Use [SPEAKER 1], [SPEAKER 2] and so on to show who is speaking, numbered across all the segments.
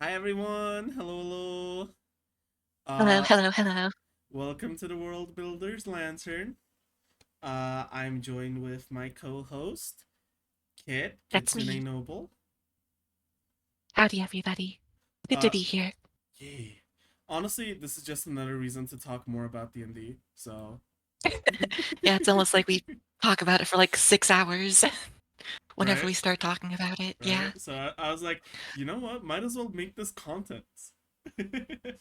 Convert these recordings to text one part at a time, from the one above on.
[SPEAKER 1] Hi everyone. Hello, hello.
[SPEAKER 2] Hello,
[SPEAKER 1] Uh
[SPEAKER 2] hello, hello.
[SPEAKER 1] Welcome to the Worldbuilders Lantern. I'm joined with my co-host,
[SPEAKER 2] That's
[SPEAKER 1] Kitsune
[SPEAKER 2] me.
[SPEAKER 1] Noble.
[SPEAKER 2] Howdy, everybody. Good to
[SPEAKER 1] Uh
[SPEAKER 2] be here.
[SPEAKER 1] Yay. Honestly, this is just another reason to talk more about D&D. So,
[SPEAKER 2] Yeah, it's almost like we talk about it for like 6 hours whenever
[SPEAKER 1] right?
[SPEAKER 2] we start talking about it. Yeah.
[SPEAKER 1] Right? So I was like, you know what? Might as well make this content.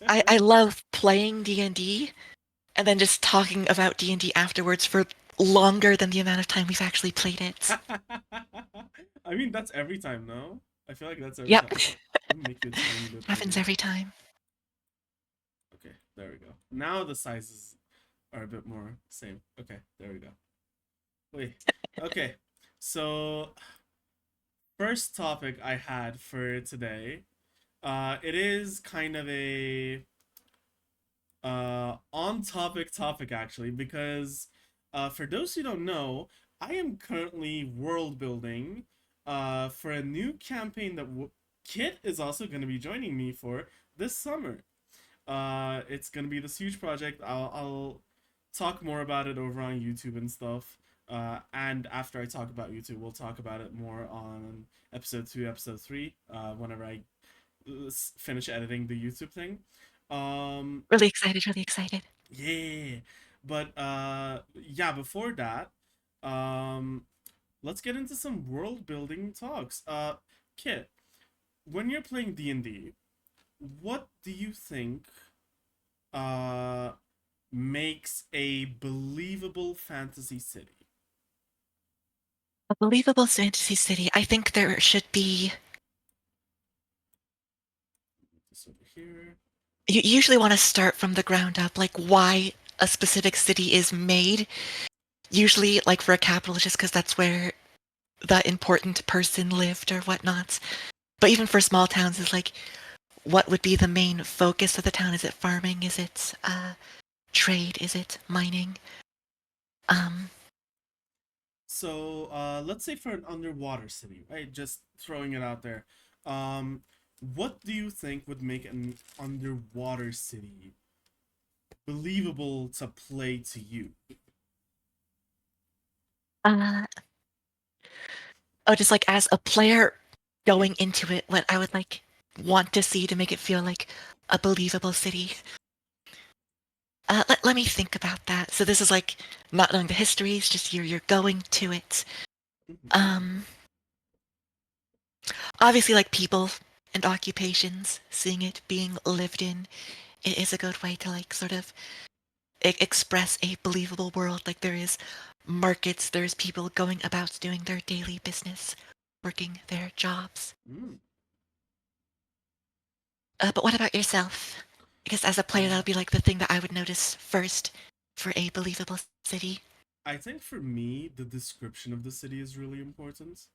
[SPEAKER 2] I love playing D&D and then just talking about D&D afterwards for longer than the amount of time we've actually played it.
[SPEAKER 1] I mean, that's every time, no? I feel like that's every
[SPEAKER 2] Yep.
[SPEAKER 1] time. Let me make you a tiny bit
[SPEAKER 2] Happens
[SPEAKER 1] bigger.
[SPEAKER 2] every time.
[SPEAKER 1] Okay, there we go. Now the sizes are a bit more same. Okay, there we go. Wait. Okay. So, first topic I had for today, it is kind of a on topic actually because for those who don't know, I am currently world building for a new campaign that Kit is also going to be joining me for this summer. It's gonna be this huge project. I'll talk more about it over on YouTube and stuff. And after I talk about YouTube, we'll talk about it more on episode 2, episode 3. Whenever I finish editing the YouTube thing. Um,
[SPEAKER 2] Really excited, really excited.
[SPEAKER 1] yeah, but yeah. Before that, um, let's get into some world building talks. Kit, when you're playing D&D, what do you think uh makes a believable fantasy city?
[SPEAKER 2] A believable fantasy city. I think there should be.
[SPEAKER 1] This over here.
[SPEAKER 2] You usually want to start from the ground up, like why a specific city is made. Usually, like for a capital, just because that's where the important person lived or whatnot. But even for small towns, is like, what would be the main focus of the town? Is it farming? Is it trade? Is it mining? Um,
[SPEAKER 1] So, let's say for an underwater city, right? Just throwing it out there. What do you think would make an underwater city believable to play to you?
[SPEAKER 2] uh, oh, just like as a player going into it, what I would like want to see to make it feel like a believable city. Let me think about that. So this is like not knowing the history, it's just you're going to it. Um, Obviously, like people and occupations, seeing it being lived in, it is a good way to like sort of express a believable world. Like there is markets, there's people going about doing their daily business, working their jobs.
[SPEAKER 1] Mm.
[SPEAKER 2] But what about yourself? Because as a player, that
[SPEAKER 1] Uh,
[SPEAKER 2] would be like the thing that I would notice first for a believable city.
[SPEAKER 1] I think for me, the description of the city is really important.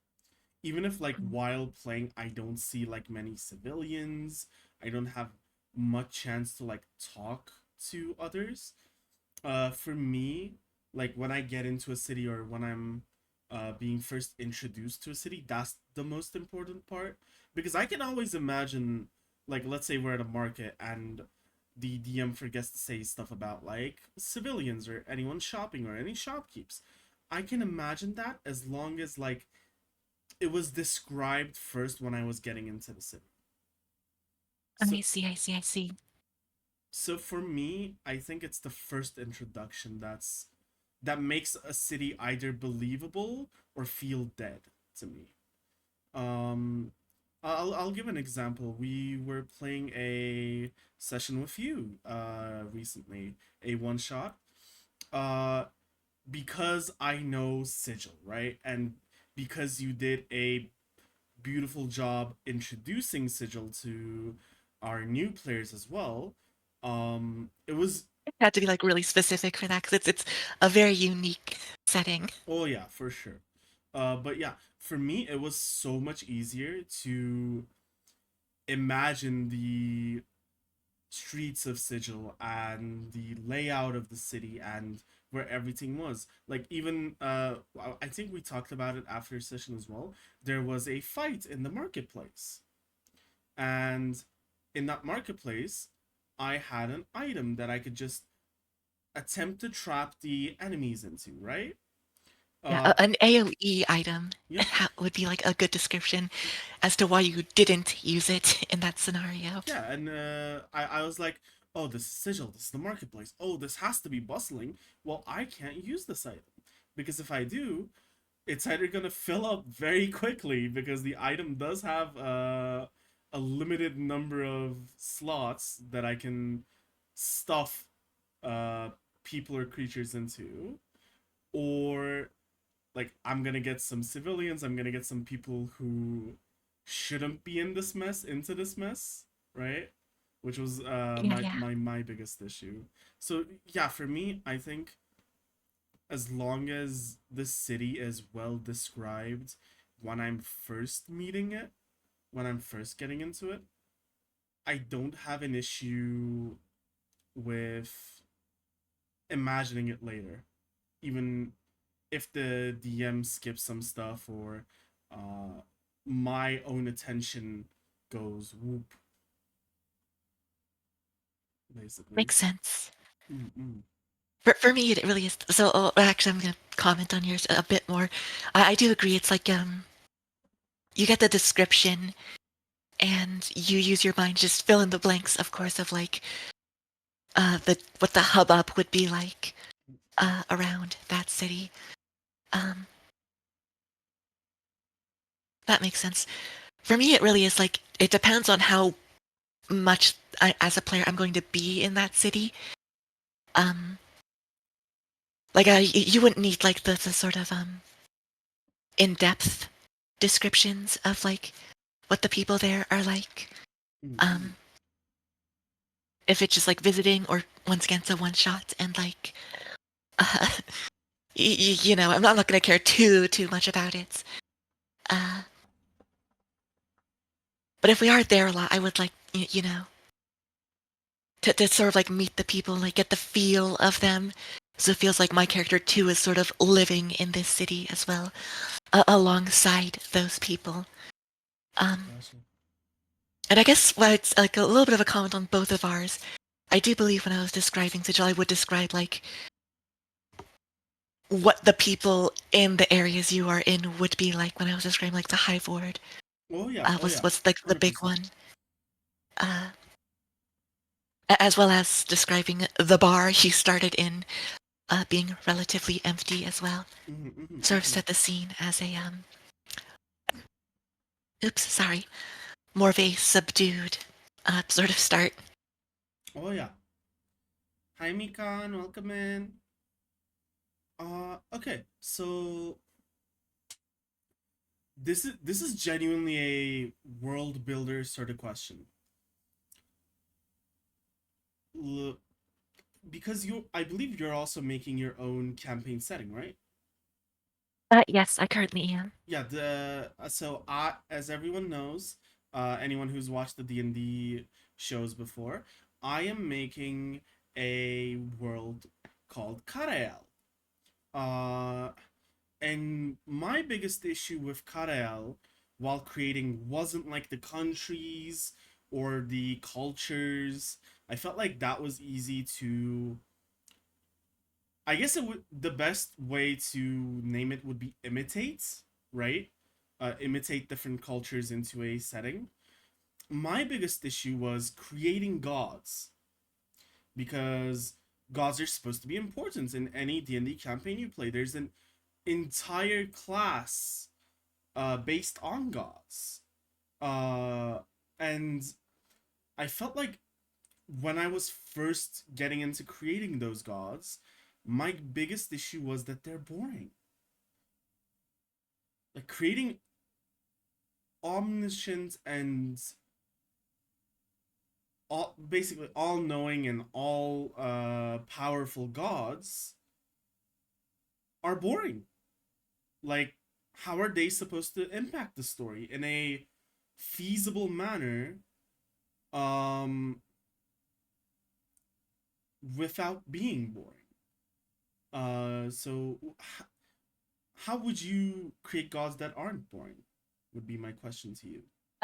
[SPEAKER 1] Even if like while playing I don't see like many civilians, I don't have much chance to like talk to others. For me, like when I get into a city or when I'm being first introduced to a city, that's the most important part because I can always imagine, like, let's say we're at a market and the DM forgets to say stuff about like civilians or anyone shopping or any shopkeepers. I can imagine that as long as like it was described first when I was getting into the city. So
[SPEAKER 2] I see.
[SPEAKER 1] so for me, I think it's the first introduction that makes a city either believable or feel dead to me. Um I'll give an example. We were playing a session with you recently, a one shot. Uh because I know Sigil, right? And because you did a beautiful job introducing Sigil to our new players as well. It was
[SPEAKER 2] It had to be like really specific for that because it's a very unique setting.
[SPEAKER 1] oh yeah, for sure. But yeah, for me it was so much easier to imagine the streets of Sigil and the layout of the city and where everything was. Like even I think we talked about it after session as well. There was a fight in the marketplace. And in that marketplace, I had an item that I could just attempt to trap the enemies into, right?
[SPEAKER 2] Yeah,
[SPEAKER 1] Uh,
[SPEAKER 2] an AoE item
[SPEAKER 1] yeah,
[SPEAKER 2] would be like a good description as to why you didn't use it in that scenario.
[SPEAKER 1] yeah, and I was like, oh, this is Sigil, this is the marketplace. Oh, this has to be bustling. Well, I can't use this item because if I do, it's either gonna fill up very quickly because the item does have a limited number of slots that I can stuff uh, people or creatures into, or like I'm gonna get some civilians, I'm gonna get some people who shouldn't be in this mess into this mess, right? Which was
[SPEAKER 2] Yeah, yeah.
[SPEAKER 1] my biggest issue. So yeah, for me, I think as long as the city is well described when I'm first meeting it, when I'm first getting into it, I don't have an issue with imagining it later. Even if the DM skips some stuff or uh, my own attention goes whoop, basically.
[SPEAKER 2] Makes sense.
[SPEAKER 1] Mm-mm.
[SPEAKER 2] For me, it really is. So, actually, I'm going to comment on yours a bit more. I do agree. It's like you get the description, and you use your mind to just fill in the blanks, of course, of like the what the hubbub would be like around that city. Um, that makes sense. For me, it really is like it depends on how much as a player I'm going to be in that city. Um, like you wouldn't need like the sort of in-depth descriptions of like what the people there are like.
[SPEAKER 1] Mm-mm.
[SPEAKER 2] Um, if it's just like visiting or once again it's a one shot and like uh, you know, I'm not going to care too much about it. Uh, but if we are there a lot, I would like you know to sort of like meet the people and like get the feel of them. So it feels like my character too is sort of living in this city as well, alongside those people. Um,
[SPEAKER 1] Gotcha.
[SPEAKER 2] and I guess what it's like a little bit of a comment on both of ours. I do believe when I was describing Sigil, I would describe like what the people in the areas you are in would be like when I was describing like the Hive Ward
[SPEAKER 1] Oh yeah,
[SPEAKER 2] was like the big
[SPEAKER 1] 100%.
[SPEAKER 2] one, uh, as well as describing the bar you started in being relatively empty as well.
[SPEAKER 1] Mm-hmm, mm-hmm,
[SPEAKER 2] Sort of
[SPEAKER 1] mm-hmm.
[SPEAKER 2] set the scene as a oops, sorry, more of a subdued sort of start.
[SPEAKER 1] Oh yeah. Hi Mikan, welcome in. Okay, so this is genuinely a world builder sort of question. L- because I believe you're also making your own campaign setting, right?
[SPEAKER 2] Yes, I currently am.
[SPEAKER 1] Yeah, the so I, as everyone knows, anyone who's watched the D&D shows before, I am making a world called Karael. Uh, and my biggest issue with Karael while creating wasn't like the countries or the cultures. I felt like that was easy to, I guess it would, the best way to name it would be imitate, right? Imitate different cultures into a setting. My biggest issue was creating gods because gods are supposed to be important in any D&D campaign you play. There's an entire class based on gods. Uh, and I felt like when I was first getting into creating those gods, my biggest issue was that they're boring. Like creating omniscient and basically all knowing and all powerful gods are boring. Like, how are they supposed to impact the story in a feasible manner without being boring? So how would you create gods that aren't boring? Would be my question to you.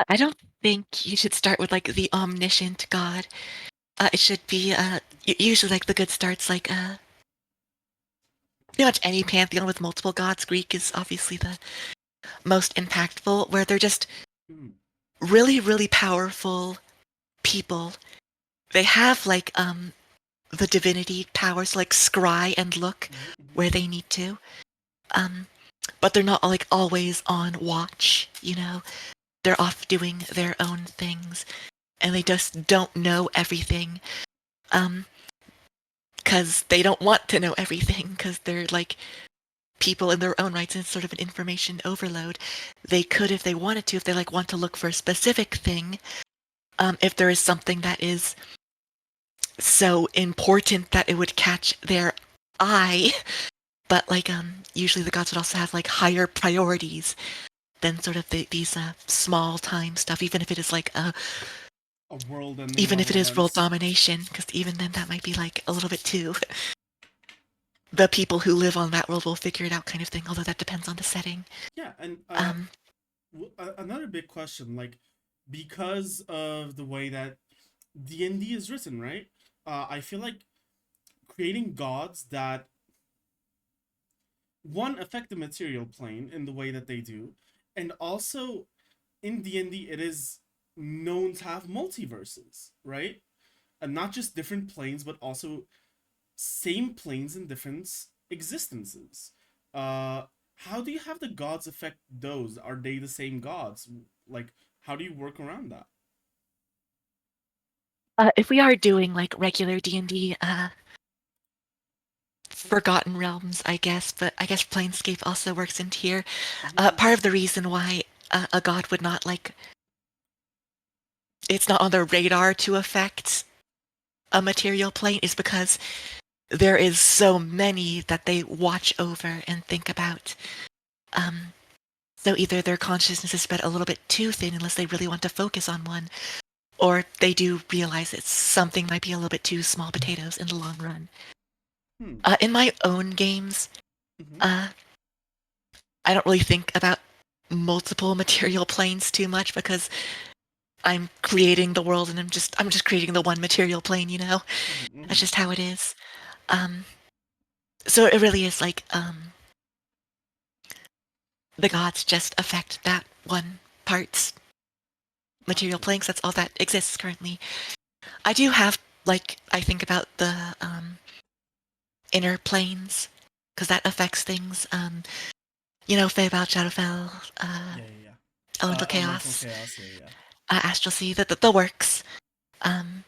[SPEAKER 2] I don't think you should start with like the omniscient God. It should be usually like the good starts like pretty much any pantheon with multiple gods. Greek is obviously the most impactful, where they're just
[SPEAKER 1] Mm-hmm.
[SPEAKER 2] really, really powerful people. They have like the divinity powers, like scry and look
[SPEAKER 1] Mm-hmm.
[SPEAKER 2] where they need to. Um, but they're not like always on watch. You know, they're off doing their own things, and they just don't know everything. Um, because they don't want to know everything, because they're like people in their own rights, and it's sort of an information overload. They could, if they wanted to, if they like want to look for a specific thing, if there is something that is so important that it would catch their eye, but like usually the gods would also have like higher priorities than sort of these small time stuff, even if it is like
[SPEAKER 1] A world-ending
[SPEAKER 2] even if
[SPEAKER 1] level
[SPEAKER 2] it is world
[SPEAKER 1] events.
[SPEAKER 2] domination, because even then that might be like a little bit too the people who live on that world will figure it out kind of thing, although that depends on the setting.
[SPEAKER 1] Yeah, and
[SPEAKER 2] um
[SPEAKER 1] another big question, like, because of the way that D&D is written, right? I feel like creating gods that one affect the material plane in the way that they do, and also in D&D it is known to have multiverses, right? And not just different planes, but also same planes in different existences. Uh, how do you have the gods affect those? Are they the same gods? Like, how do you work around that?
[SPEAKER 2] if we are doing like regular D&D, Forgotten Realms, I guess, but I guess Planescape also works into here.
[SPEAKER 1] Mm-hmm.
[SPEAKER 2] Part of the reason why a god would not like it's not on their radar to affect a material plane is because there is so many that they watch over and think about. Um, so either their consciousness is spread a little bit too thin unless they really want to focus on one, or they do realize that something might be a little bit too small potatoes in the long run.
[SPEAKER 1] Hmm.
[SPEAKER 2] In my own games,
[SPEAKER 1] Mm-hmm.
[SPEAKER 2] uh, I don't really think about multiple material planes too much because I'm creating the world and I'm just creating the one material plane, you know?
[SPEAKER 1] Mm-hmm.
[SPEAKER 2] That's
[SPEAKER 1] Mm-hmm.
[SPEAKER 2] just how it is. Um so it really is like the gods just affect that one part's material
[SPEAKER 1] Gotcha.
[SPEAKER 2] plane 'cause that's all that exists currently. I do have like I think about the inner planes because that affects things. You know, Feywild, Shadowfell,
[SPEAKER 1] Yeah, yeah, yeah.
[SPEAKER 2] Elemental
[SPEAKER 1] Elemental
[SPEAKER 2] Chaos,
[SPEAKER 1] chaos. Yeah, yeah.
[SPEAKER 2] Astral Sea, the works. Um,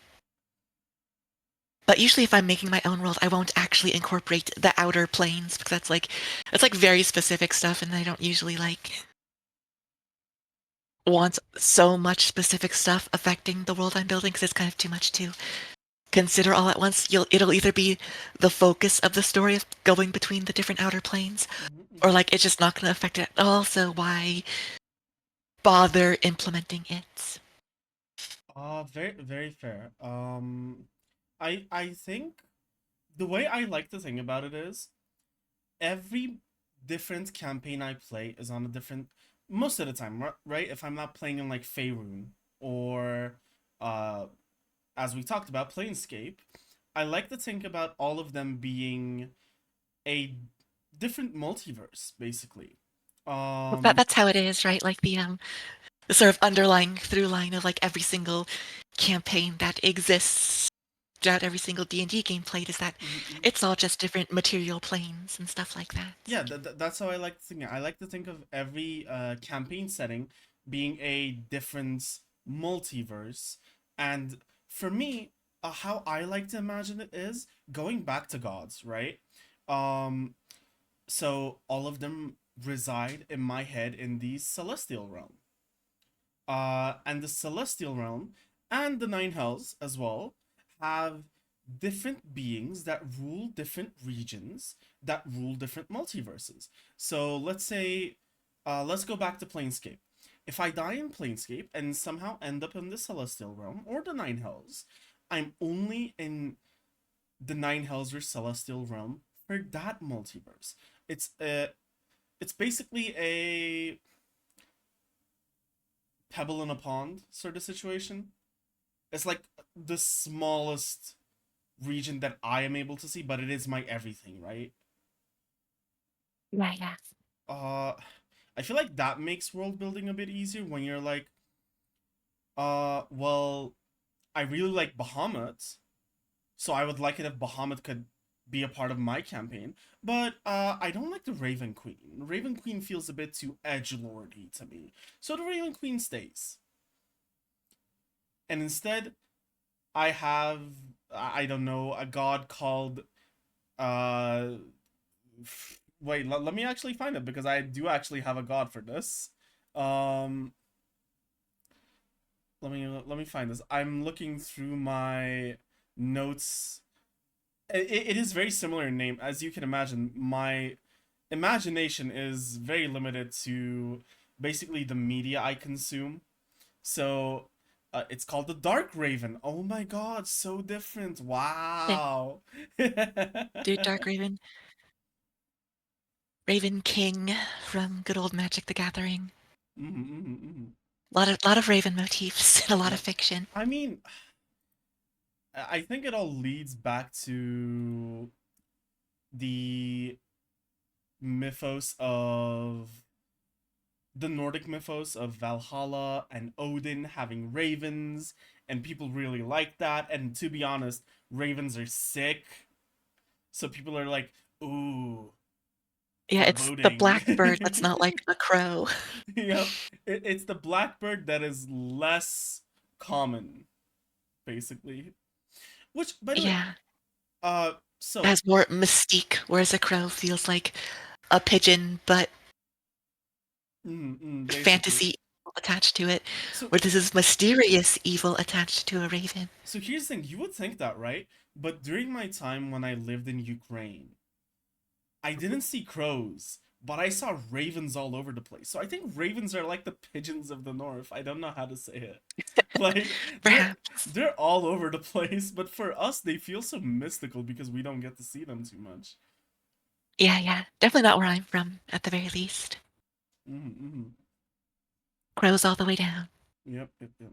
[SPEAKER 2] but usually, if I'm making my own world, I won't actually incorporate the outer planes because that's like very specific stuff, and I don't usually like want so much specific stuff affecting the world I'm building because it's kind of too much to consider all at once. It'll either be the focus of the story of going between the different outer planes,
[SPEAKER 1] Mm-hmm.
[SPEAKER 2] or
[SPEAKER 1] Mm-hmm.
[SPEAKER 2] like it's just not going to affect it at all. So why bother implementing it?
[SPEAKER 1] Very, very fair. I think the way I like to think about it is every different campaign I play is on a different most of the time, right? If I'm not playing in like Faerun or uh as we talked about Planescape, I like to think about all of them being a different multiverse basically.
[SPEAKER 2] That
[SPEAKER 1] Um
[SPEAKER 2] that's how it is, right? Like the sort of underlying through line of like every single campaign that exists throughout every single D&D game played is that
[SPEAKER 1] mhm, mhm.
[SPEAKER 2] it's all just different material planes and stuff like that.
[SPEAKER 1] Yeah, that's how I like to think. I like to think of every campaign setting being a different multiverse. And for me, how I like to imagine it is going back to gods, right? Um, so all of them reside in my head in the celestial realm. And the celestial realm and the nine hells as well have different beings that rule different regions that rule different multiverses. So let's go back to Planescape. If I die in Planescape and somehow end up in the celestial realm or the nine hells, I'm only in the nine hells or celestial realm for that multiverse. It's uh it's basically a pebble in a pond sort of situation. It's like the smallest region that I am able to see, but it is my everything, right?
[SPEAKER 2] Yeah, yeah.
[SPEAKER 1] Uh, I feel like that makes world building a bit easier when you're like, well, I really like Bahamut, so I would like it if Bahamut could be a part of my campaign. But I don't like the Raven Queen. Raven Queen feels a bit too edgelordy to me, so the Raven Queen stays. And instead, I have I don't know a god called uh wait, let me actually find it because I do actually have a god for this. Um let me find this. I'm looking through my notes. It is very similar in name. As you can imagine, my imagination is very limited to basically the media I consume. So it's called the Dark Raven. Oh my god, so different.
[SPEAKER 2] Yeah.
[SPEAKER 1] Wow.
[SPEAKER 2] Dude, Dark Raven. Raven King from good old Magic the Gathering. Lot of Raven motifs and a lot of
[SPEAKER 1] Yep.
[SPEAKER 2] fiction.
[SPEAKER 1] I mean, I think it all leads back to the mythos of the Nordic mythos of Valhalla and Odin having ravens, and people really like that. And to be honest, ravens are sick, so people are like, "Ooh,
[SPEAKER 2] Yeah, it's the
[SPEAKER 1] foreboding."
[SPEAKER 2] blackbird that's not like a crow.
[SPEAKER 1] Yep, it's the blackbird that is less common, basically. Which, by the way,
[SPEAKER 2] Yeah, it
[SPEAKER 1] so
[SPEAKER 2] has more mystique, whereas a crow feels like a pigeon, but
[SPEAKER 1] basically,
[SPEAKER 2] fantasy attached to it,
[SPEAKER 1] so
[SPEAKER 2] where this is mysterious evil attached to a raven.
[SPEAKER 1] so here's the thing: you would think that, right? But during my time when I lived in Ukraine, I didn't see crows, but I saw ravens all over the place. So I think ravens are like the pigeons of the north. I don't know how to say it. Like
[SPEAKER 2] Perhaps.
[SPEAKER 1] they're all over the place, but for us they feel so mystical because we don't get to see them too much.
[SPEAKER 2] Yeah, yeah. Definitely not where I'm from, at the very least.
[SPEAKER 1] Mm-hmm.
[SPEAKER 2] Crows all the way down.
[SPEAKER 1] Yep, yep, yep.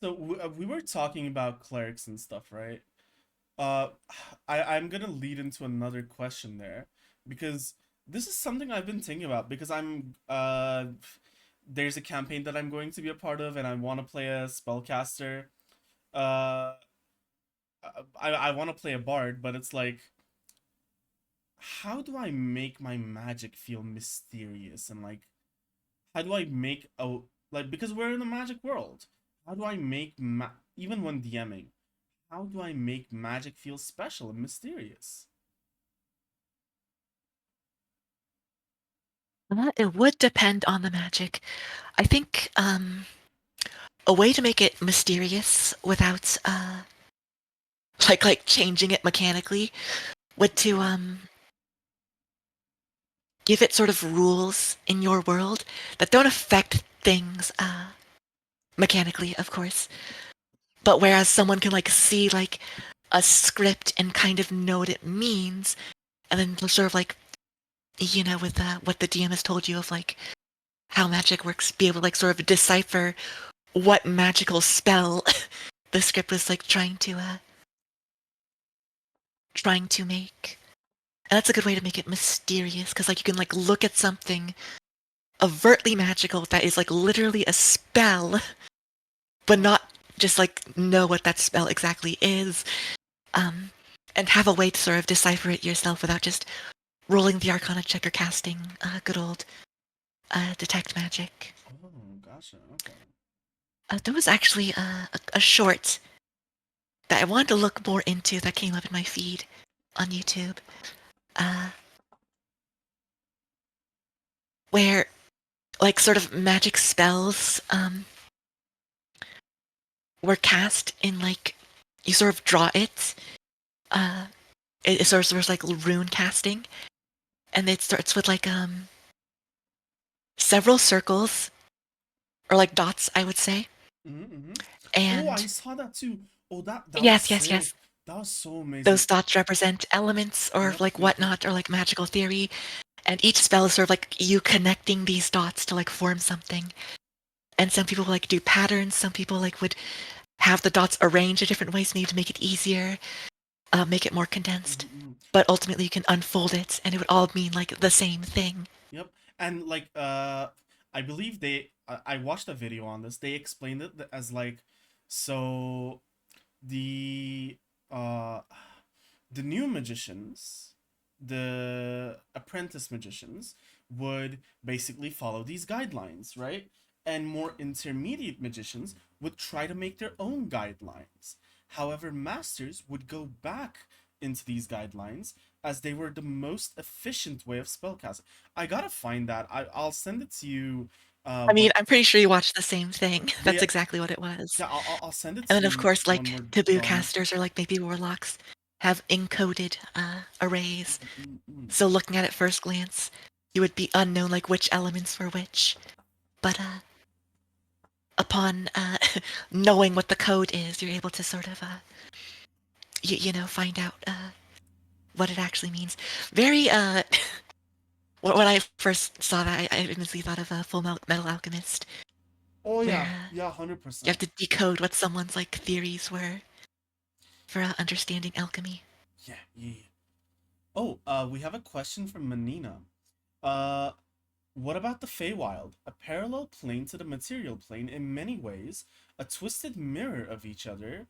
[SPEAKER 1] So we were talking about clerics and stuff, right? Uh, I'm gonna lead into another question there because this is something I've been thinking about because there's a campaign that I'm going to be a part of and I want to play a spellcaster. Uh, I want to play a bard, but it's like, how do I make my magic feel mysterious and like, how do I make a like because we're in a magic world? How do I make even when DMing? How do I make magic feel special and mysterious?
[SPEAKER 2] It would depend on the magic. I think a way to make it mysterious without like changing it mechanically would to give it sort of rules in your world that don't affect things mechanically, of course. But whereas someone can like see like a script and kind of know what it means, and then sort of like with what the DM has told you of like how magic works, be able to like sort of decipher what magical spell the script was like trying to make. And that's a good way to make it mysterious because like you can like look at something overtly magical that is like literally a spell, but not just like know what that spell exactly is, um, and have a way to sort of decipher it yourself without just rolling the Arcana check or casting good old detect magic.
[SPEAKER 1] Oh, gotcha. Okay.
[SPEAKER 2] There was actually a short that I wanted to look more into that came up in my feed on YouTube, uh, where like sort of magic spells were cast in like you sort of draw it. Uh, it sort of like rune casting, and it starts with like several circles or like dots, I would say.
[SPEAKER 1] Mm-hmm. Oh, I
[SPEAKER 2] And
[SPEAKER 1] saw that too. Oh, that was
[SPEAKER 2] yes, yes,
[SPEAKER 1] sick.
[SPEAKER 2] yes,
[SPEAKER 1] That was so amazing.
[SPEAKER 2] those dots represent elements or
[SPEAKER 1] Yep,
[SPEAKER 2] like
[SPEAKER 1] yep, yep.
[SPEAKER 2] whatnot or like magical theory. And each spell is sort of like you connecting these dots to like form something. And some people like do patterns. Some people like would have the dots arranged in different ways, maybe to make it easier, make it more condensed.
[SPEAKER 1] Mhm.
[SPEAKER 2] But ultimately, you can unfold it, and it would all mean like the same thing.
[SPEAKER 1] Yep. And like I believe I watched a video on this. They explained it as like so the uh the new magicians, the apprentice magicians would basically follow these guidelines, right? And more intermediate magicians would try to make their own guidelines. However, masters would go back into these guidelines as they were the most efficient way of spellcasting. I gotta find that. I'll send it to you.
[SPEAKER 2] I mean,
[SPEAKER 1] When
[SPEAKER 2] I'm pretty sure you watched the same thing. That's
[SPEAKER 1] yeah,
[SPEAKER 2] exactly what it was.
[SPEAKER 1] yeah, I'll send it
[SPEAKER 2] And
[SPEAKER 1] to
[SPEAKER 2] then, of
[SPEAKER 1] you
[SPEAKER 2] course,
[SPEAKER 1] when
[SPEAKER 2] like
[SPEAKER 1] we're
[SPEAKER 2] taboo
[SPEAKER 1] done.
[SPEAKER 2] casters or like maybe warlocks have encoded arrays.
[SPEAKER 1] Mm-mm.
[SPEAKER 2] So looking at it first glance, you would be unknown like which elements were which. But upon knowing what the code is, you're able to sort of, you know, find out what it actually means. Very, when I first saw that, I immediately thought of a Full Metal Alchemist,
[SPEAKER 1] Oh
[SPEAKER 2] where
[SPEAKER 1] yeah, yeah,
[SPEAKER 2] you have
[SPEAKER 1] 100%.
[SPEAKER 2] to decode what someone's like theories were for understanding alchemy.
[SPEAKER 1] Yeah, yeah. Oh, we have a question from Manina. Uh, what about the Feywild? A parallel plane to the material plane in many ways, a twisted mirror of each other.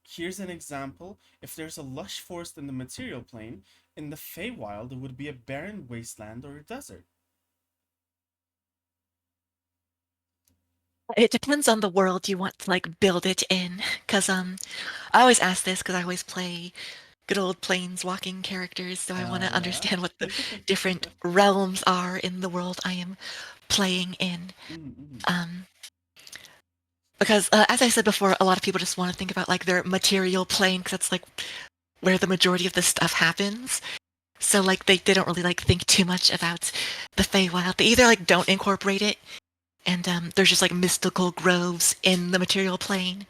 [SPEAKER 1] Here's an example. If there's a lush forest in the material plane, in the Feywild, it would be a barren wasteland or a desert.
[SPEAKER 2] It depends on the world you want to like build it in, because I always ask this because I always play good old planeswalking characters, so I want
[SPEAKER 1] Hell
[SPEAKER 2] to
[SPEAKER 1] yeah.
[SPEAKER 2] understand what the different realms are in the world I am playing in.
[SPEAKER 1] Mm-mm.
[SPEAKER 2] Um, because as I said before, a lot of people just want to think about like their material plane, because that's like where the majority of the stuff happens. So like they don't really like think too much about the Feywild. They either like don't incorporate it, and there's just like mystical groves in the material plane,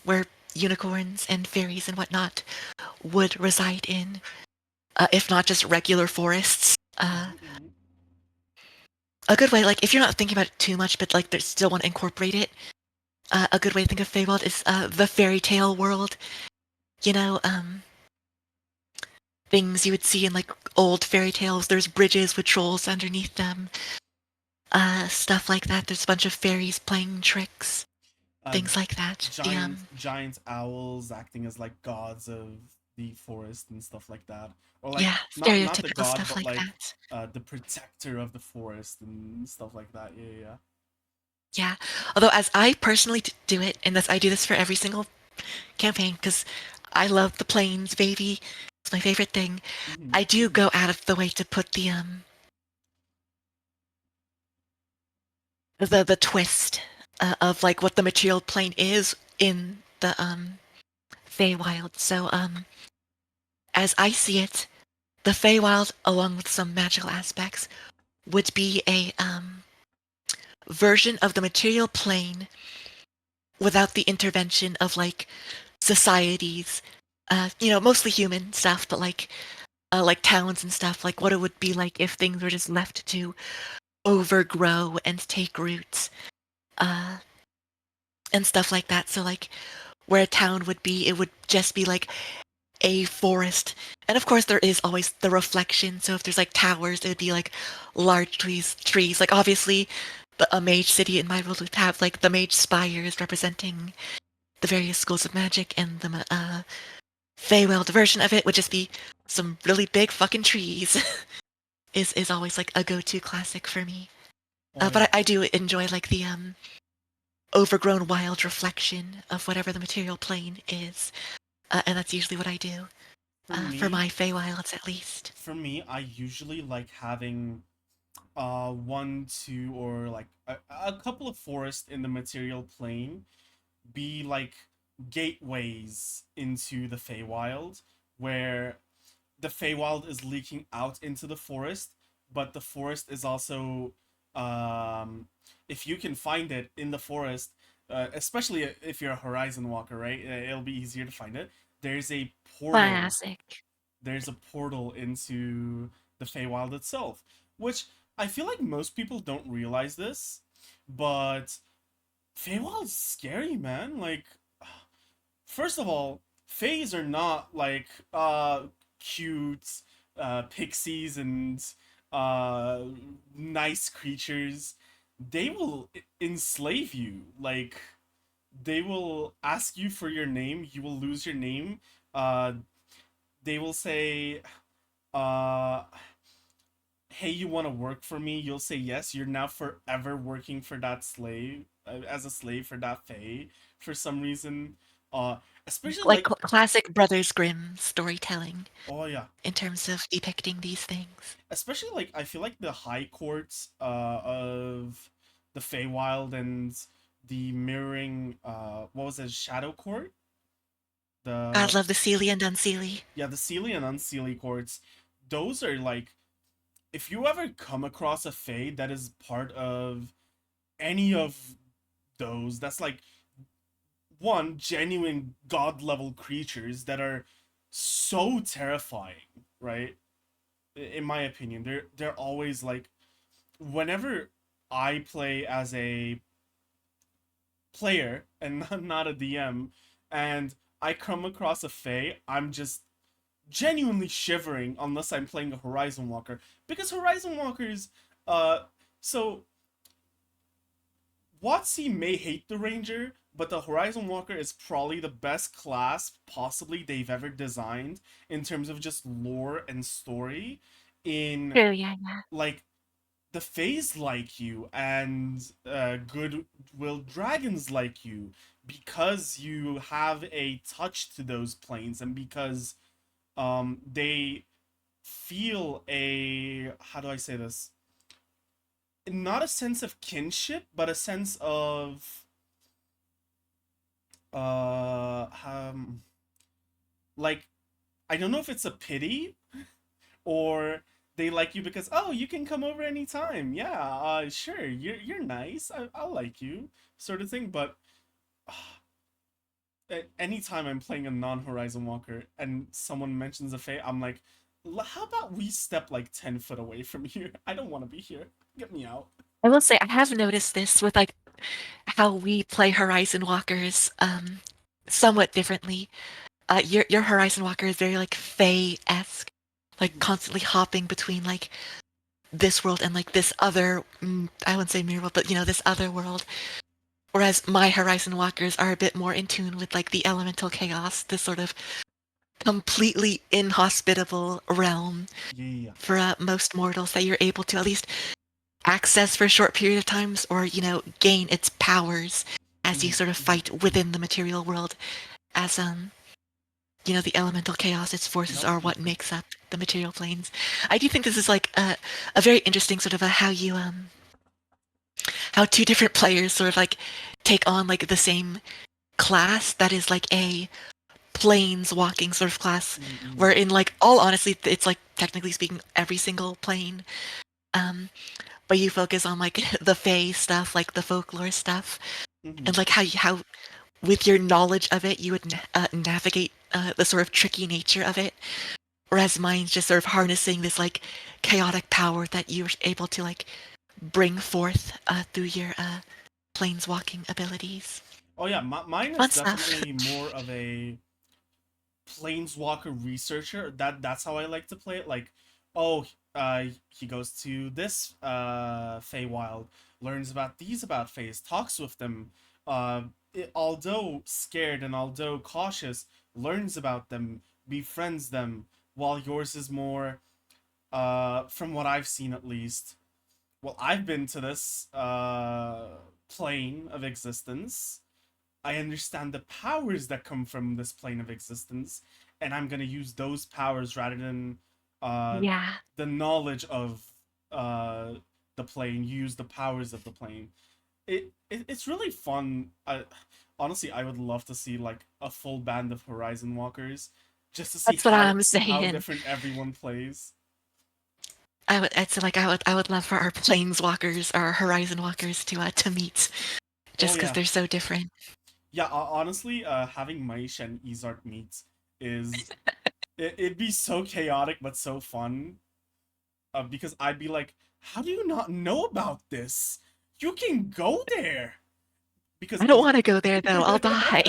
[SPEAKER 2] where unicorns and fairies and whatnot would reside in, if not just regular forests.
[SPEAKER 1] Mm-mm.
[SPEAKER 2] A good way, like if you're not thinking about it too much, but like they still want to incorporate it, a good way to think of Feywild is the fairy tale world. You know, things you would see in like old fairy tales. There's bridges with trolls underneath them, stuff like that. There's a bunch of fairies playing tricks,
[SPEAKER 1] Uh,
[SPEAKER 2] things like that. The
[SPEAKER 1] giant owls acting as like gods of the forest and stuff like that, or like
[SPEAKER 2] yeah,
[SPEAKER 1] not the
[SPEAKER 2] stereotypical
[SPEAKER 1] god,
[SPEAKER 2] stuff
[SPEAKER 1] but
[SPEAKER 2] like
[SPEAKER 1] like
[SPEAKER 2] that.
[SPEAKER 1] the protector of the forest and stuff like that. Yeah, yeah.
[SPEAKER 2] Yeah. Although as I personally do it, and this I do this for every single campaign because I love the plains, baby. It's my favorite thing.
[SPEAKER 1] Mm-hmm,
[SPEAKER 2] I do
[SPEAKER 1] mm-hmm.
[SPEAKER 2] go out of the way to put the twist of like what the material plane is in the Feywild. So as I see it, the Feywild, along with some magical aspects, would be a version of the material plane without the intervention of like societies, you know, mostly human stuff, but like towns and stuff, like what it would be like if things were just left to overgrow and take roots, uh, and stuff like that. So like where a town would be, it would just be like a forest. And of course there is always the reflection. So if there's like towers, it would be like large trees. Like obviously a mage city in my world would have like the mage spires representing the various schools of magic, and the Feywild version of it would just be some really big fucking trees. Is always like a go-to classic for me.
[SPEAKER 1] Oh
[SPEAKER 2] But
[SPEAKER 1] yeah.
[SPEAKER 2] I do enjoy like the overgrown wild reflection of whatever the material plane is, and that's usually what I do
[SPEAKER 1] For
[SPEAKER 2] for
[SPEAKER 1] me,
[SPEAKER 2] my Feywilds at least.
[SPEAKER 1] I usually like having one, two, or like a couple of forests in the material plane be like gateways into the Feywild, where the Feywild is leaking out into the forest, but the forest is also, um, if you can find it in the forest, especially if you're a Horizon Walker, right? It'll be easier to find it. There's a portal.
[SPEAKER 2] Classic.
[SPEAKER 1] There's a portal into the Feywild itself, which I feel like most people don't realize this. But Feywild's scary, man. Like, first of all, Fays are not like cute pixies and uh nice creatures. They will enslave you. Like, they will ask you for your name, you will lose your name. Uh they will say, uh hey, you want to work for me? You'll say yes. You're now forever working for that slave, as a slave for that fae for some reason. Uh, especially
[SPEAKER 2] Like
[SPEAKER 1] like,
[SPEAKER 2] classic Brothers Grimm storytelling
[SPEAKER 1] oh yeah,
[SPEAKER 2] in terms of depicting these things.
[SPEAKER 1] especially like I feel like the high courts of the Feywild and the mirroring what was it, Shadow Court?
[SPEAKER 2] God
[SPEAKER 1] The
[SPEAKER 2] love the Seelie and Unseelie.
[SPEAKER 1] Yeah, the Seelie and Unseelie courts. Those are like, if you ever come across a Fey that is part of any of those, that's like one genuine god level creatures that are so terrifying, right? In my opinion, they're always like, whenever I play as a player and not a DM, and I come across a Fae, I'm just genuinely shivering unless I'm playing a Horizon Walker, because Horizon Walkers, uh, so WotC may hate the Ranger, but the Horizon Walker is probably the best class possibly they've ever designed in terms of just lore and story. In
[SPEAKER 2] True, yeah, yeah.
[SPEAKER 1] like, the Fays like you, and Goodwill Dragons like you, because you have a touch to those planes, and because they feel a, how do I say this? Not a sense of kinship, but a sense of um like, I don't know if it's a pity, or they like you because, oh, you can come over anytime. Yeah, sure, you're nice. I'll like you, sort of thing. But anytime I'm playing a non-Horizon Walker and someone mentions a Fae, I'm like, how about we step like 10 foot away from here? I don't want to be here. Get me out.
[SPEAKER 2] I will say I have noticed this with like how we play Horizon Walkers somewhat differently. Your Horizon Walker is very like Fae-esque, like
[SPEAKER 1] Mhm.
[SPEAKER 2] constantly hopping between like this world and like this other I wouldn't say mirror world, but this other world. Whereas my Horizon Walkers are a bit more in tune with like the elemental chaos, this sort of completely inhospitable realm
[SPEAKER 1] Yeah, yeah, yeah.
[SPEAKER 2] for most mortals that you're able to at least access for a short period of times or, gain its powers as you
[SPEAKER 1] Mhm,
[SPEAKER 2] sort of
[SPEAKER 1] mhm.
[SPEAKER 2] fight within the material world as the elemental chaos, its forces
[SPEAKER 1] Yep,
[SPEAKER 2] are
[SPEAKER 1] yep,
[SPEAKER 2] what
[SPEAKER 1] yep.
[SPEAKER 2] makes up the material planes. I do think this is like a very interesting sort of how two different players sort of like take on like the same class that is like a planes walking sort of class,
[SPEAKER 1] Mhm, mhm,
[SPEAKER 2] where in like all honesty it's like technically speaking every single plane, um but you focus on like the fae stuff, like the folklore stuff,
[SPEAKER 1] mhm.
[SPEAKER 2] and like how with your knowledge of it you would navigate the sort of tricky nature of it, whereas mine's just sort of harnessing this like chaotic power that you're able to like bring forth through your planeswalking abilities.
[SPEAKER 1] Oh yeah, mine is
[SPEAKER 2] Fun stuff.
[SPEAKER 1] definitely more of a planeswalker researcher. That's how I like to play it. Like, oh, he goes to this Feywild, learns about these about Feys, talks with them. Although scared and although cautious, learns about them, befriends them. While yours is more, from what I've seen at least. Well, I've been to this plane of existence. I understand the powers that come from this plane of existence, and I'm gonna use those powers rather than uh,
[SPEAKER 2] Yeah.
[SPEAKER 1] the knowledge of uh, the plane. Use the powers of the plane. It's really fun. Honestly, I would love to see like a full band of Horizon Walkers, just to see
[SPEAKER 2] That's what
[SPEAKER 1] how
[SPEAKER 2] I'm
[SPEAKER 1] how
[SPEAKER 2] saying.
[SPEAKER 1] different everyone plays.
[SPEAKER 2] I would love for our planeswalkers, our horizon walkers to meet,
[SPEAKER 1] Oh
[SPEAKER 2] just because
[SPEAKER 1] yeah,
[SPEAKER 2] they're so different.
[SPEAKER 1] yeah. Honestly, having Maish and Izard meet is, it'd be so chaotic but so fun. Because I'd be like, how do you not know about this? You can go there
[SPEAKER 2] I
[SPEAKER 1] because
[SPEAKER 2] don't want to go there though. I'll die.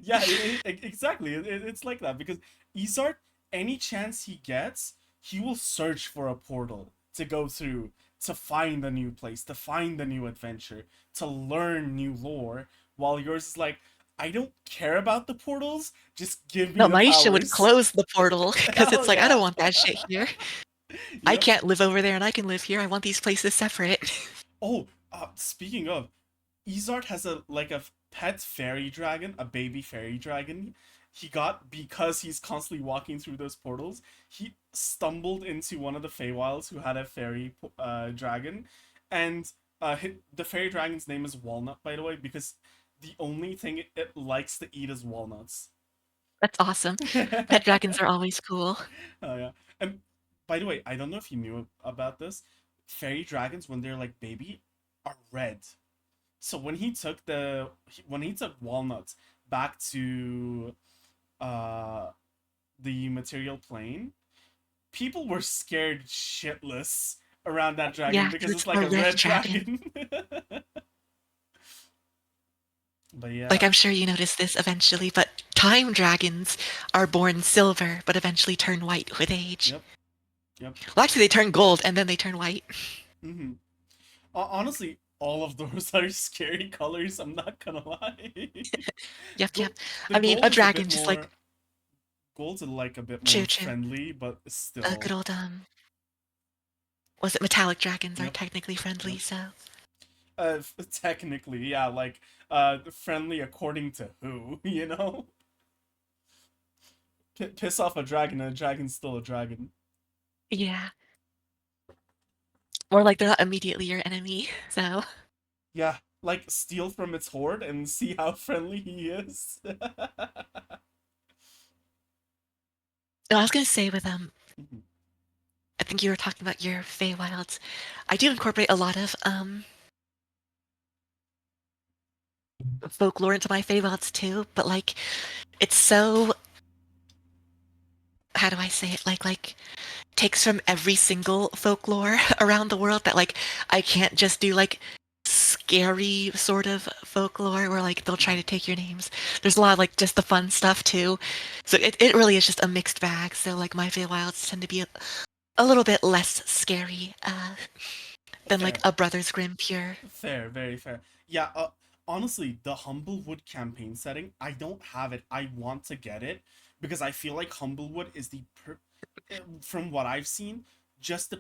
[SPEAKER 1] yeah, exactly. It's like that because Izard, any chance he gets, he will search for a portal to go through, to find a new place, to find a new adventure, to learn new lore. While yours is like, I don't care about the portals, just give me
[SPEAKER 2] No,
[SPEAKER 1] the
[SPEAKER 2] Maisha would
[SPEAKER 1] powers.
[SPEAKER 2] close the portal because
[SPEAKER 1] Hell
[SPEAKER 2] it's like I don't
[SPEAKER 1] yeah.
[SPEAKER 2] want that shit here. I
[SPEAKER 1] Yep.
[SPEAKER 2] can't live over there and I can live here. I want these places separate.
[SPEAKER 1] Oh, speaking of, Izard has a like a pet fairy dragon, a baby fairy dragon. He got because he's constantly walking through those portals. He stumbled into one of the Feywilds who had a fairy dragon, and the fairy dragon's name is Walnut, by the way, because the only thing it likes to eat is walnuts.
[SPEAKER 2] That's awesome. Pet dragons are always cool.
[SPEAKER 1] Oh yeah. And by the way, I don't know if you knew about this. Fairy dragons, when they're like baby, are red. So when he took Walnut back to uh the material plane, people were scared shitless around that dragon
[SPEAKER 2] Yeah,
[SPEAKER 1] because
[SPEAKER 2] 'cause
[SPEAKER 1] it's
[SPEAKER 2] it's
[SPEAKER 1] like
[SPEAKER 2] a
[SPEAKER 1] a
[SPEAKER 2] red
[SPEAKER 1] red
[SPEAKER 2] dragon.
[SPEAKER 1] dragon. But
[SPEAKER 2] Like,
[SPEAKER 1] yeah,
[SPEAKER 2] I'm sure you noticed this eventually, but time dragons are born silver, but eventually turn white with age.
[SPEAKER 1] yep, yep.
[SPEAKER 2] Well, actually, they turn gold and then they turn white.
[SPEAKER 1] Hmm. Honestly, all of those are scary colors. I'm not gonna lie.
[SPEAKER 2] Yep, yep.
[SPEAKER 1] Go- the
[SPEAKER 2] I mean, a
[SPEAKER 1] gold is a bit
[SPEAKER 2] dragon just like
[SPEAKER 1] more. Gold's like a bit
[SPEAKER 2] choo
[SPEAKER 1] more
[SPEAKER 2] choo.
[SPEAKER 1] friendly, but
[SPEAKER 2] A good
[SPEAKER 1] still.
[SPEAKER 2] old was it metallic dragons are
[SPEAKER 1] Yep,
[SPEAKER 2] technically friendly,
[SPEAKER 1] yep.
[SPEAKER 2] so
[SPEAKER 1] Technically, yeah, like friendly according to who, you know? Piss off a dragon and a dragon's still a dragon.
[SPEAKER 2] yeah. Or like they're not immediately your enemy. So
[SPEAKER 1] Yeah, like steal from its horde and see how friendly he is.
[SPEAKER 2] no, I was gonna say with
[SPEAKER 1] Mhm.
[SPEAKER 2] I think you were talking about your Feywilds. I do incorporate a lot of folklore into my Feywilds too, but like it's so how do I say it? Like takes from every single folklore around the world that like I can't just do like scary sort of folklore where like they'll try to take your names. There's a lot of like just the fun stuff too. So it really is just a mixed bag. So like my Feywilds tend to be a little bit less scary than like
[SPEAKER 1] Fair.
[SPEAKER 2] a Brothers Grimm pure.
[SPEAKER 1] Fair, very fair. Yeah, honestly, the Humblewood campaign setting, I don't have it. I want to get it because I feel like Humblewood is from what I've seen, just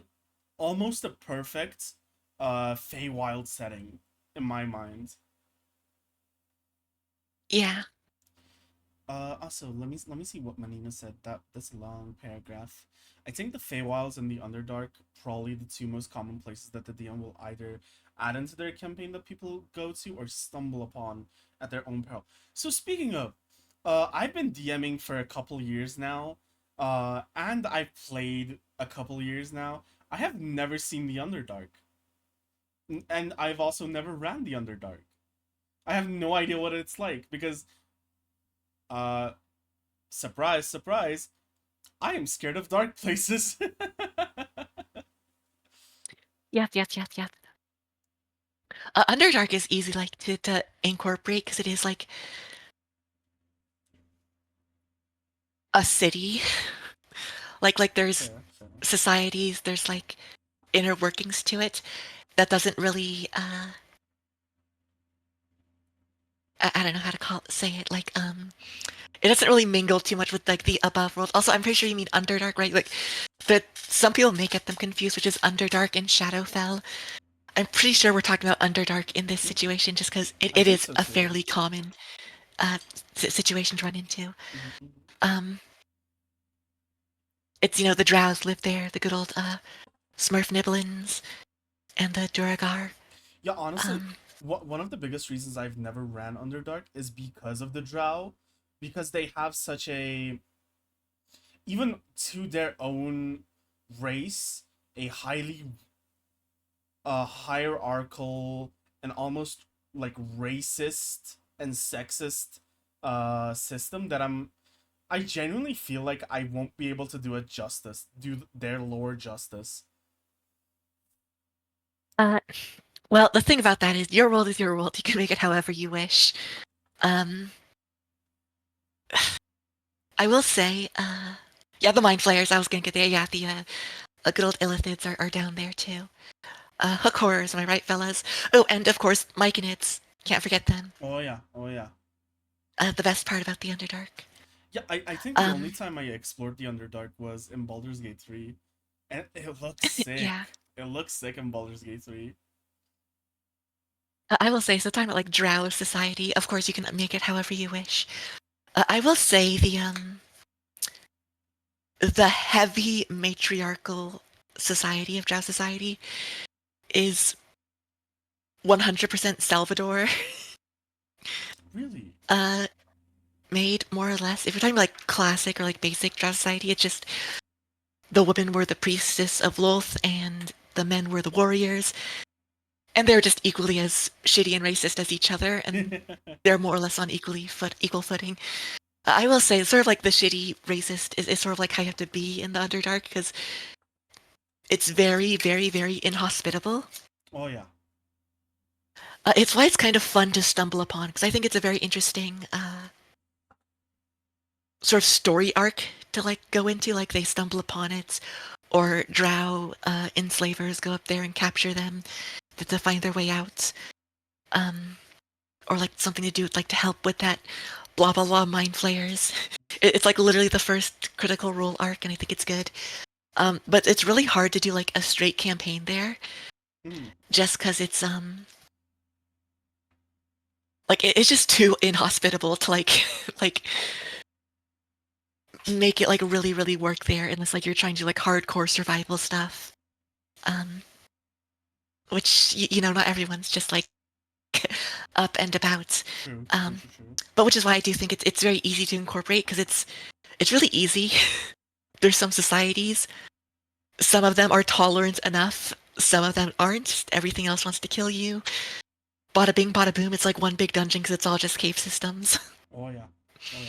[SPEAKER 1] almost a perfect Feywild setting in my mind.
[SPEAKER 2] Yeah.
[SPEAKER 1] Also, let me see what Manina said. That's a long paragraph. I think the Feywilds and the Underdark probably the two most common places that the DM will either add into their campaign that people go to or stumble upon at their own peril. So speaking of, I've been DMing for a couple years now, and I've played a couple years now. I have never seen the Underdark, and I've also never ran the Underdark. I have no idea what it's like because, uh, surprise, surprise, I am scared of dark places.
[SPEAKER 2] Yep, yep, yep, yep. Underdark is easy like to incorporate because it is like a city. Like there's
[SPEAKER 1] Fair, fair.
[SPEAKER 2] societies, there's like inner workings to it that doesn't really I don't know how to say it like it doesn't really mingle too much with like the above world. Also, I'm pretty sure you mean Underdark, right? Like that some people may get them confused, which is Underdark and Shadowfell. I'm pretty sure we're talking about Underdark in this
[SPEAKER 1] Mm,
[SPEAKER 2] situation just because
[SPEAKER 1] I
[SPEAKER 2] it
[SPEAKER 1] think
[SPEAKER 2] is
[SPEAKER 1] so
[SPEAKER 2] a
[SPEAKER 1] too.
[SPEAKER 2] fairly common uh, situation to run into.
[SPEAKER 1] Mhm, mhm.
[SPEAKER 2] Um, it's, you know, the drows live there, the good old Smurf Nibblins and the Duragar.
[SPEAKER 1] Yeah, honestly,
[SPEAKER 2] Um,
[SPEAKER 1] one of the biggest reasons I've never ran Underdark is because of the Drow, because they have such a even to their own race a highly hierarchical and almost like racist and sexist system that I genuinely feel like I won't be able to do their lore justice.
[SPEAKER 2] uh, Well, the thing about that is your world is your world. You can make it however you wish. Um, I will say, yeah, the mind flayers. I was gonna get there. Yeah, the good old illithids are down there too. Hook horrors, am I right, fellas? Oh, and of course, myconids. Can't forget them.
[SPEAKER 1] Oh yeah, oh yeah.
[SPEAKER 2] The best part about the Underdark.
[SPEAKER 1] Yeah, I think the only
[SPEAKER 2] Um,
[SPEAKER 1] time I explored the Underdark was in Baldur's Gate 3. And it looks sick.
[SPEAKER 2] yeah.
[SPEAKER 1] It looks sick in Baldur's Gate 3.
[SPEAKER 2] I will say, so talking about like Drow society, of course you can make it however you wish. I will say the heavy matriarchal society of Drow society is 100% Salvador.
[SPEAKER 1] Really?
[SPEAKER 2] uh, Made more or less. If you're talking about like classic or like basic Drow society, it's just the women were the priestess of Lolth and the men were the warriors, and they're just equally as shitty and racist as each other, and they're more or less on equal footing. I will say, sort of like the shitty racist is sort of like how you have to be in the Underdark because it's very, very, very inhospitable.
[SPEAKER 1] Oh yeah.
[SPEAKER 2] It's why it's kind of fun to stumble upon because I think it's a very interesting sort of story arc to like go into. Like they stumble upon it, or Drow enslavers go up there and capture them to find their way out, or like something to do with, like to help with that blah blah blah mind flayers. It's like literally the first critical role arc, and I think it's good. But it's really hard to do like a straight campaign there,
[SPEAKER 1] Mm.
[SPEAKER 2] just because it's like it's just too inhospitable to like like make it like really really work there unless like you're trying to do like hardcore survival stuff. Um, which you know not everyone's just like up and about.
[SPEAKER 1] True, true,
[SPEAKER 2] Um,
[SPEAKER 1] true, true.
[SPEAKER 2] but which is why I do think it's very easy to incorporate because it's really easy. There's some societies, some of them are tolerant enough, some of them aren't. Everything else wants to kill you. Bada bing, bada boom. It's like one big dungeon because it's all just cave systems.
[SPEAKER 1] Oh yeah. Oh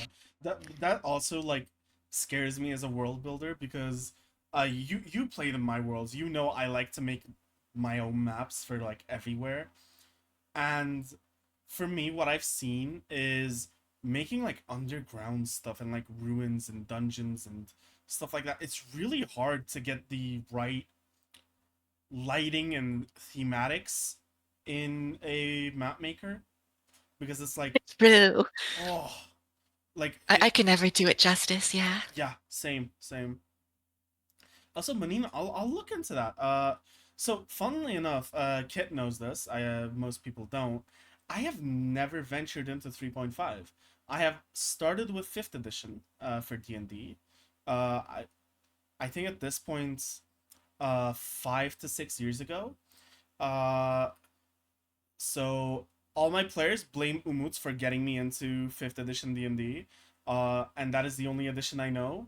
[SPEAKER 1] yeah. That also like scares me as a world builder because you played in my worlds. You know I like to make my own maps for like everywhere. And for me what I've seen is making like underground stuff and like ruins and dungeons and stuff like that. It's really hard to get the right lighting and thematics in a map maker because it's like
[SPEAKER 2] True.
[SPEAKER 1] oh like
[SPEAKER 2] I
[SPEAKER 1] it
[SPEAKER 2] can never do it justice. Yeah.
[SPEAKER 1] yeah same. Also, Manina, I'll look into that. So funnily enough, Kit knows this. Most people don't. I have never ventured into 3.5. I have started with 5th edition for D&D. I think at this point 5 to 6 years ago. Uh so all my players blame Umut for getting me into 5th edition D&D. And that is the only edition I know.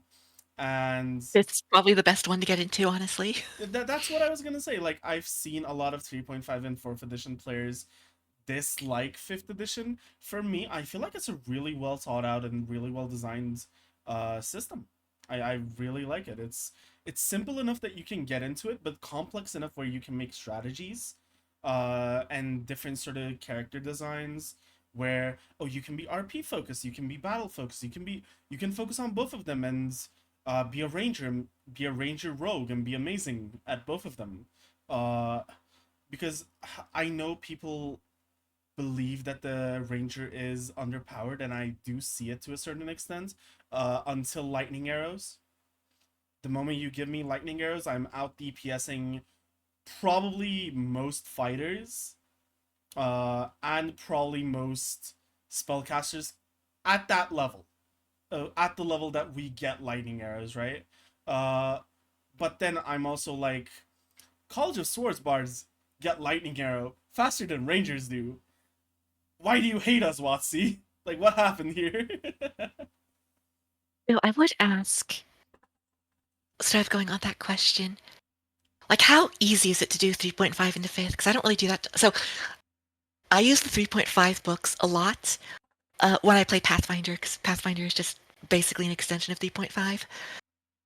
[SPEAKER 1] And
[SPEAKER 2] It's probably the best one to get into, honestly.
[SPEAKER 1] that's what I was gonna say. Like I've seen a lot of 3.5 and 4th edition players dislike 5th edition. For me, I feel like it's a really well thought out and really well designed system. I really like it. It's simple enough that you can get into it, but complex enough where you can make strategies and different sort of character designs where oh you can be RP focused, you can be battle focused, you can focus on both of them and be a ranger, be a ranger rogue, and be amazing at both of them. Uh, because I know people believe that the ranger is underpowered, and I do see it to a certain extent. Until lightning arrows. The moment you give me lightning arrows, I'm out DPSing probably most fighters, and probably most spellcasters at that level. At the level that we get lightning arrows, right? Uh, but then I'm also like, College of Swords bards get lightning arrow faster than rangers do. Why do you hate us, Watsy? Like, what happened here?
[SPEAKER 2] So I would ask, sort of going on that question, like how easy is it to do 3.5 into 5th? Because I don't really do that. So I use the 3.5 books a lot when I play Pathfinder, because Pathfinder is just basically an extension of 3.5.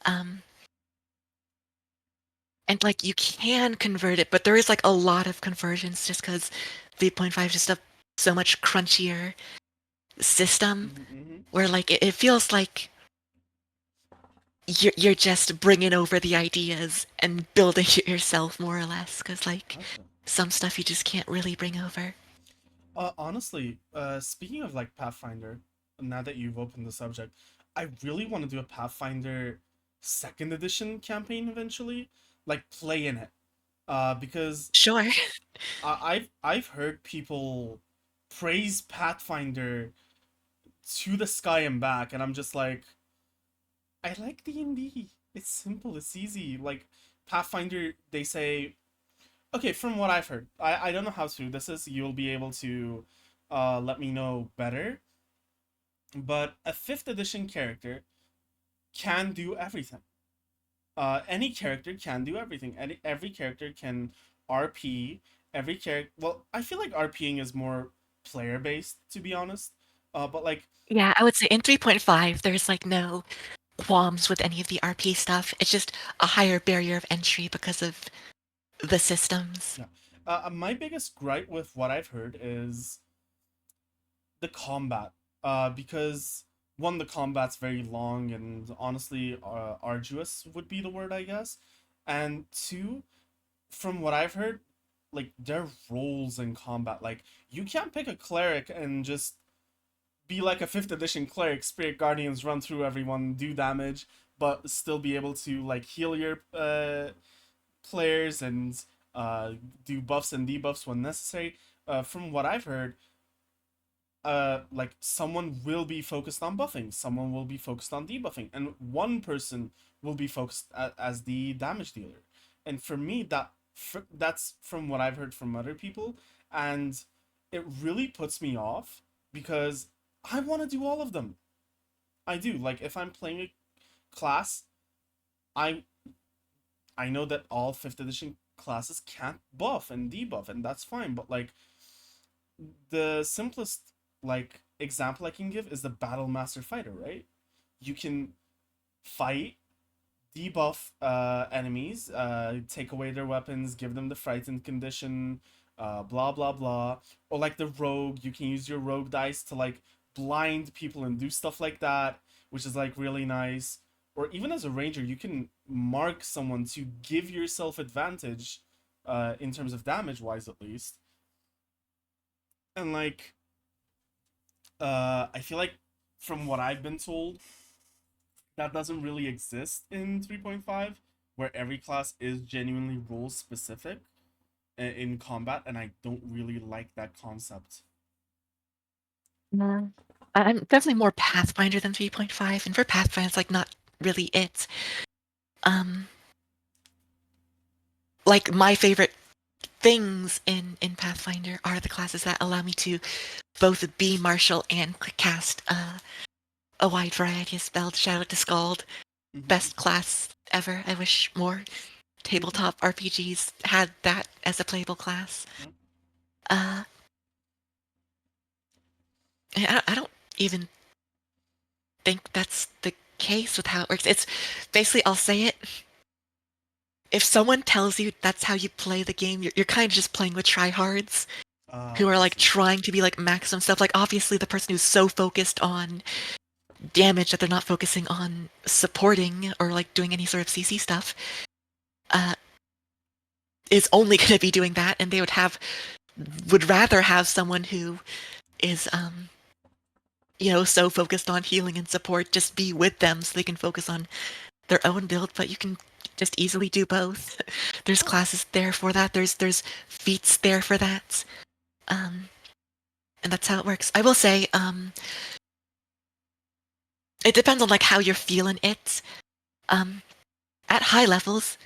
[SPEAKER 2] Um, And like you can convert it, but there is like a lot of conversions just because 3.5 is just a so much crunchier system
[SPEAKER 1] Mm-hmm.
[SPEAKER 2] where like it feels like you're just bringing over the ideas and building it yourself more or less because like
[SPEAKER 1] Gotcha.
[SPEAKER 2] some stuff you just can't really bring over.
[SPEAKER 1] Honestly, speaking of like Pathfinder, now that you've opened the subject, I really want to do a Pathfinder second edition campaign eventually, like play in it. Because
[SPEAKER 2] Sure.
[SPEAKER 1] I've heard people praise Pathfinder to the sky and back, and I'm just like, I like D&D. It's simple, it's easy. Like Pathfinder, they say, okay, from what I've heard, I don't know how true this is. You'll be able to let me know better. But a fifth edition character can do everything. Any character can do everything. Every character can RP. Every character. Well, I feel like RPing is more player based, to be honest. But like,
[SPEAKER 2] Yeah, I would say in 3.5, there's like no qualms with any of the RP stuff. It's just a higher barrier of entry because of the systems.
[SPEAKER 1] yeah. My biggest gripe with what I've heard is the combat. Because one, the combat's very long and honestly arduous would be the word, I guess. And two, from what I've heard, like their roles in combat, like you can't pick a cleric and just be like a fifth edition cleric, spirit guardians run through everyone, do damage, but still be able to like heal your players and uh, do buffs and debuffs when necessary. From what I've heard, like someone will be focused on buffing, someone will be focused on debuffing, and one person will be focused as the damage dealer. And for me, that's from what I've heard from other people, and it really puts me off because I want to do all of them. I do. Like if I'm playing a class, I I know that all fifth edition classes can't buff and debuff, and that's fine. But like the simplest like example I can give is the battle master fighter, right? You can fight, debuff enemies, take away their weapons, give them the frightened condition, blah blah blah. Or like the rogue, you can use your rogue dice to like blind people and do stuff like that, which is like really nice. Or even as a ranger, you can mark someone to give yourself advantage, in terms of damage wise at least. And like I feel like from what I've been told, that doesn't really exist in 3.5, where every class is genuinely role specific in combat, and I don't really like that concept.
[SPEAKER 2] Yeah. I'm definitely more Pathfinder than 3.5, and for Pathfinder, it's like not really it. Um, like my favorite things in Pathfinder are the classes that allow me to both be martial and cast a wide variety of spells. Shout out to Scald,
[SPEAKER 1] Mm-hmm.
[SPEAKER 2] best class ever. I wish more tabletop RPGs had that as a playable class.
[SPEAKER 1] Yep.
[SPEAKER 2] Uh, I don't even think that's the case with how it works. It's basically, I'll say it. If someone tells you that's how you play the game, you're kind of just playing with tryhards who are
[SPEAKER 1] I
[SPEAKER 2] like
[SPEAKER 1] see.
[SPEAKER 2] trying to be like maximum stuff. Like obviously the person who's so focused on damage that they're not focusing on supporting or like doing any sort of CC stuff, uh, is only going to be doing that, and they would rather have someone who is so focused on healing and support just be with them so they can focus on their own build. But you can just easily do both. There's
[SPEAKER 1] Oh,
[SPEAKER 2] classes there for that. There's feats there for that. Um, and that's how it works. I will say, it depends on like how you're feeling it. Um, at high levels,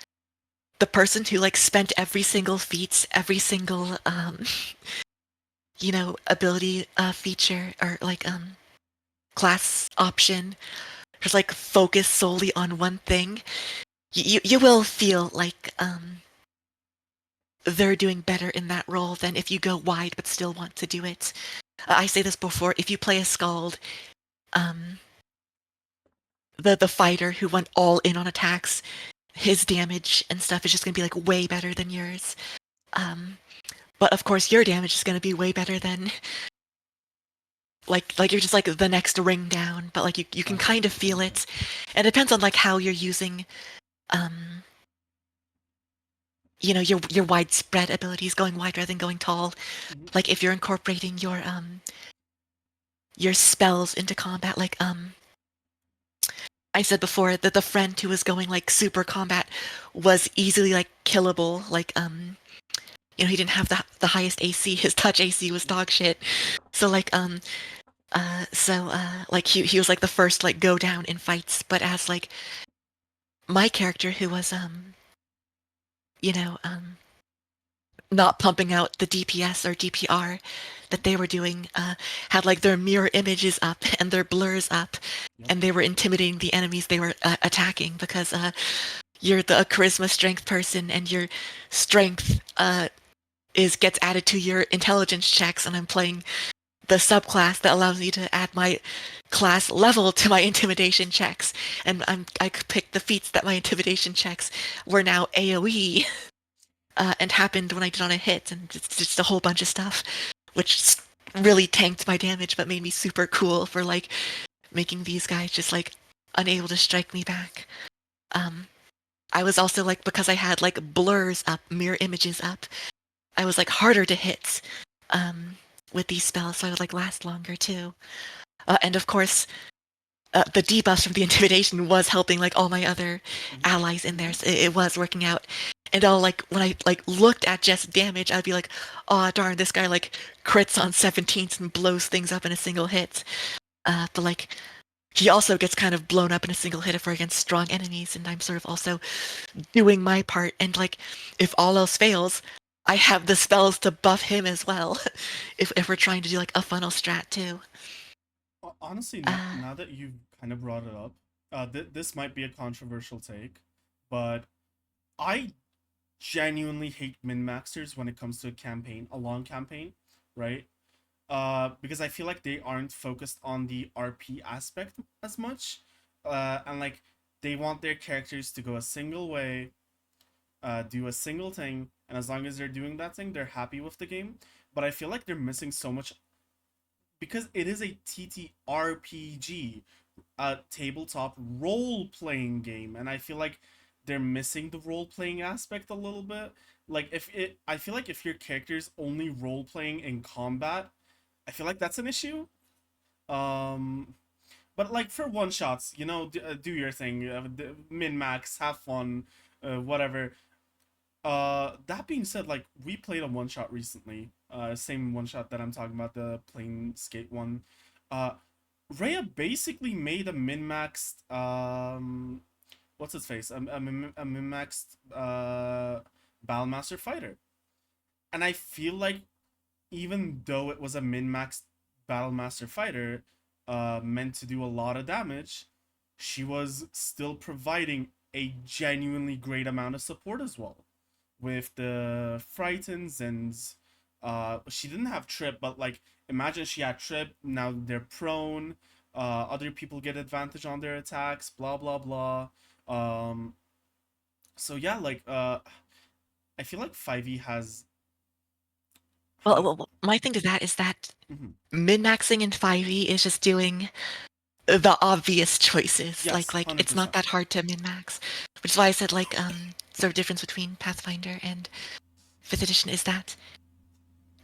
[SPEAKER 2] the person who like spent every single feat, every single ability feature or like class option, just like focus solely on one thing, you will feel like they're doing better in that role than if you go wide but still want to do it. I say this before, if you play a Scald, um, the fighter who went all in on attacks, his damage and stuff is just gonna be like way better than yours. Um, but of course, your damage is gonna be way better than like you're just like the next ring down. But like you can
[SPEAKER 1] Gotcha.
[SPEAKER 2] kind of feel
[SPEAKER 1] Okay.
[SPEAKER 2] it, and it depends on like how you're using, um, your widespread abilities, going wide rather than going tall.
[SPEAKER 1] Mhm.
[SPEAKER 2] Like if you're incorporating your spells into combat, like I said before that the friend who was going like super combat was easily like killable. Like he didn't have the highest AC. His touch AC was dog shit. So like like he was like the first like go down in fights. But as like my character who was you know not pumping out the DPS or DPR that they were doing, had like their mirror images up and their blurs up,
[SPEAKER 1] Yep.
[SPEAKER 2] and they were intimidating the enemies they were attacking because you're the charisma strength person, and your strength is gets added to your intelligence checks, and I'm playing the subclass that allows me to add my class level to my intimidation checks, and I picked the feats that my intimidation checks were now AOE, and happened when I did on a hit, and it's just a whole bunch of stuff, which really tanked my damage, but made me super cool for like making these guys just like unable to strike me back. Um, I was also like, because I had like blurs up, mirror images up, I was like harder to hit um, with these spells, so I would like last longer too. And of course, the debuffs from the intimidation was helping like all my other
[SPEAKER 1] Mhm.
[SPEAKER 2] allies in there.
[SPEAKER 1] Mhm.
[SPEAKER 2] So it was working out. And all like when I like looked at just damage, I'd be like, "Oh darn, this guy like crits on 17s and blows things up in a single hit." But like he also gets kind of blown up in a single hit if we're against strong enemies, and I'm sort of also doing my part. And like if all else fails, I have the spells to buff him as well. If we're trying to do like a funnel strat too.
[SPEAKER 1] Honestly,
[SPEAKER 2] Uh,
[SPEAKER 1] now that you've kind of brought it up, this might be a controversial take, but I genuinely hate min maxers when it comes to a campaign, a long campaign, right? Because I feel like they aren't focused on the RP aspect as much, and like they want their characters to go a single way, do a single thing, and as long as they're doing that thing, they're happy with the game. But I feel like they're missing so much because it is a TTRPG, a tabletop role playing game, and I feel like they're missing the role playing aspect a little bit. Like if it, I feel like if your character's only role playing in combat, I feel like that's an issue. Um, but like for one shots, do your thing, min max, have fun, whatever. That being said, like we played a one shot recently. Same one shot that I'm talking about, the plane skate one. Uh, Rhea basically made a min maxed what's his face? A min maxed Battlemaster fighter. And I feel like even though it was a min maxed Battlemaster fighter, meant to do a lot of damage, she was still providing a genuinely great amount of support as well with the frightens and she didn't have trip, but like imagine she had trip, now they're prone, other people get advantage on their attacks, blah blah blah. um so yeah, like I feel like 5e has
[SPEAKER 2] well,
[SPEAKER 1] had
[SPEAKER 2] well, my thing to that is that
[SPEAKER 1] mhm.
[SPEAKER 2] min-maxing in 5e is just doing the obvious choices.
[SPEAKER 1] Yes,
[SPEAKER 2] Like it's not
[SPEAKER 1] 100%.
[SPEAKER 2] that hard to min-max, which is why I said like sort of difference between Pathfinder and 5th edition is that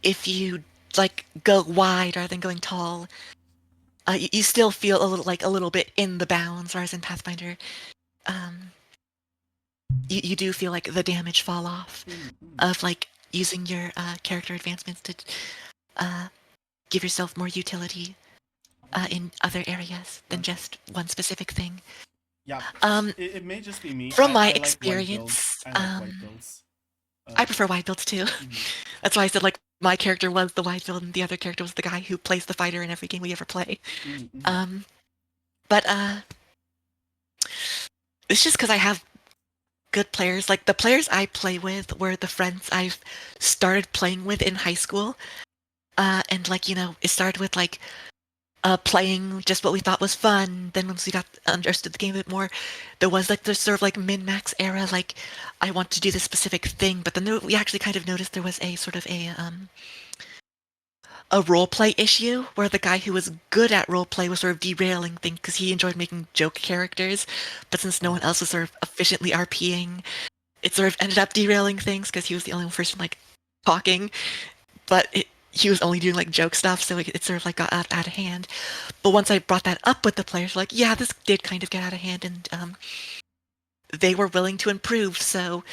[SPEAKER 2] if you like go wide rather than going tall, you still feel a little bit in the bounds, whereas in Pathfinder, um, you do feel like the damage fall off
[SPEAKER 1] Mm-hmm.
[SPEAKER 2] of like using your character advancements to uh, give yourself more utility in other areas than
[SPEAKER 1] Gotcha.
[SPEAKER 2] just one specific thing.
[SPEAKER 1] Yeah,
[SPEAKER 2] Um,
[SPEAKER 1] it may just be me.
[SPEAKER 2] from my
[SPEAKER 1] I like white builds.
[SPEAKER 2] experience,
[SPEAKER 1] I like white builds.
[SPEAKER 2] I
[SPEAKER 1] uh
[SPEAKER 2] prefer wide builds too.
[SPEAKER 1] mhm.
[SPEAKER 2] That's why I said like my character was the wide build and the other character was the guy who plays the fighter in every game we ever play.
[SPEAKER 1] Mm-hmm.
[SPEAKER 2] Um, but it's just because I have good players. Like the players I play with were the friends I've started playing with in high school. And like it started with like playing just what we thought was fun. Then once we got understood the game a bit more, there was like this sort of like min-max era. Like I want to do this specific thing, but then we actually kind of noticed there was a sort of a role play issue where the guy who was good at role play was sort of derailing things because he enjoyed making joke characters, but since no one else was sort of efficiently RPing, it sort of ended up derailing things because he was the only person like talking, but he was only doing like joke stuff, so it sort of like got out of hand. But once I brought that up with the players, like, yeah, this did kind of get out of hand, and they were willing to improve. So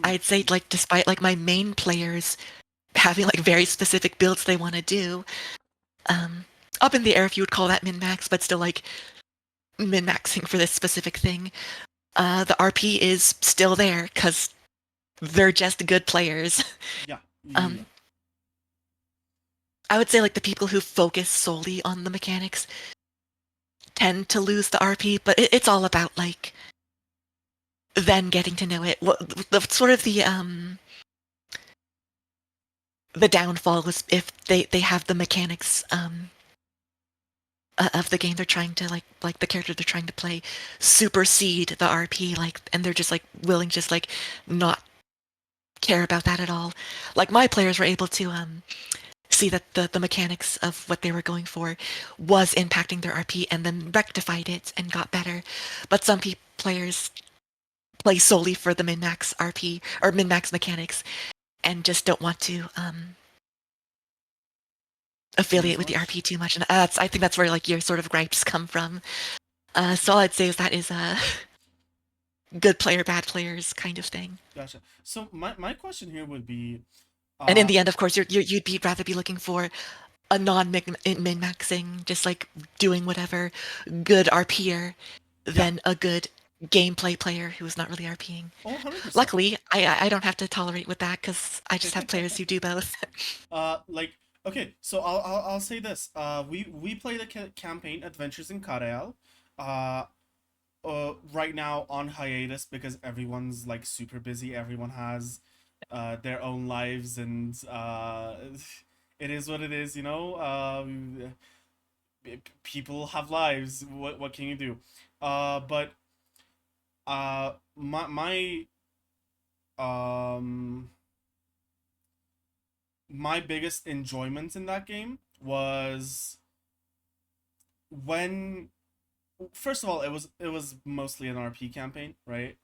[SPEAKER 2] I'd say,
[SPEAKER 1] Mm-hmm.
[SPEAKER 2] like, despite like my main players having like very specific builds they want to do, um, up in the air if you would call that min max, but still like min maxing for this specific thing. The RP is still there because they're just good players.
[SPEAKER 1] Yeah, yeah,
[SPEAKER 2] um,
[SPEAKER 1] yeah.
[SPEAKER 2] I would say like the people who focus solely on the mechanics tend to lose the RP, but it's all about like then getting to know it. What the sort of the downfall was if they have the mechanics of the game they're trying to like the character they're trying to play supersede the RP, like, and they're just like willing just like not care about that at all. Like my players were able to see that the mechanics of what they were going for was impacting their RP and then rectified it and got better. But some players play solely for the min-max RP or min-max mechanics and just don't want to
[SPEAKER 1] Do
[SPEAKER 2] affiliate
[SPEAKER 1] as
[SPEAKER 2] with the
[SPEAKER 1] much.
[SPEAKER 2] RP too much. And I think that's where like your sort of gripes come from. So all I'd say is that is a good player, bad players kind of thing.
[SPEAKER 1] Gotcha. So my question here would be,
[SPEAKER 2] And in
[SPEAKER 1] uh,
[SPEAKER 2] the end, of course, you'd be rather be looking for a non-min-maxing, just like doing whatever, good RPer
[SPEAKER 1] yeah,
[SPEAKER 2] than a good gameplay player who's not really RPing.
[SPEAKER 1] oh, 100%.
[SPEAKER 2] Luckily, I don't have to tolerate with that because I just have players who do both.
[SPEAKER 1] Like, okay, so I'll say this. We play the campaign Adventures in Karael. Uh, right now on hiatus because everyone's like super busy. Everyone has their own lives, and it is what it is. You know, people have lives. What can you do? But um my biggest enjoyment in that game was when, first of all, it was mostly an RP campaign, right?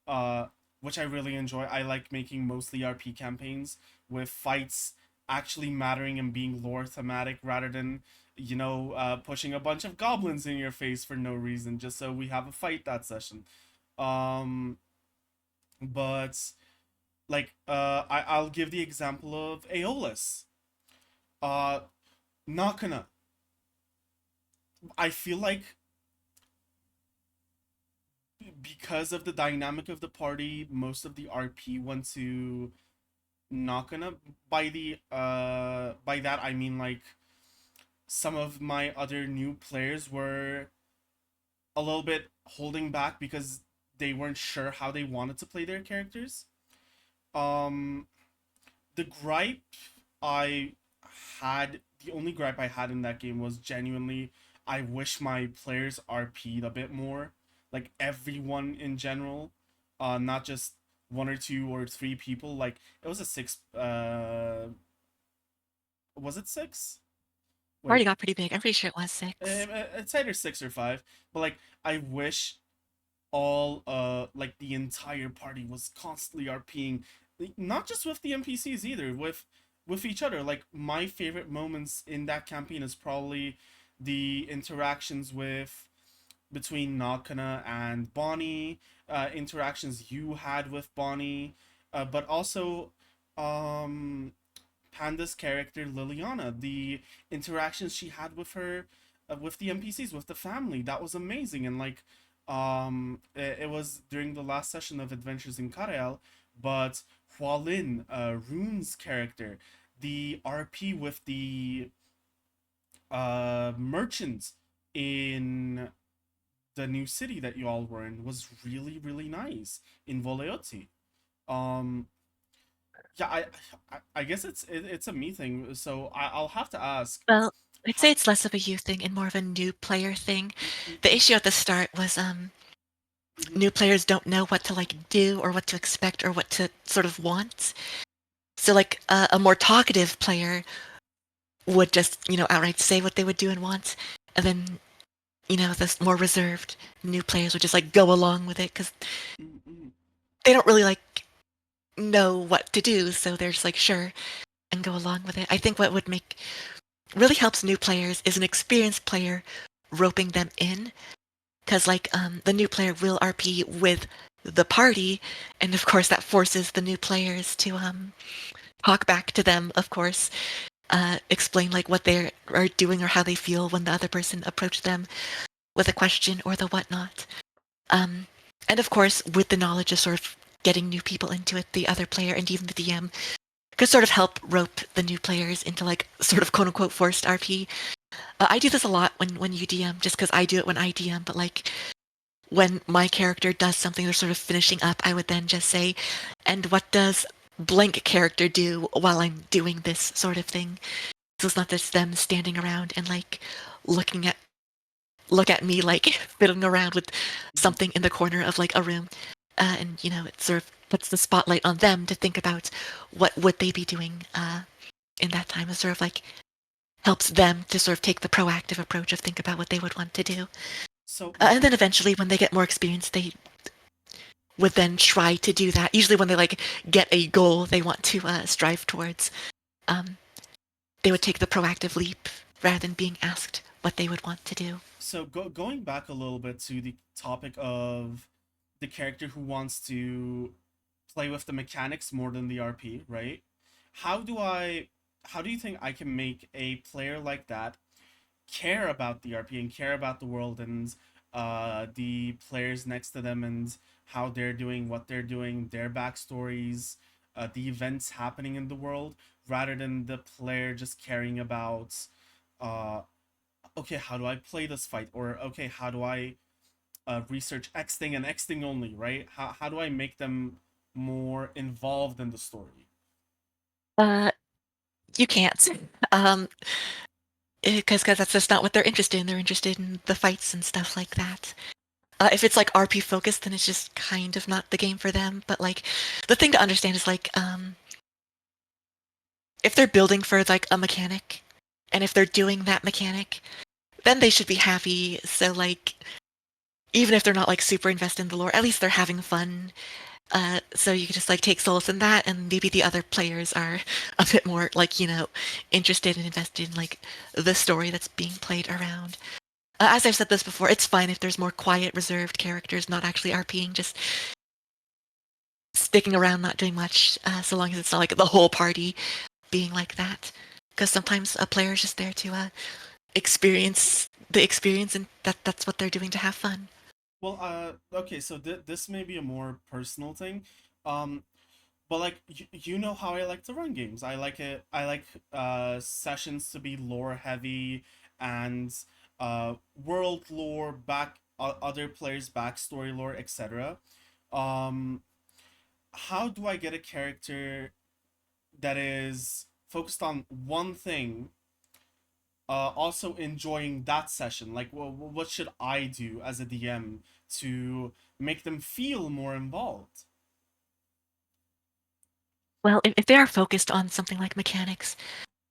[SPEAKER 1] uh, which I really enjoy. I like making mostly RP campaigns with fights actually mattering and being lore thematic rather than, pushing a bunch of goblins in your face for no reason just so we have a fight that session. Um, but like, I'll give the example of Aeolus. Uh, not gonna. I feel like because of the dynamic of the party, most of the RP went to not gonna, by that I mean like some of my other new players were a little bit holding back because they weren't sure how they wanted to play their characters. um the gripe I the only gripe I had in that game was genuinely I wish my players RP'd a bit more, like everyone in general, not just one or two or three people. Like it was a six, was it six?
[SPEAKER 2] Already
[SPEAKER 1] Wait,
[SPEAKER 2] got pretty big. I'm pretty sure it was 6.
[SPEAKER 1] it's either six or five. But like, I wish all like the entire party was constantly RPing, not just with the NPCs either, with each other. Like my favorite moments in that campaign is probably the interactions with between Nakana and Bonnie, interactions you had with Bonnie, but also um Panda's character Liliana, the interactions she had with her, with the NPCs, with the family, that was amazing. And like, it was during the last session of Adventures in Karael, but Hualin, Rune's character, the RP with the merchants in the new city that you all were in was really really nice in Voleoti. Um, Yeah, I guess it's a me thing. So I'll have to ask.
[SPEAKER 2] Well, I'd
[SPEAKER 1] How,
[SPEAKER 2] say it's less of a you thing and more of a new player thing.
[SPEAKER 1] mm, mm,
[SPEAKER 2] The
[SPEAKER 1] mm,
[SPEAKER 2] issue at the start was
[SPEAKER 1] mhm,
[SPEAKER 2] new players don't know what to like do or what to expect or what to sort of want. So like a more talkative player would just, outright say what they would do and want. And then, the more reserved new players would just like go along with it because
[SPEAKER 1] mm, mm.
[SPEAKER 2] they don't really like know what to do. So they're just like, sure, and go along with it. I think what would make really helps new players is an experienced player roping them in. Because like the new player will RP with the party, and of course that forces the new players to talk back to them, of course, explain like what they are doing or how they feel when the other person approached them with a question or the whatnot. Um, and of course, with the knowledge of sort of getting new people into it, the other player and even the DM could sort of help rope the new players into like sort of quote unquote forced RP. I do this a lot when you DM, just because I do it when I DM, but like when my character does something they're sort of finishing up, I would then just say, and what does blank character do while I'm doing this sort of thing? So it's not just them standing around and like looking at look at me like fiddling around with
[SPEAKER 1] Mhm.
[SPEAKER 2] something in the corner of like a room. And it sort of puts the spotlight on them to think about what would they be doing in that time. It sort of like helps them to sort of take the proactive approach of think about what they would want to do.
[SPEAKER 1] So
[SPEAKER 2] And then eventually, when they get more experience, they would then try to do that. Usually, when they like get a goal they want to strive towards, um, they would take the proactive leap rather than being asked what they would want to do.
[SPEAKER 1] going back a little bit to the topic of the character who wants to play with the mechanics more than the RP, right? How do I how do you think I can make a player like that care about the RP and care about the world and the players next to them and how they're doing, what they're doing, their backstories, the events happening in the world, rather than the player just caring about, uh, okay, how do I play this fight? Or, okay, how do I research X thing and X thing only, right? How do I make them more involved in the story?
[SPEAKER 2] Uh, you can't, um, because that's just not what they're interested in. They're interested in the fights and stuff like that. If it's like RP focused, then it's just kind of not the game for them. But like, the thing to understand is like, if they're building for like a mechanic, and if they're doing that mechanic, then they should be happy. So like, even if they're not like super invested in the lore, at least they're having fun. So you can just like take solace in that, and maybe the other players are a bit more like interested and invested in like the story that's being played around. As I've said this before, it's fine if there's more quiet, reserved characters not actually RPing, just sticking around, not doing much, so long as it's not like the whole party being like that. Because sometimes a player is just there to experience the experience, and that's what they're doing to have fun.
[SPEAKER 1] Well, okay, so this may be a more personal thing. Um, But like you know how I like to run games. I like it. I like sessions to be lore heavy and world lore, other players' backstory lore, etc. Um, how do I get a character that is focused on one thing, also enjoying that session? Like, what should I do as a DM to make them feel more involved?
[SPEAKER 2] Well, if they are focused on something like mechanics,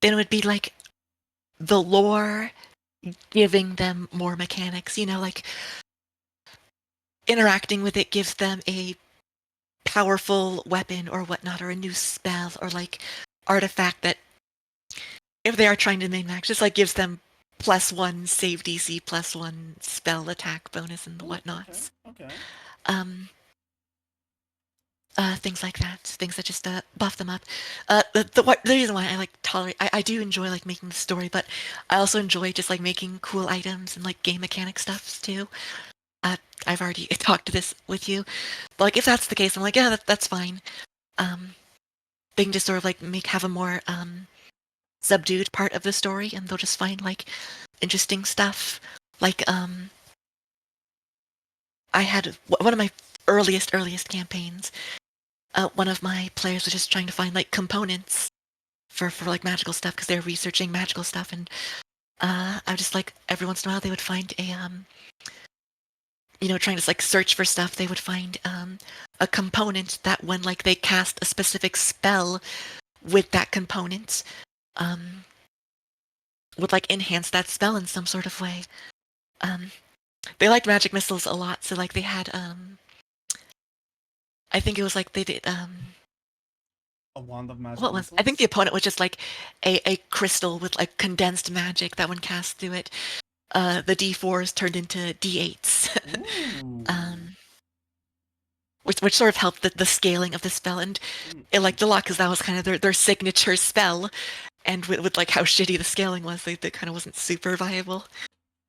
[SPEAKER 2] then it would be like the lore giving them more mechanics. Like interacting with it gives them a powerful weapon or whatnot, or a new spell, or like artifact that, if they are trying to min max, just like gives them +1 save DC, +1 spell attack bonus, and the
[SPEAKER 1] Oh, okay,
[SPEAKER 2] whatnots.
[SPEAKER 1] okay.
[SPEAKER 2] Um, things like that, things that just buff them up. The reason why I like tolerate, I do enjoy like making the story, but I also enjoy just like making cool items and like game mechanic stuff too. Uh, I've already talked to this with you, but like if that's the case, I'm like, yeah, that's fine. Um, they can just sort of like have a more subdued part of the story, and they'll just find like interesting stuff. Like I had one of my earliest campaigns. one of my players was just trying to find like components for like magical stuff because they're researching magical stuff, and I was just like every once in a while they would find a trying to like search for stuff, they would find a component that when like they cast a specific spell with that component, um, would like enhance that spell in some sort of way. Um, they liked magic missiles a lot, so like they had I think it was like they did
[SPEAKER 1] A wand of magic
[SPEAKER 2] what was I think the
[SPEAKER 1] missiles.
[SPEAKER 2] opponent was just like a crystal with like condensed magic that when cast through it, the D4s turned into D8s.
[SPEAKER 1] Ooh.
[SPEAKER 2] um, which sort of helped the scaling of the spell, and it
[SPEAKER 1] Mm-mm.
[SPEAKER 2] liked a lot because that was kind of their signature spell, and with like how shitty the scaling was, they kind of wasn't super viable,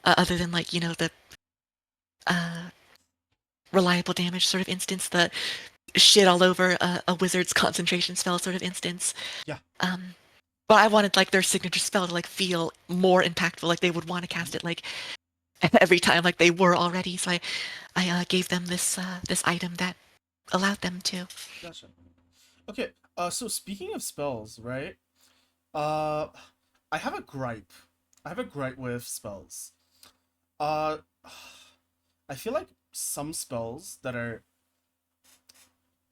[SPEAKER 2] other than like the uh, reliable damage sort of instance, the shit all over a wizard's concentration spell sort of instance.
[SPEAKER 1] Yeah.
[SPEAKER 2] Um, but I wanted like their signature spell to like feel more impactful, like they would want to cast it like every time, like they were already. So I gave them this item that allowed them to.
[SPEAKER 1] Gotcha. Okay. So speaking of spells, right? Uh, I have a gripe. I have a gripe with spells. Uh, I feel like some spells that are,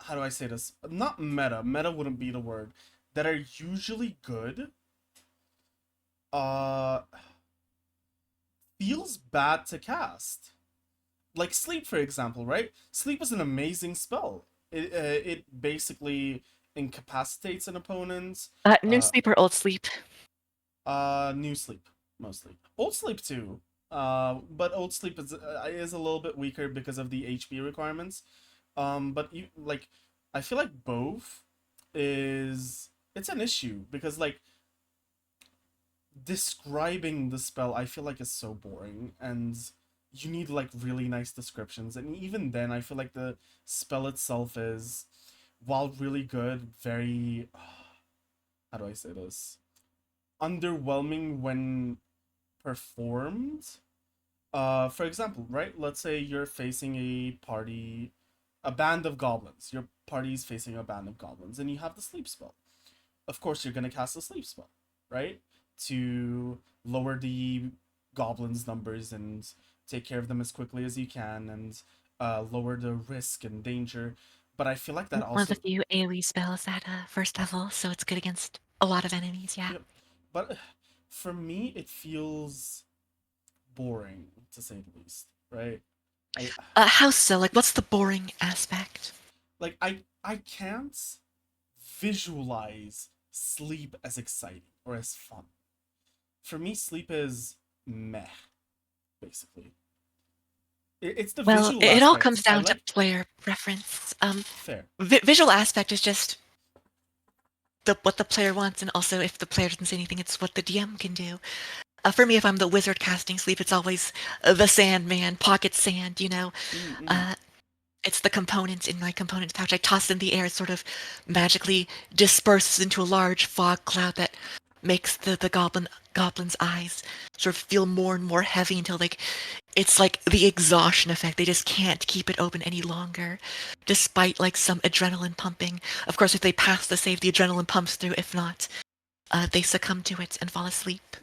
[SPEAKER 1] how do I say this? Not meta. Meta wouldn't be the word. That are usually good. Uh, feels bad to cast. Like sleep, for example, right? Sleep is an amazing spell. It basically incapacitates an opponent.
[SPEAKER 2] New
[SPEAKER 1] Uh,
[SPEAKER 2] sleep or old sleep?
[SPEAKER 1] New sleep mostly. Old sleep too. But old sleep is a little bit weaker because of the HP requirements. But you like, I feel like both is it's an issue because like describing the spell I feel like is so boring and you need like really nice descriptions, and even then I feel like the spell itself is, while really good, very how do I say this, underwhelming when performed. For example, right, let's say you're facing a band of goblins, your party's facing a band of goblins and you have the sleep spell. Of course you're going to cast a sleep spell, right, to lower the goblins numbers and take care of them as quickly as you can, and lower the risk and danger. But I feel like that
[SPEAKER 2] One of the
[SPEAKER 1] also,
[SPEAKER 2] few AoE spells at first level, so it's good against a lot of enemies. Yeah.
[SPEAKER 1] yep. But for me it feels boring, to say the least, right? I
[SPEAKER 2] How so? Like, what's the boring aspect?
[SPEAKER 1] I can't visualize sleep as exciting or as fun. For me, sleep is meh, basically. It's the
[SPEAKER 2] Well,
[SPEAKER 1] visual
[SPEAKER 2] it all comes
[SPEAKER 1] aspect. I
[SPEAKER 2] down to
[SPEAKER 1] like
[SPEAKER 2] player preference.
[SPEAKER 1] fair.
[SPEAKER 2] Visual aspect is just what the player wants, and also if the player doesn't say anything, it's what the DM can do. For me, if I'm the wizard casting sleep, it's always the Sandman, pocket sand.
[SPEAKER 1] Mm-mm.
[SPEAKER 2] Uh, it's the components in my components pouch. I toss in the air, it sort of magically disperses into a large fog cloud that makes the goblin's eyes sort of feel more and more heavy until like it's like the exhaustion effect. They just can't keep it open any longer, despite like some adrenaline pumping. Of course, if they pass the save, the adrenaline pumps through. If not, they succumb to it and fall asleep.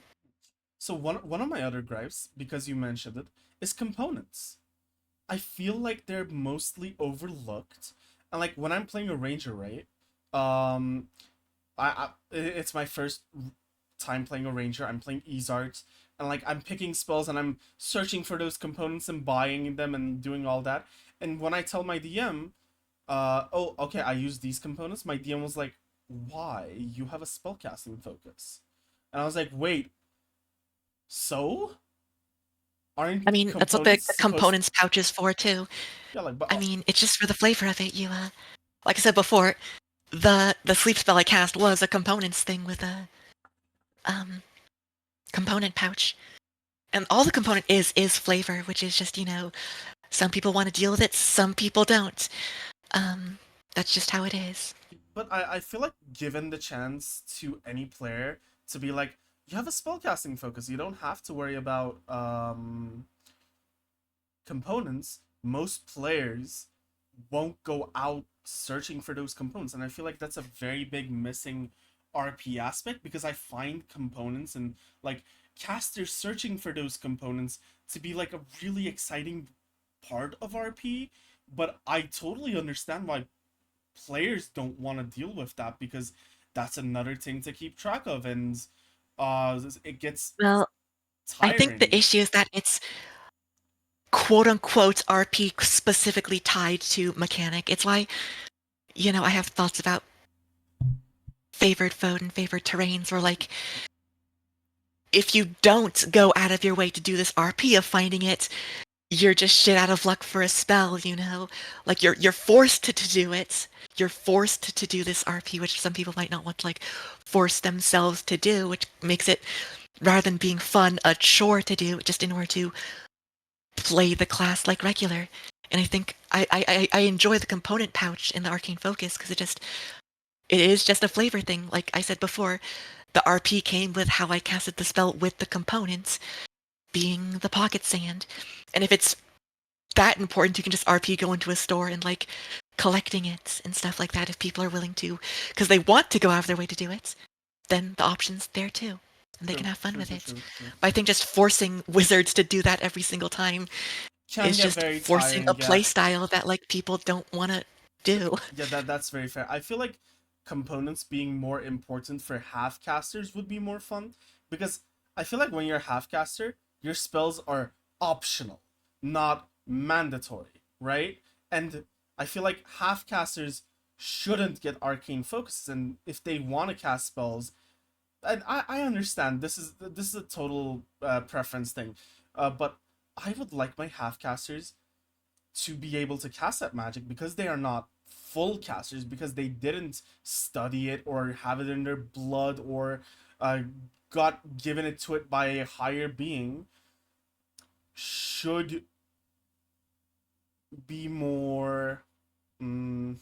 [SPEAKER 1] So one of my other gripes, because you mentioned it, is components. I feel like they're mostly overlooked, and like when I'm playing a ranger, right? Um, it's my first time playing a ranger. I'm playing Ezart, and like I'm picking spells and I'm searching for those components and buying them and doing all that. And when I tell my DM, oh, okay, I use these components, my DM was like, why? You have a spellcasting focus. And I was like, wait, so
[SPEAKER 2] I
[SPEAKER 1] aren't
[SPEAKER 2] mean, that's what
[SPEAKER 1] components
[SPEAKER 2] the
[SPEAKER 1] supposed?
[SPEAKER 2] components pouch is for too.
[SPEAKER 1] Yeah, like, but
[SPEAKER 2] I mean, it's just for the flavor of it. Like I said before, the sleep spell I cast was a components thing with a um component pouch. And all the component is flavor, which is just, some people want to deal with it, some people don't. Um, that's just how it is.
[SPEAKER 1] I feel like given the chance to any player to be like, you have a spellcasting focus, you don't have to worry about components. Most players won't go out searching for those components. And I feel like that's a very big missing RP aspect, because I find components and like casters searching for those components to be like a really exciting part of RP. But I totally understand why players don't want to deal with that, because that's another thing to keep track of, and it gets
[SPEAKER 2] Well, I think the
[SPEAKER 1] tiring.
[SPEAKER 2] issue is that it's quote unquote RP specifically tied to mechanic. It's why, I have thoughts about favored food and favored terrains, where like if you don't go out of your way to do this RP of finding it, you're just shit out of luck for a spell. Like you're forced to do it. You're forced to do this RP, which some people might not want to like force themselves to do, which makes it, rather than being fun, a chore to do just in order to play the class like regular. And I think I enjoy the component pouch in the Arcane Focus because it is just a flavor thing. Like I said before, the RP came with how I casted the spell with the components being the pocket sand. And if it's that important, you can just RP go into a store and like collecting it and stuff like that if people are willing to, because they want to go out of their way to do it, then the option's there too. And they can
[SPEAKER 1] True,
[SPEAKER 2] have fun
[SPEAKER 1] true,
[SPEAKER 2] with
[SPEAKER 1] true,
[SPEAKER 2] it.
[SPEAKER 1] true, true.
[SPEAKER 2] But I think just forcing wizards to do that every single time
[SPEAKER 1] Can
[SPEAKER 2] is
[SPEAKER 1] get
[SPEAKER 2] just
[SPEAKER 1] very
[SPEAKER 2] forcing a
[SPEAKER 1] tiring, yeah.
[SPEAKER 2] play style that like people don't want to do.
[SPEAKER 1] Yeah, that's very fair. I feel like components being more important for half casters would be more fun, because I feel like when you're a half caster, your spells are optional, not mandatory, right? And I feel like half casters shouldn't get arcane focuses, and if they want to cast spells, and I understand this is a total preference thing, but I would like my half casters to be able to cast that magic, because they are not full casters, because they didn't study it or have it in their blood, or uh, got given it to it by a higher being, should be more, mm,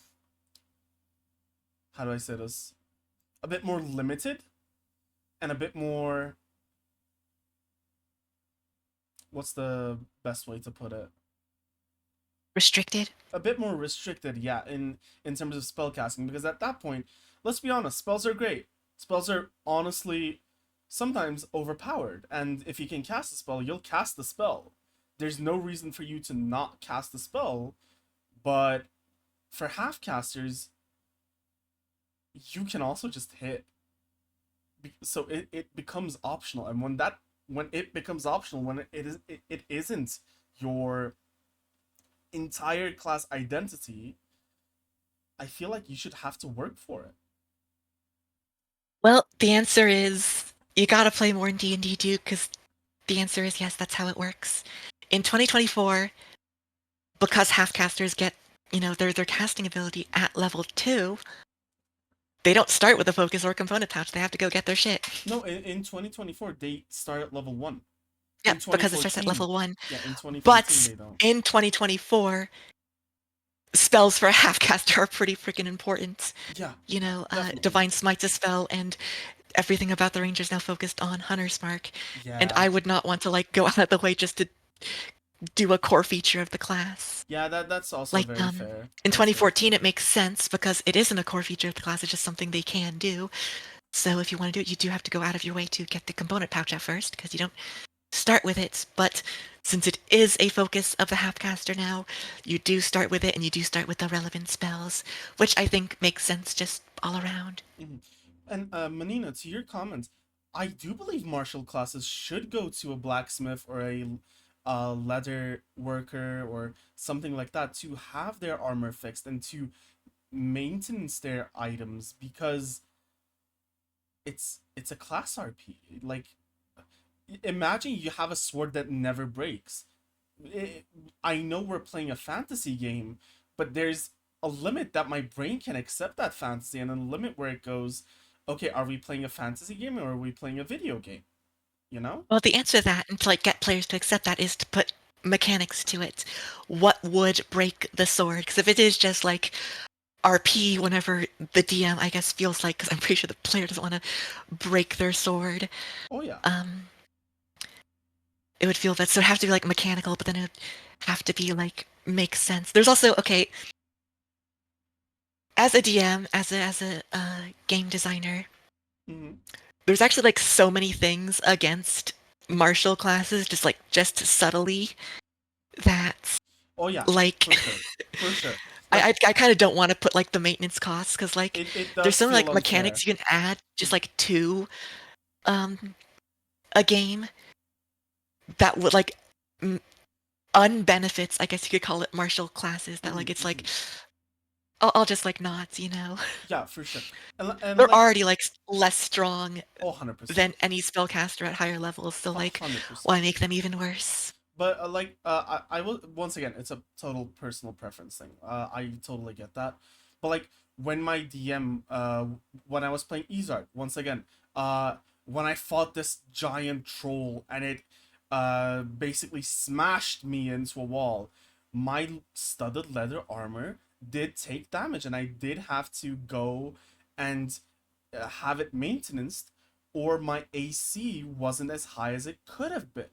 [SPEAKER 1] how do I say this, a bit more limited, and a bit more, what's the best way to put it,
[SPEAKER 2] Restricted.
[SPEAKER 1] a bit more restricted, yeah, in terms of spell casting, because at that point, let's be honest, spells are great. Spells are honestly sometimes overpowered, and if you can cast a spell, you'll cast the spell. There's no reason for you to not cast the spell, but for half casters, you can also just hit. So it becomes optional, and when it becomes optional, when it isn't your entire class identity, I feel like you should have to work for it.
[SPEAKER 2] Well, the answer is you gotta play more in D&D, Duke, because the answer is yes, that's how it works. In 2024, because half-casters get, their casting ability at level 2, they don't start with a focus or a component pouch. They have to go get their shit.
[SPEAKER 1] No, in 2024 they start at level 1.
[SPEAKER 2] Yeah,
[SPEAKER 1] In
[SPEAKER 2] because it starts at
[SPEAKER 1] 2014,
[SPEAKER 2] level 1.
[SPEAKER 1] yeah, in 2014
[SPEAKER 2] But
[SPEAKER 1] they don't.
[SPEAKER 2] in 2024, spells for a half-caster are pretty freaking important.
[SPEAKER 1] Yeah,
[SPEAKER 2] Divine
[SPEAKER 1] definitely.
[SPEAKER 2] Smite's a spell, and everything about the range is now focused on Hunter's Mark. And
[SPEAKER 1] Yeah.
[SPEAKER 2] I would not want to like go out of the way just to do a core feature of the class.
[SPEAKER 1] Yeah, that's also
[SPEAKER 2] Like
[SPEAKER 1] very fair.
[SPEAKER 2] in
[SPEAKER 1] That's very
[SPEAKER 2] 2014,
[SPEAKER 1] fair.
[SPEAKER 2] it makes sense because it isn't a core feature of the class. It's just something they can do. So if you want to do it, you do have to go out of your way to get the component pouch at first because you don't start with it. But since it is a focus of the halfcaster now, you do start with it and you do start with the relevant spells, which I think makes sense just all around.
[SPEAKER 1] Mhm. And Manina, to your comments, I do believe martial classes should go to a blacksmith or a leather worker or something like that to have their armor fixed and to maintenance their items, because it's a class RP. Like, imagine you have a sword that never breaks. I I know we're playing a fantasy game, but there's a limit that my brain can accept that fantasy, and a limit where it goes, okay, are we playing a fantasy game or are we playing a video game? You know?
[SPEAKER 2] Well, the answer to that, and to like get players to accept that, is to put mechanics to it. What would break the sword? Because if it is just like RP whenever the DM, I guess, feels like, because I'm pretty sure the player doesn't want to break their sword,
[SPEAKER 1] Oh yeah.
[SPEAKER 2] um, it would feel that. So it'd have to be like mechanical, but then it would have to be like make sense. There's also, okay, as a DM, as a game designer,
[SPEAKER 1] Hmm.
[SPEAKER 2] there's actually like so many things against martial classes, just subtly that
[SPEAKER 1] Oh yeah,
[SPEAKER 2] like
[SPEAKER 1] for sure, for sure. Like
[SPEAKER 2] I kind of don't want to put like the maintenance costs because like
[SPEAKER 1] it
[SPEAKER 2] there's
[SPEAKER 1] does
[SPEAKER 2] some
[SPEAKER 1] feel
[SPEAKER 2] like
[SPEAKER 1] unfair.
[SPEAKER 2] mechanics you can add just
[SPEAKER 1] Mm,
[SPEAKER 2] like to um a game that would like m- unbenefits, I guess you could call it martial classes that like
[SPEAKER 1] mhm,
[SPEAKER 2] it's like
[SPEAKER 1] mhm.
[SPEAKER 2] I'll just like nods, you know.
[SPEAKER 1] Yeah, for sure. And
[SPEAKER 2] They're
[SPEAKER 1] like
[SPEAKER 2] already like less strong
[SPEAKER 1] oh, 100%.
[SPEAKER 2] than any spellcaster at higher levels, so like
[SPEAKER 1] 100%.
[SPEAKER 2] why make them even worse?
[SPEAKER 1] But I will once again, it's a total personal preference thing. I totally get that. But like when my DM, when I was playing Izard, once again, uh, when I fought this giant troll and it, basically smashed me into a wall, my studded leather armor did take damage, and I did have to go and have it maintenance, or my AC wasn't as high as it could have been.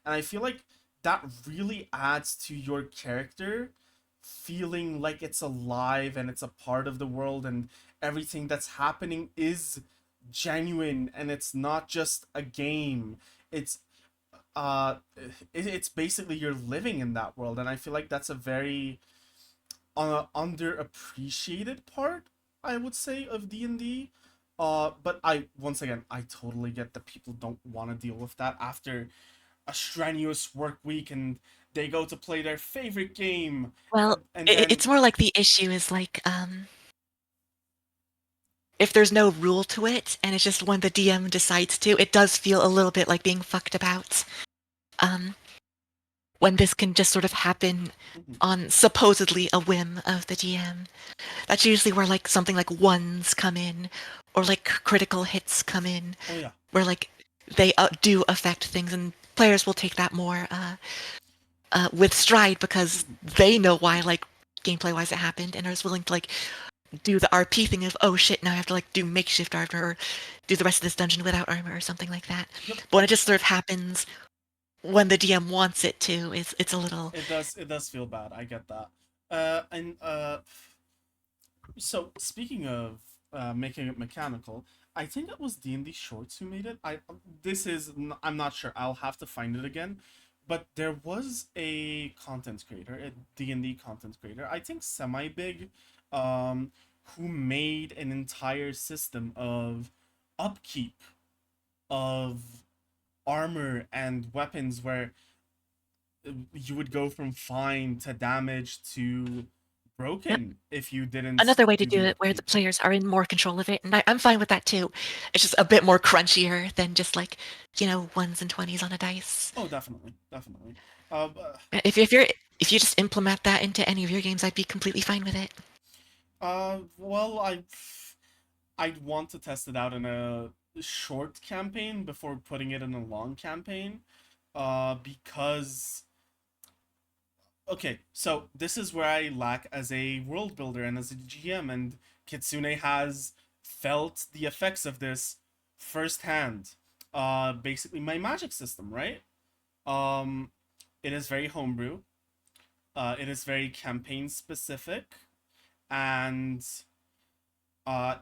[SPEAKER 1] And I feel like that really adds to your character feeling like it's alive and it's a part of the world, and everything that's happening is genuine and it's not just a game. It's uh it's basically you're living in that world, and I feel like that's a very underappreciated part, I would say, of D&D. But I once again, I totally get that people don't want to deal with that after a strenuous work week, and they go to play their favorite game,
[SPEAKER 2] Well,
[SPEAKER 1] and then
[SPEAKER 2] it's more like the issue is like if there's no rule to it and it's just when the DM decides to, it does feel a little bit like being fucked about. Um, when this can just sort of happen
[SPEAKER 1] mhm.
[SPEAKER 2] on supposedly a whim of the DM. That's usually where like something like ones come in or like critical hits come in,
[SPEAKER 1] Oh yeah.
[SPEAKER 2] where like they do affect things and players will take that more with stride because
[SPEAKER 1] Mhm.
[SPEAKER 2] they know why like gameplay wise it happened and are just willing to like do the RP thing of oh shit now I have to like do makeshift armor or do the rest of this dungeon without armor or something like that.
[SPEAKER 1] Yep.
[SPEAKER 2] But when it just sort of happens when the DM wants it to, it's a little
[SPEAKER 1] It does feel bad. I get that. And so speaking of making it mechanical, I think it was D&D Shorts who made it. I'm not sure. I'll have to find it again. But there was a content creator, a D&D content creator, I think semi big, um, who made an entire system of upkeep of armor and weapons where you would go from fine to damage to
[SPEAKER 2] yep.
[SPEAKER 1] broken if you didn't
[SPEAKER 2] Another way to
[SPEAKER 1] do
[SPEAKER 2] do
[SPEAKER 1] the
[SPEAKER 2] it where the
[SPEAKER 1] upkeep.
[SPEAKER 2] players are in more control of it, and I'm fine with that too. It's just a bit more crunchier than just like, you know, ones and twenties on a dice.
[SPEAKER 1] Oh, definitely, definitely. But,
[SPEAKER 2] If you just implement that into any of your games, I'd be completely fine with it.
[SPEAKER 1] well, I'd want to test it out in a short campaign before putting it in a long campaign. Because okay, so this is where I lack as a world builder and as a GM, and Kitsune has felt the effects of this firsthand. Basically my magic system, right? Um, it is very homebrew. It is very campaign specific, and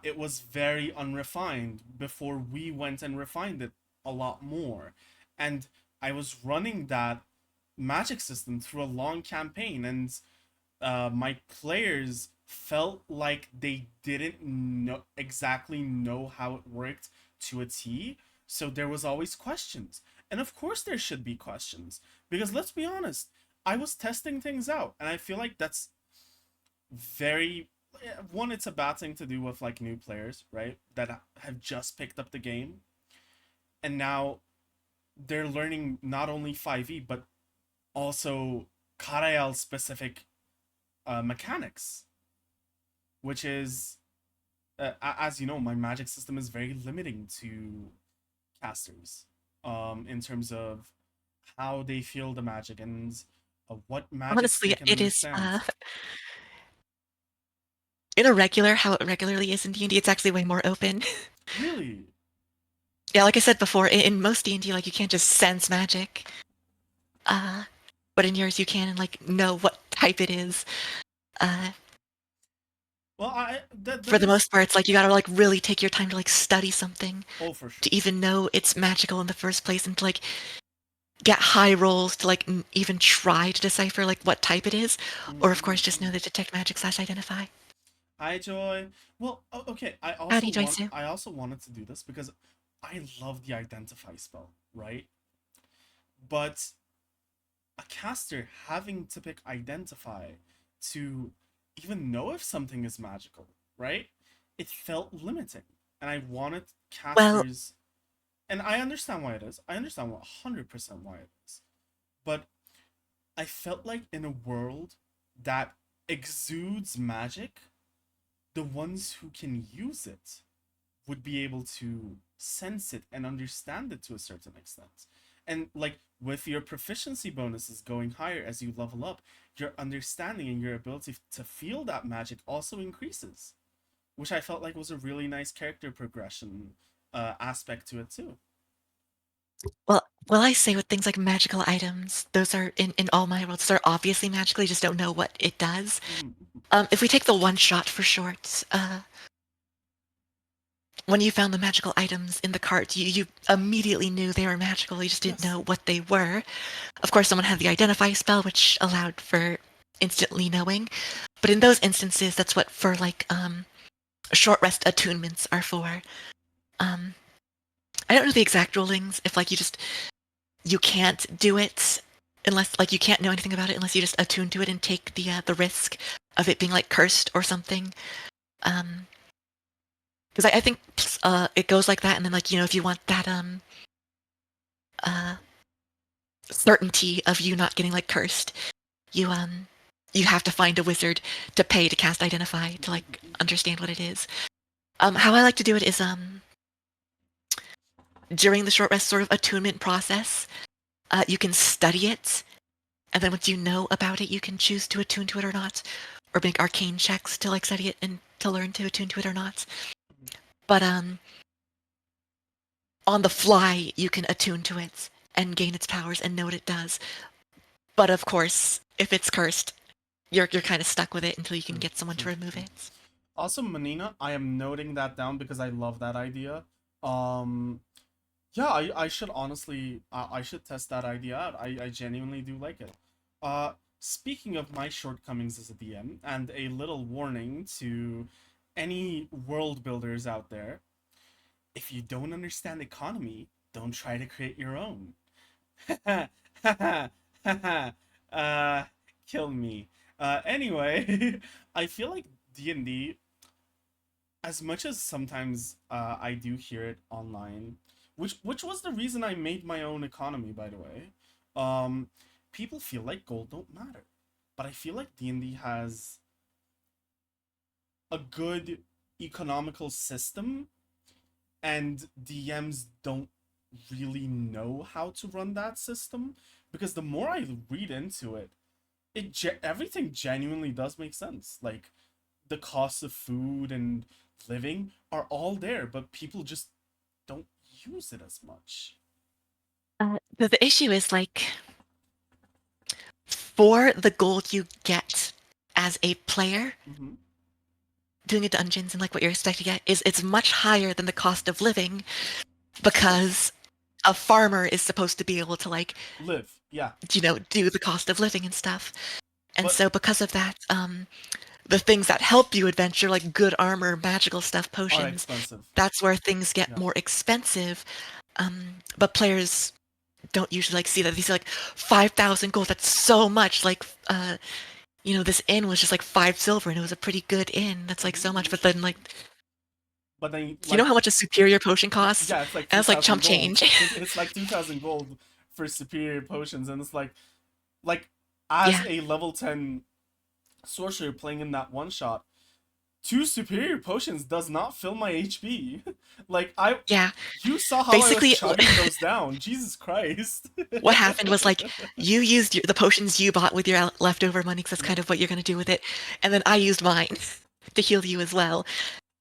[SPEAKER 1] it was very unrefined before we went and refined it a lot more. And I was running that magic system through a long campaign, and my players felt like they didn't know how it worked to a T. So there was always questions. And of course there should be questions. Because let's be honest, I was testing things out. And I feel like that's very one, it's a bad thing to do with like new players, right? That have just picked up the game. And now they're learning not only 5e, but also Karael specific mechanics, which is as you know, my magic system is very limiting to casters, in terms of how they feel the magic and what magics they
[SPEAKER 2] Honestly,
[SPEAKER 1] can
[SPEAKER 2] it is
[SPEAKER 1] understand.
[SPEAKER 2] in a regular how it regularly is in D&D. It's actually way more open.
[SPEAKER 1] Really?
[SPEAKER 2] Yeah, like I said before, in most D&D, like you can't just sense magic. Uh, but in yours you can and like know what type it is. Uh,
[SPEAKER 1] Well, that
[SPEAKER 2] For the
[SPEAKER 1] is.
[SPEAKER 2] most part, it's like you gotta like really take your time to like study something
[SPEAKER 1] Oh, for sure.
[SPEAKER 2] to even know it's magical in the first place and to like get high rolls to like even try to decipher like what type it is, or of course just know
[SPEAKER 1] Mm-hmm.
[SPEAKER 2] the detect magic slash identify.
[SPEAKER 1] Hi, Joy. Well, okay.
[SPEAKER 2] Howdy, Joyce.
[SPEAKER 1] I also wanted to do this because I love the identify spell, right? But a caster having to pick identify to even know if something is magical, right? It felt limiting, and I wanted
[SPEAKER 2] Well,
[SPEAKER 1] casters. And I understand why it is. I understand 100% why it is. But I felt like in a world that exudes magic, the ones who can use it would be able to sense it and understand it to a certain extent. And like with your proficiency bonuses going higher as you level up, your understanding and your ability to feel that magic also increases, which I felt like was a really nice character progression aspect to it too.
[SPEAKER 2] well, I say with things like magical items, those are in all my worlds. They're obviously magical. You just don't know what it does.
[SPEAKER 1] Mm-hmm.
[SPEAKER 2] If we take the one shot for short, when you found the magical items in the cart, you immediately knew they were magical. You just didn't
[SPEAKER 1] Yes.
[SPEAKER 2] know what they were. Of course, someone had the identify spell, which allowed for instantly knowing. But in those instances, that's what for like short rest attunements are for. Um, I don't know the exact rulings. If like you can't do it unless like you can't know anything about it unless you just attune to it and take the risk of it being like cursed or something. Um, because I think it goes like that, and then like if you want that uh certainty of you not getting like cursed, you have to find a wizard to pay to cast identify to like understand what it is. How I like to do it is during the short rest sort of attunement process, you can study it, and then once you know about it, you can choose to attune to it or not, or make arcane checks to like study it and to learn to attune to it or not. But on the fly, you can attune to it and gain its powers and know what it does. But of course, if it's cursed, you're kind of stuck with it until you can
[SPEAKER 1] True,
[SPEAKER 2] get someone to
[SPEAKER 1] true,
[SPEAKER 2] remove
[SPEAKER 1] true.
[SPEAKER 2] it.
[SPEAKER 1] Also, Manina, I am noting that down because I love that idea. Um, yeah, I should honestly, I should test that idea out. I genuinely do like it. Speaking of my shortcomings as a DM, and a little warning to any world builders out there, if you don't understand economy, don't try to create your own. uh, kill me. Anyway, I feel like D&D, as much as sometimes I do hear it online, which was the reason I made my own economy, by the way. Um, People feel like gold don't matter, but I feel like D&D has a good economical system, and DMs don't really know how to run that system because the more I read into it, everything genuinely does make sense. Like the costs of food and living are all there, but people just don't use it as much.
[SPEAKER 2] The issue is like for the gold you get as a player
[SPEAKER 1] Mm-hmm.
[SPEAKER 2] doing a dungeons and like what you're expecting to get is it's much higher than the cost of living
[SPEAKER 1] Of course.
[SPEAKER 2] because a farmer is supposed to be able to like
[SPEAKER 1] Live, yeah.
[SPEAKER 2] do the cost of living and stuff. And
[SPEAKER 1] But
[SPEAKER 2] so because of that, the things that help you adventure, like good armor, magical stuff,
[SPEAKER 1] are
[SPEAKER 2] potions,
[SPEAKER 1] expensive.
[SPEAKER 2] that's where things get
[SPEAKER 1] Yeah.
[SPEAKER 2] more expensive. But players don't usually like see that. These are like 5,000 gold. That's so much. Like, this inn was just like 5 silver, and it was a pretty good inn. That's like so much. But then, like,
[SPEAKER 1] But then
[SPEAKER 2] you know
[SPEAKER 1] like
[SPEAKER 2] how much a superior potion costs?
[SPEAKER 1] yeah, it's like
[SPEAKER 2] And it's like
[SPEAKER 1] 2,000
[SPEAKER 2] chump
[SPEAKER 1] gold.
[SPEAKER 2] change.
[SPEAKER 1] It's like 2,000 gold for superior potions, and it's like as
[SPEAKER 2] Yeah,
[SPEAKER 1] a level 10 sorcerer playing in that one shot, two superior potions does not fill my HP. Like
[SPEAKER 2] yeah.
[SPEAKER 1] you saw how I was
[SPEAKER 2] Basically,
[SPEAKER 1] chugging those down. Jesus Christ.
[SPEAKER 2] what happened was like you used the potions you bought with your leftover money because that's
[SPEAKER 1] Yep.
[SPEAKER 2] kind of what you're going to do with it. And then I used mine to heal you as well.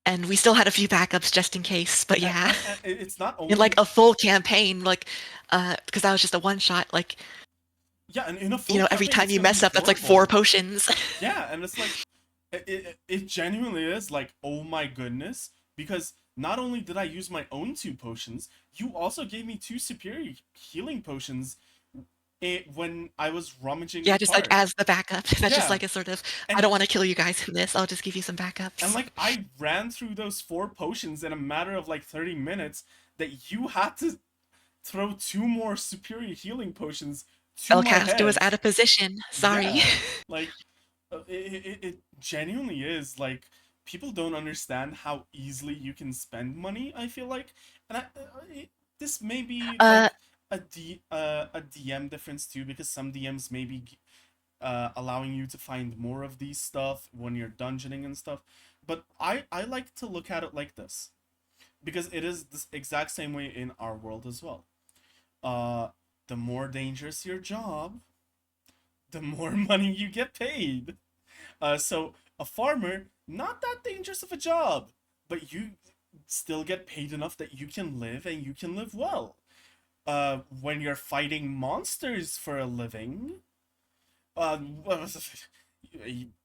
[SPEAKER 2] And we still had a few backups just in case. But yeah,
[SPEAKER 1] And it's not
[SPEAKER 2] in like
[SPEAKER 1] only
[SPEAKER 2] a full campaign, like, because that was just a one shot, like,
[SPEAKER 1] yeah, and in a full
[SPEAKER 2] every
[SPEAKER 1] campaign
[SPEAKER 2] time
[SPEAKER 1] it's
[SPEAKER 2] you
[SPEAKER 1] gonna
[SPEAKER 2] mess
[SPEAKER 1] be
[SPEAKER 2] up, that's like four
[SPEAKER 1] horrible.
[SPEAKER 2] potions.
[SPEAKER 1] Yeah, and it's like It genuinely is like, oh my goodness, because not only did I use my own two potions, you also gave me two superior healing potions when I was rummaging the
[SPEAKER 2] Yeah, just like
[SPEAKER 1] cart.
[SPEAKER 2] as the backup. That's just
[SPEAKER 1] Yeah,
[SPEAKER 2] like a sort of, I
[SPEAKER 1] and
[SPEAKER 2] don't want to kill you guys in this. I'll just give you some
[SPEAKER 1] and
[SPEAKER 2] backups.
[SPEAKER 1] like I ran through those four potions in a matter of like 30 minutes that you had to throw two more superior healing potions to my
[SPEAKER 2] Spellcaster was
[SPEAKER 1] head.
[SPEAKER 2] out of position. Sorry.
[SPEAKER 1] Yeah, like it genuinely is like people don't understand how easily you can spend money. I feel like, and this may be
[SPEAKER 2] Uh,
[SPEAKER 1] like a DM difference too, because some DMs may be allowing you to find more of these stuff when you're dungeoning and stuff. But I like to look at it like this because it is this exact same way in our world as well. Uh, the more dangerous your job, the more money you get paid. So a farmer, not that dangerous of a job, but you still get paid enough that you can live and you can live well. When you're fighting monsters for a living, uh,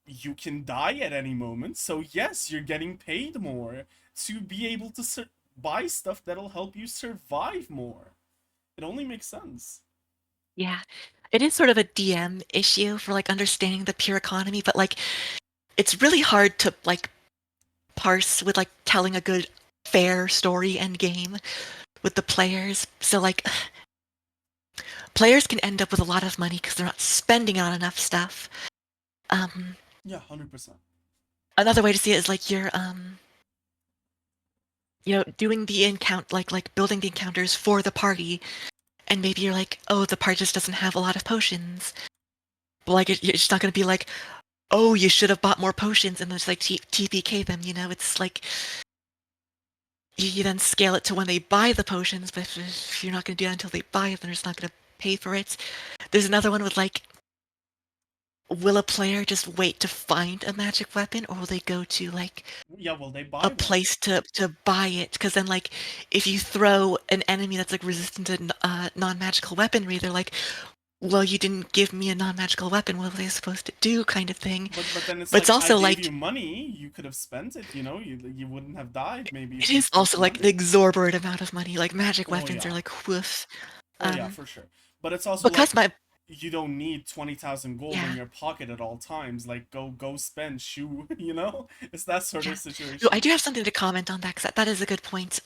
[SPEAKER 1] you can die at any moment. So yes, you're getting paid more to be able to buy stuff that'll help you survive more. It only makes sense.
[SPEAKER 2] yeah. It is sort of a DM issue for like understanding the pure economy, but like it's really hard to like parse with like telling a good fair story end game with the players. So like players can end up with a lot of money because they're not spending on enough stuff. Um,
[SPEAKER 1] Yeah, 100%.
[SPEAKER 2] Another way to see it is like you're doing the encount like building the encounters for the party, and maybe you're like, oh, the party just doesn't have a lot of potions. But like it's not going to be like, oh, you should have bought more potions and then just like TPK them. It's like you then scale it to when they buy the potions, but if you're not going to do that until they buy it, then they're just not going to pay for it. There's another one with like, will a player just wait to find a magic weapon, or will they go to like
[SPEAKER 1] Yeah, well, they
[SPEAKER 2] a
[SPEAKER 1] buy one.
[SPEAKER 2] place to buy it? Because then like if you throw an enemy that's like resistant to non-magical weaponry, they're like, well, you didn't give me a non-magical weapon. What were they supposed to do? Kind of thing.
[SPEAKER 1] But then it's
[SPEAKER 2] But it's
[SPEAKER 1] like I
[SPEAKER 2] also
[SPEAKER 1] gave
[SPEAKER 2] like
[SPEAKER 1] you money, you could have spent it. You wouldn't have died maybe
[SPEAKER 2] it
[SPEAKER 1] if you
[SPEAKER 2] is
[SPEAKER 1] spent the
[SPEAKER 2] also like an
[SPEAKER 1] money.
[SPEAKER 2] exorbitant amount of money. Like magic
[SPEAKER 1] Oh
[SPEAKER 2] weapons are
[SPEAKER 1] yeah,
[SPEAKER 2] like woof.
[SPEAKER 1] oh yeah,
[SPEAKER 2] Um,
[SPEAKER 1] for sure. But it's also
[SPEAKER 2] because
[SPEAKER 1] like
[SPEAKER 2] my
[SPEAKER 1] you don't need 20,000 gold in
[SPEAKER 2] yeah,
[SPEAKER 1] your pocket at all times. Like go spend shoe. It's that sort
[SPEAKER 2] yeah.
[SPEAKER 1] of
[SPEAKER 2] No, I
[SPEAKER 1] situation.
[SPEAKER 2] do have something to comment on that because that is a good point.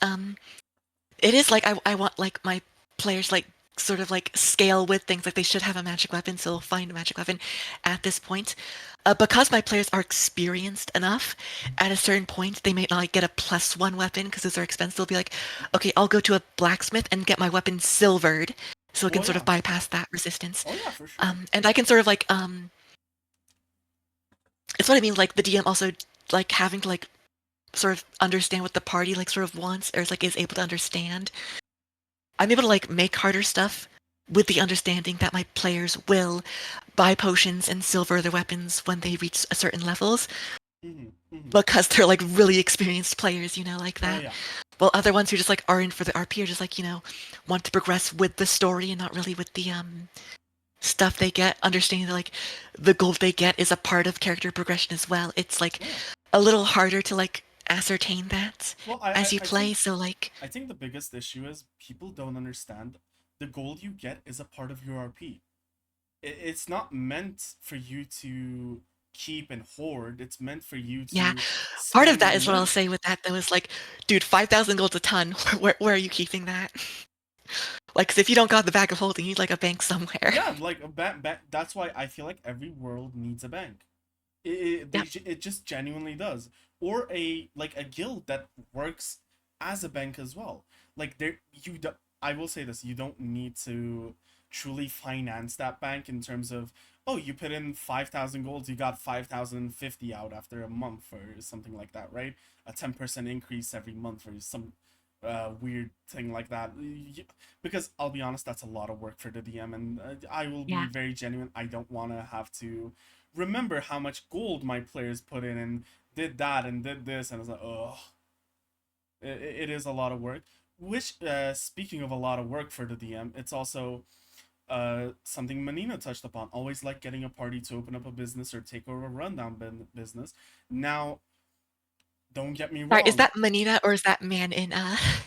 [SPEAKER 2] It is like I want like my players like sort of like scale with things like they should have a magic weapon, so they'll find a magic weapon at this point. Because my players are experienced enough, at a certain point they may not like get a +1 weapon because those are expensive. They'll be like, okay, I'll go to a blacksmith and get my weapon silvered, so it
[SPEAKER 1] Oh
[SPEAKER 2] can sort
[SPEAKER 1] yeah,
[SPEAKER 2] of bypass that resistance.
[SPEAKER 1] oh yeah, for sure.
[SPEAKER 2] And I can sort of like it's what I mean like the DM also like having to like sort of understand what the party like sort of wants or is like is able to understand. I'm able to like make harder stuff with the understanding that my players will buy potions and silver their weapons when they reach a certain levels
[SPEAKER 1] Mm-hmm.
[SPEAKER 2] because they're like really experienced players, like
[SPEAKER 1] Oh
[SPEAKER 2] that.
[SPEAKER 1] yeah.
[SPEAKER 2] While other ones who just like are in for the RP are just like, want to progress with the story and not really with the stuff they get, understanding that like the gold they get is a part of character progression as well. It's like
[SPEAKER 1] Oh yeah.
[SPEAKER 2] a little harder to like ascertain that
[SPEAKER 1] Well,
[SPEAKER 2] as you
[SPEAKER 1] I
[SPEAKER 2] play.
[SPEAKER 1] think
[SPEAKER 2] So like
[SPEAKER 1] the biggest issue is people don't understand the gold you get is a part of your RP. It's not meant for you to keep and hoard. It's meant for you
[SPEAKER 2] yeah,
[SPEAKER 1] to
[SPEAKER 2] part of
[SPEAKER 1] spend
[SPEAKER 2] that
[SPEAKER 1] and
[SPEAKER 2] is what I'll
[SPEAKER 1] live.
[SPEAKER 2] say with that though is like, dude, 5,000 gold's a ton. Where are you keeping that? Like, 'cause if you don't got the bag of holding, you need like a bank somewhere.
[SPEAKER 1] Yeah, like that's why I feel like every world needs a bank.
[SPEAKER 2] Yep.
[SPEAKER 1] It just genuinely does, or a like a guild that works as a bank as well. Like there, I will say this: you don't need to truly finance that bank in terms of, oh, you put in 5,000 golds, you got 5,050 out after a month or something like that, right? A 10% increase every month or some weird thing like that. Because I'll be honest, that's a lot of work for the DM, and I will be
[SPEAKER 2] Yeah.
[SPEAKER 1] very genuine. I don't want to have to remember how much gold my players put in and did that and did this, and I was like, oh, it is a lot of work. Which, speaking of a lot of work for the DM, it's also something Manina touched upon. Always like getting a party to open up a business or take over a rundown business. Now, don't get me
[SPEAKER 2] Sorry, is
[SPEAKER 1] wrong.
[SPEAKER 2] that Manina or is that man in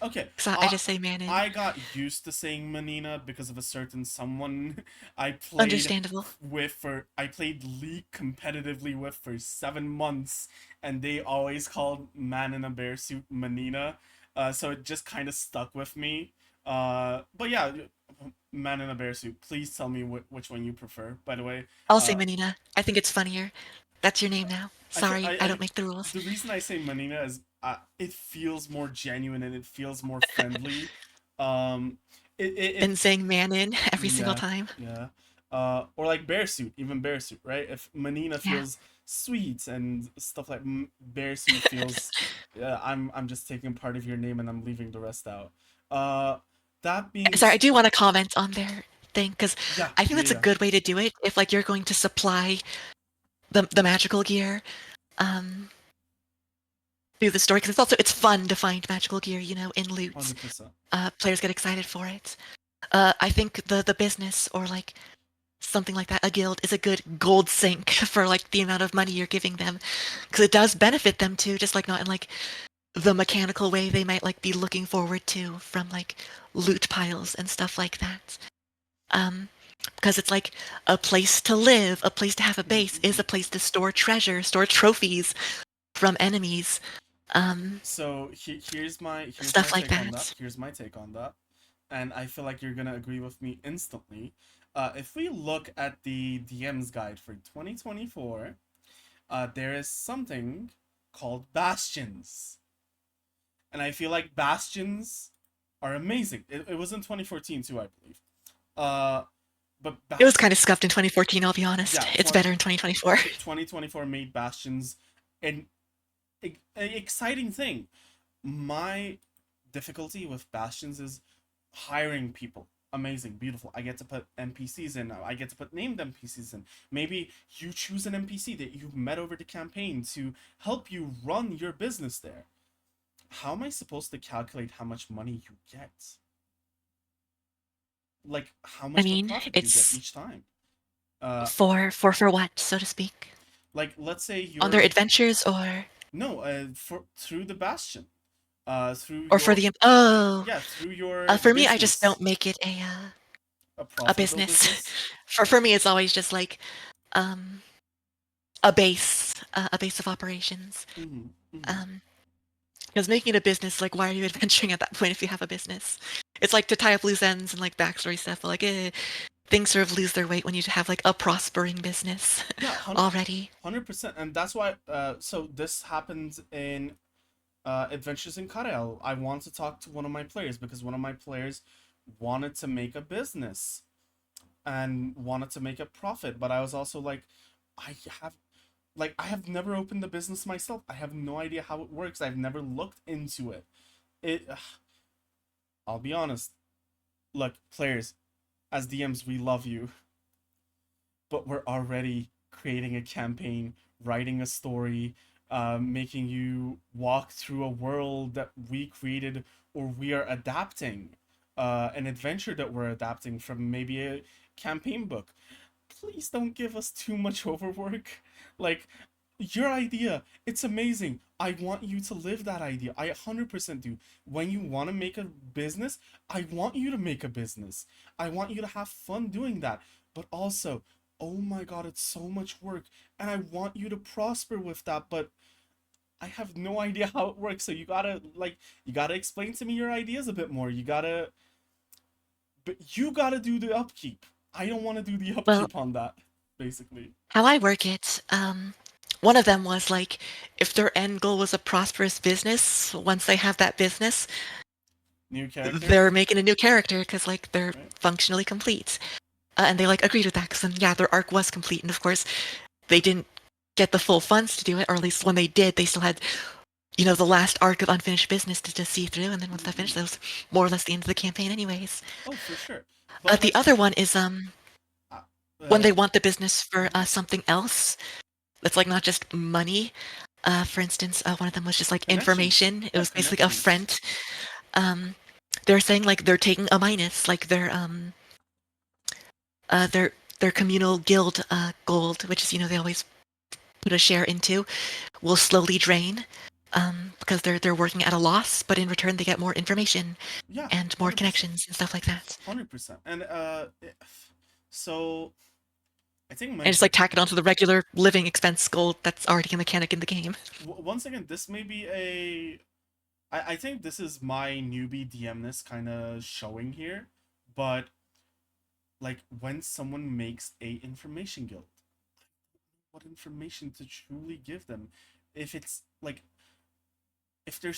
[SPEAKER 1] Okay,
[SPEAKER 2] so I just say man in.
[SPEAKER 1] I got used to saying Manina because of a certain someone I played
[SPEAKER 2] Understandable.
[SPEAKER 1] I played League competitively with for 7 months, and they always called man in a bear suit Manina, so it just kind of stuck with me. But yeah, man in a bear suit. Please tell me which one you prefer. By the way,
[SPEAKER 2] I'll say
[SPEAKER 1] uh,
[SPEAKER 2] Manina. I think it's funnier. That's your name now. Sorry, I don't make the rules.
[SPEAKER 1] the reason I say Manina is it feels more genuine and it feels more friendly. Um, it
[SPEAKER 2] Than saying man in every single
[SPEAKER 1] yeah,
[SPEAKER 2] time.
[SPEAKER 1] yeah. Or like bear suit, even bear suit, right? If Manina
[SPEAKER 2] Yeah.
[SPEAKER 1] feels sweet and stuff like bear suit feels, I'm just taking part of your name and I'm leaving the rest out. Uh, that being
[SPEAKER 2] Sorry, I do want to comment on their thing because
[SPEAKER 1] yeah,
[SPEAKER 2] I think
[SPEAKER 1] yeah,
[SPEAKER 2] that's a
[SPEAKER 1] yeah.
[SPEAKER 2] good way to do it if like you're going to supply the magical gear um through the story because it's fun to find magical gear, in loot.
[SPEAKER 1] 100%.
[SPEAKER 2] Players get excited for it. I think the business or like something like that, a guild is a good gold sink for like the amount of money you're giving them because it does benefit them too, just like not in like the mechanical way they might like be looking forward to from like loot piles and stuff like that. Um, because it's like a place to live, a place to have a base is a place to store treasure, store trophies from enemies, um,
[SPEAKER 1] So here's my
[SPEAKER 2] stuff like
[SPEAKER 1] take on that.
[SPEAKER 2] that.
[SPEAKER 1] Here's my take on that, and I feel like you're gonna agree with me instantly. If we look at the DM's guide for 2024, there is something called bastions, and I feel like bastions are amazing. It was in 2014 too, I believe. Uh, but
[SPEAKER 2] It was kind of scuffed in 2014, I'll be honest.
[SPEAKER 1] yeah,
[SPEAKER 2] It's better in 2024.
[SPEAKER 1] 2024 made bastions an exciting thing. My difficulty with bastions is hiring people. Amazing, beautiful. I get to put NPCs in now. I get to put named NPCs in. Maybe you choose an NPC that you've met over the campaign to help you run your business there. How am I supposed to calculate how much money you get? Like how
[SPEAKER 2] I
[SPEAKER 1] much of a
[SPEAKER 2] mean,
[SPEAKER 1] profit you get
[SPEAKER 2] it's
[SPEAKER 1] each time? Uh
[SPEAKER 2] for what, so to speak?
[SPEAKER 1] like let's say
[SPEAKER 2] On their
[SPEAKER 1] you're
[SPEAKER 2] adventures or
[SPEAKER 1] no, for through the bastion. Through
[SPEAKER 2] for
[SPEAKER 1] your
[SPEAKER 2] the oh,
[SPEAKER 1] yeah, through your
[SPEAKER 2] for me, I just
[SPEAKER 1] business,
[SPEAKER 2] don't make it
[SPEAKER 1] a
[SPEAKER 2] a
[SPEAKER 1] profitable
[SPEAKER 2] business.
[SPEAKER 1] business.
[SPEAKER 2] For me, it's always just like um a base of operations.
[SPEAKER 1] Mm-hmm. Mm-hmm.
[SPEAKER 2] Um, because making it a business, like, why are you adventuring at that point if you have a business? It's like to tie up loose ends and like backstory stuff, but like things sort of lose their weight when you have like a prospering business
[SPEAKER 1] Yeah,
[SPEAKER 2] already.
[SPEAKER 1] 100%, and that's why. So this happened in Adventures in Karael. I want to talk to one of my players because one of my players wanted to make a business and wanted to make a profit, but I was also like, I have I have never opened the business myself. I have no idea how it works. I've never looked into it. It. I'll be honest. Look, players, as DMs, we love you, but we're already creating a campaign, writing a story, making you walk through a world that we created or we are adapting, an adventure that we're adapting from maybe a campaign book. Please don't give us too much overwork. Like, your idea, it's amazing. I want you to live that idea. I 100% do. When you want to make a business, I want you to make a business. I want you to have fun doing that. But also, oh my god, it's so much work. And I want you to prosper with that. But I have no idea how it works. So you gotta explain to me your ideas a bit more. But you gotta do the upkeep. I don't want to do the
[SPEAKER 2] Well,
[SPEAKER 1] upkeep on that, basically.
[SPEAKER 2] how I work it, one of them was like, if their end goal was a prosperous business, once they have that business,
[SPEAKER 1] New character,
[SPEAKER 2] they're making a new character because like they're
[SPEAKER 1] right?
[SPEAKER 2] functionally complete. And they like agreed with that because then yeah, their arc was complete, and of course they didn't get the full funds to do it, or at least when they did, they still had the last arc of unfinished business to see through, and then once that finished, that was more or less the end of the campaign, anyways.
[SPEAKER 1] Oh, for sure. But
[SPEAKER 2] The
[SPEAKER 1] like,
[SPEAKER 2] other one is
[SPEAKER 1] uh,
[SPEAKER 2] when
[SPEAKER 1] uh,
[SPEAKER 2] they want the business for
[SPEAKER 1] mhm.
[SPEAKER 2] something else. That's like not just money. For instance, one of them was just like
[SPEAKER 1] Connections.
[SPEAKER 2] information. It
[SPEAKER 1] Yeah,
[SPEAKER 2] was basically a
[SPEAKER 1] connections.
[SPEAKER 2] friend. Um, they're saying like they're taking a minus, like they're their communal guild gold, which is they always put a share into, will slowly drain because they're working at a loss, but in return they get more information
[SPEAKER 1] Yeah,
[SPEAKER 2] and more
[SPEAKER 1] 100%.
[SPEAKER 2] connections and stuff like that.
[SPEAKER 1] 100%. And so I think my
[SPEAKER 2] And just like tack it onto the regular living expense gold that's already a mechanic in the game.
[SPEAKER 1] once again, this may be I think this is my newbie DMness kind of showing here, but like when someone makes a information guild, what information to truly give them? If it's like if they're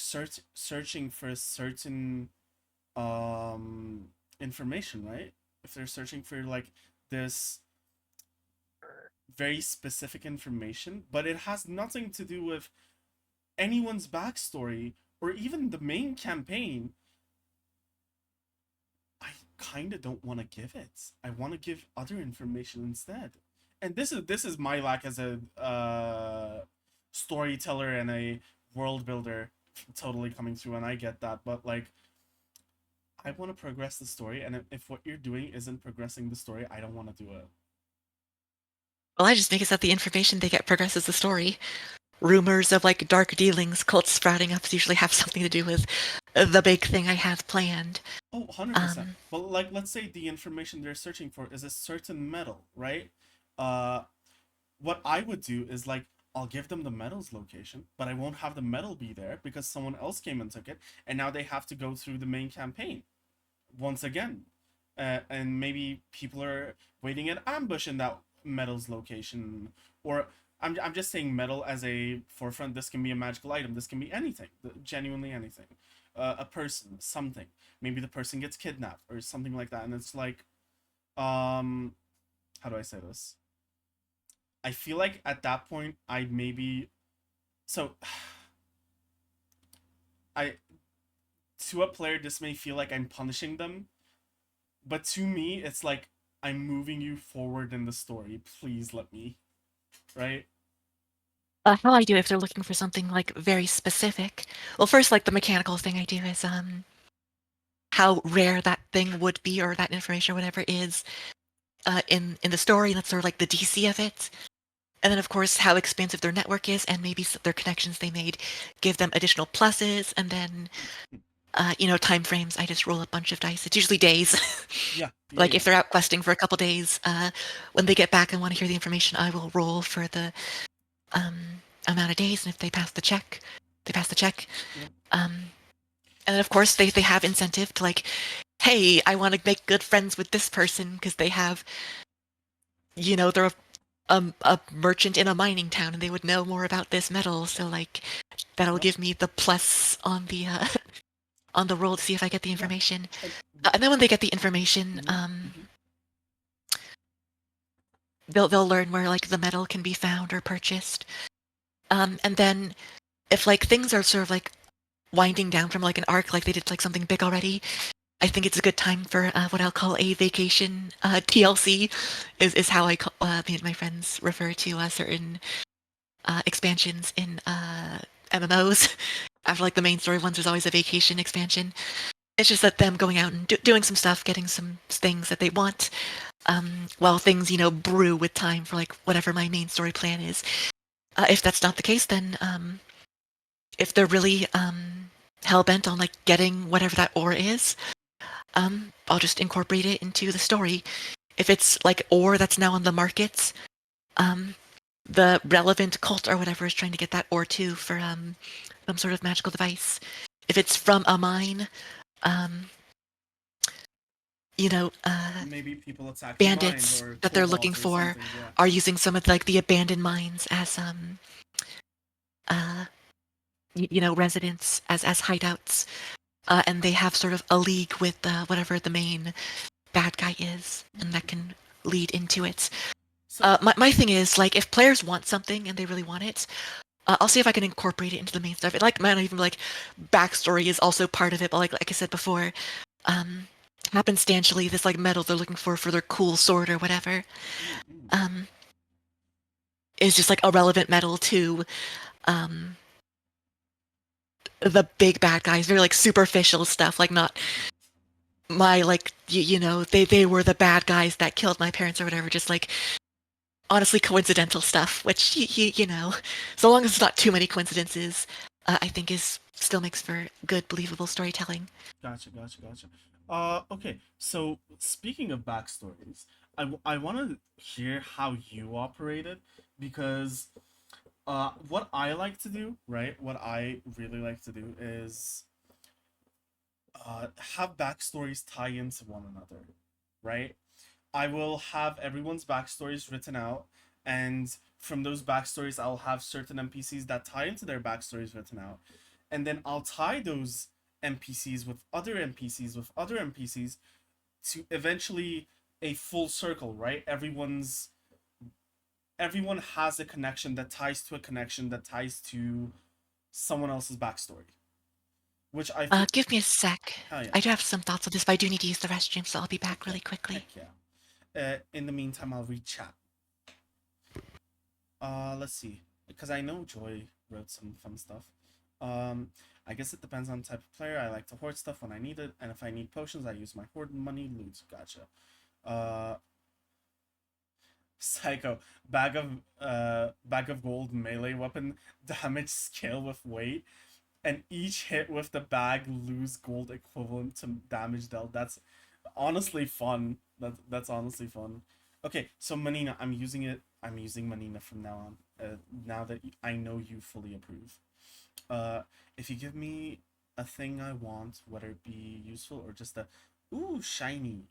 [SPEAKER 1] searching for a certain um information, right? If they're searching for like this very specific information, but it has nothing to do with anyone's backstory or even the main campaign, I kind of don't want to give it. I want to give other information instead. And this is my lack as a storyteller and a world builder totally coming through, and I get that, but like I want to progress the story, and if what you're doing isn't progressing the story, I don't want to do it.
[SPEAKER 2] Well, I just make it so that the information they get progresses the story. Rumors of like dark dealings, cults sprouting up usually have something to do with the big thing I have planned.
[SPEAKER 1] Oh, 100%.
[SPEAKER 2] Um,
[SPEAKER 1] But like let's say the information they're searching for is a certain metal, right? Uh what I would do is like I'll give them the metal's location, but I won't have the metal be there because someone else came and took it, and now they have to go through the main campaign once again. And maybe people are waiting in ambush in that metal's location, or I'm just saying metal as a forefront. This can be a magical item. This can be anything, genuinely anything. A person, something. Maybe the person gets kidnapped or something like that, and it's like, um, how do I say this? I feel like at that point I maybe so I to a player this may feel like I'm punishing them, but to me it's like I'm moving you forward in the story. Please let me, right?
[SPEAKER 2] how I do if they're looking for something like very specific. Well, first, like the mechanical thing I do is how rare that thing would be or that information or whatever is in the story. That's sort of like the DC of it. And then, of course, how expansive their network is and maybe their connections they made give them additional pluses. And then, time frames, I just roll a bunch of dice. It's usually days.
[SPEAKER 1] Yeah, yeah,
[SPEAKER 2] Like if
[SPEAKER 1] yeah.
[SPEAKER 2] they're out questing for a couple days, when they get back and want to hear the information, I will roll for the amount of days. And if they pass the check, they pass the check.
[SPEAKER 1] Yep.
[SPEAKER 2] Um, and then, of course, they have incentive to like, hey, I want to make good friends with this person because they have, they're a merchant in a mining town and they would know more about this metal. So like that'll
[SPEAKER 1] Yep.
[SPEAKER 2] give me the plus on the on the roll to see if I get the
[SPEAKER 1] Yeah.
[SPEAKER 2] information.
[SPEAKER 1] And
[SPEAKER 2] And then when they get the information,
[SPEAKER 1] mm-hmm, mm-hmm.
[SPEAKER 2] they'll learn where like the metal can be found or purchased. And then if like things are sort of like winding down from like an arc, like they did like something big already, I think it's a good time for what I'll call a vacation TLC. Is how I call, me and my friends refer to certain expansions in MMOs. After like the main story ones, there's always a vacation expansion. It's just that them going out and doing some stuff, getting some things that they want, while things brew with time for like whatever my main story plan is. If that's not the case, then if they're really hell bent on like getting whatever that ore is, I'll just incorporate it into the story. If it's like ore that's now on the markets, um, the relevant cult or whatever is trying to get that ore too for some sort of magical device. If it's from a mine, um, you know, uh,
[SPEAKER 1] Maybe people attacking mines
[SPEAKER 2] bandits
[SPEAKER 1] or
[SPEAKER 2] that they're looking
[SPEAKER 1] cobalt or
[SPEAKER 2] for
[SPEAKER 1] something. Yeah.
[SPEAKER 2] are using some of like the abandoned mines as uh, residents as hideouts, and they have sort of a league with whatever the main bad guy is, and that can lead into it.
[SPEAKER 1] So
[SPEAKER 2] My thing is like if players want something and they really want it, I'll see if I can incorporate it into the main stuff. It like might not even like backstory is also part of it, but like I said before, um, happenstantially this like metal they're looking for their cool sword or whatever,
[SPEAKER 1] mm-mm.
[SPEAKER 2] um, is just like a relevant metal to um the big bad guys, very like superficial stuff, like not my like they were the bad guys that killed my parents or whatever, just like honestly coincidental stuff, which so long as it's not too many coincidences, I think is still makes for good believable storytelling.
[SPEAKER 1] Gotcha, gotcha, gotcha. Okay. So speaking of backstories, I want to hear how you operated because what I like to do, right? What I really like to do is have backstories tie into one another, right? I will have everyone's backstories written out, and from those backstories, I'll have certain NPCs that tie into their backstories written out, and then I'll tie those NPCs with other NPCs with other NPCs to eventually a full circle, right? Everyone has a connection that ties to a connection that ties to someone else's backstory, which I feel.
[SPEAKER 2] Give me a sec.
[SPEAKER 1] Hell yeah,
[SPEAKER 2] I do have some thoughts on this, but I do need to use the restroom, so I'll be
[SPEAKER 1] heck
[SPEAKER 2] back
[SPEAKER 1] yeah,
[SPEAKER 2] really quickly.
[SPEAKER 1] heck yeah. In the meantime, I'll read chat. Let's see, because I know Joy wrote some fun stuff. Um, I guess it depends on the type of player. I like to hoard stuff when I need it, and if I need potions, I use my hoard money loot. Gotcha. Uh, Psycho, bag of gold melee weapon, damage scale with weight, and each hit with the bag lose gold equivalent to damage dealt. That's honestly fun. That's honestly fun. Okay, so Manina, I'm using it. I'm using Manina from now on. Now that I know you fully approve. Uh, if you give me a thing I want, whether it be useful or just a ooh shiny,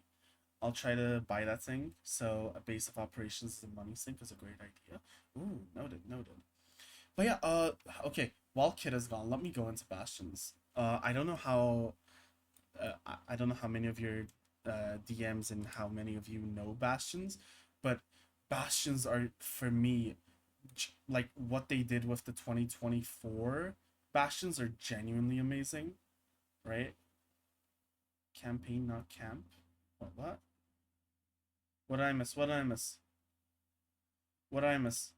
[SPEAKER 1] I'll try to buy that thing. So a base of operations is a money sink is a great idea. Ooh, noted, noted. But yeah, okay. While Kid is gone, let me go into Bastions. I don't know how I don't know how many of your DMs and how many of you know Bastions, but Bastions are for me like what they did with the 2024 Bastions are genuinely amazing, right? Campaign, not camp. What? What? What did I miss? What did I miss? What did I miss?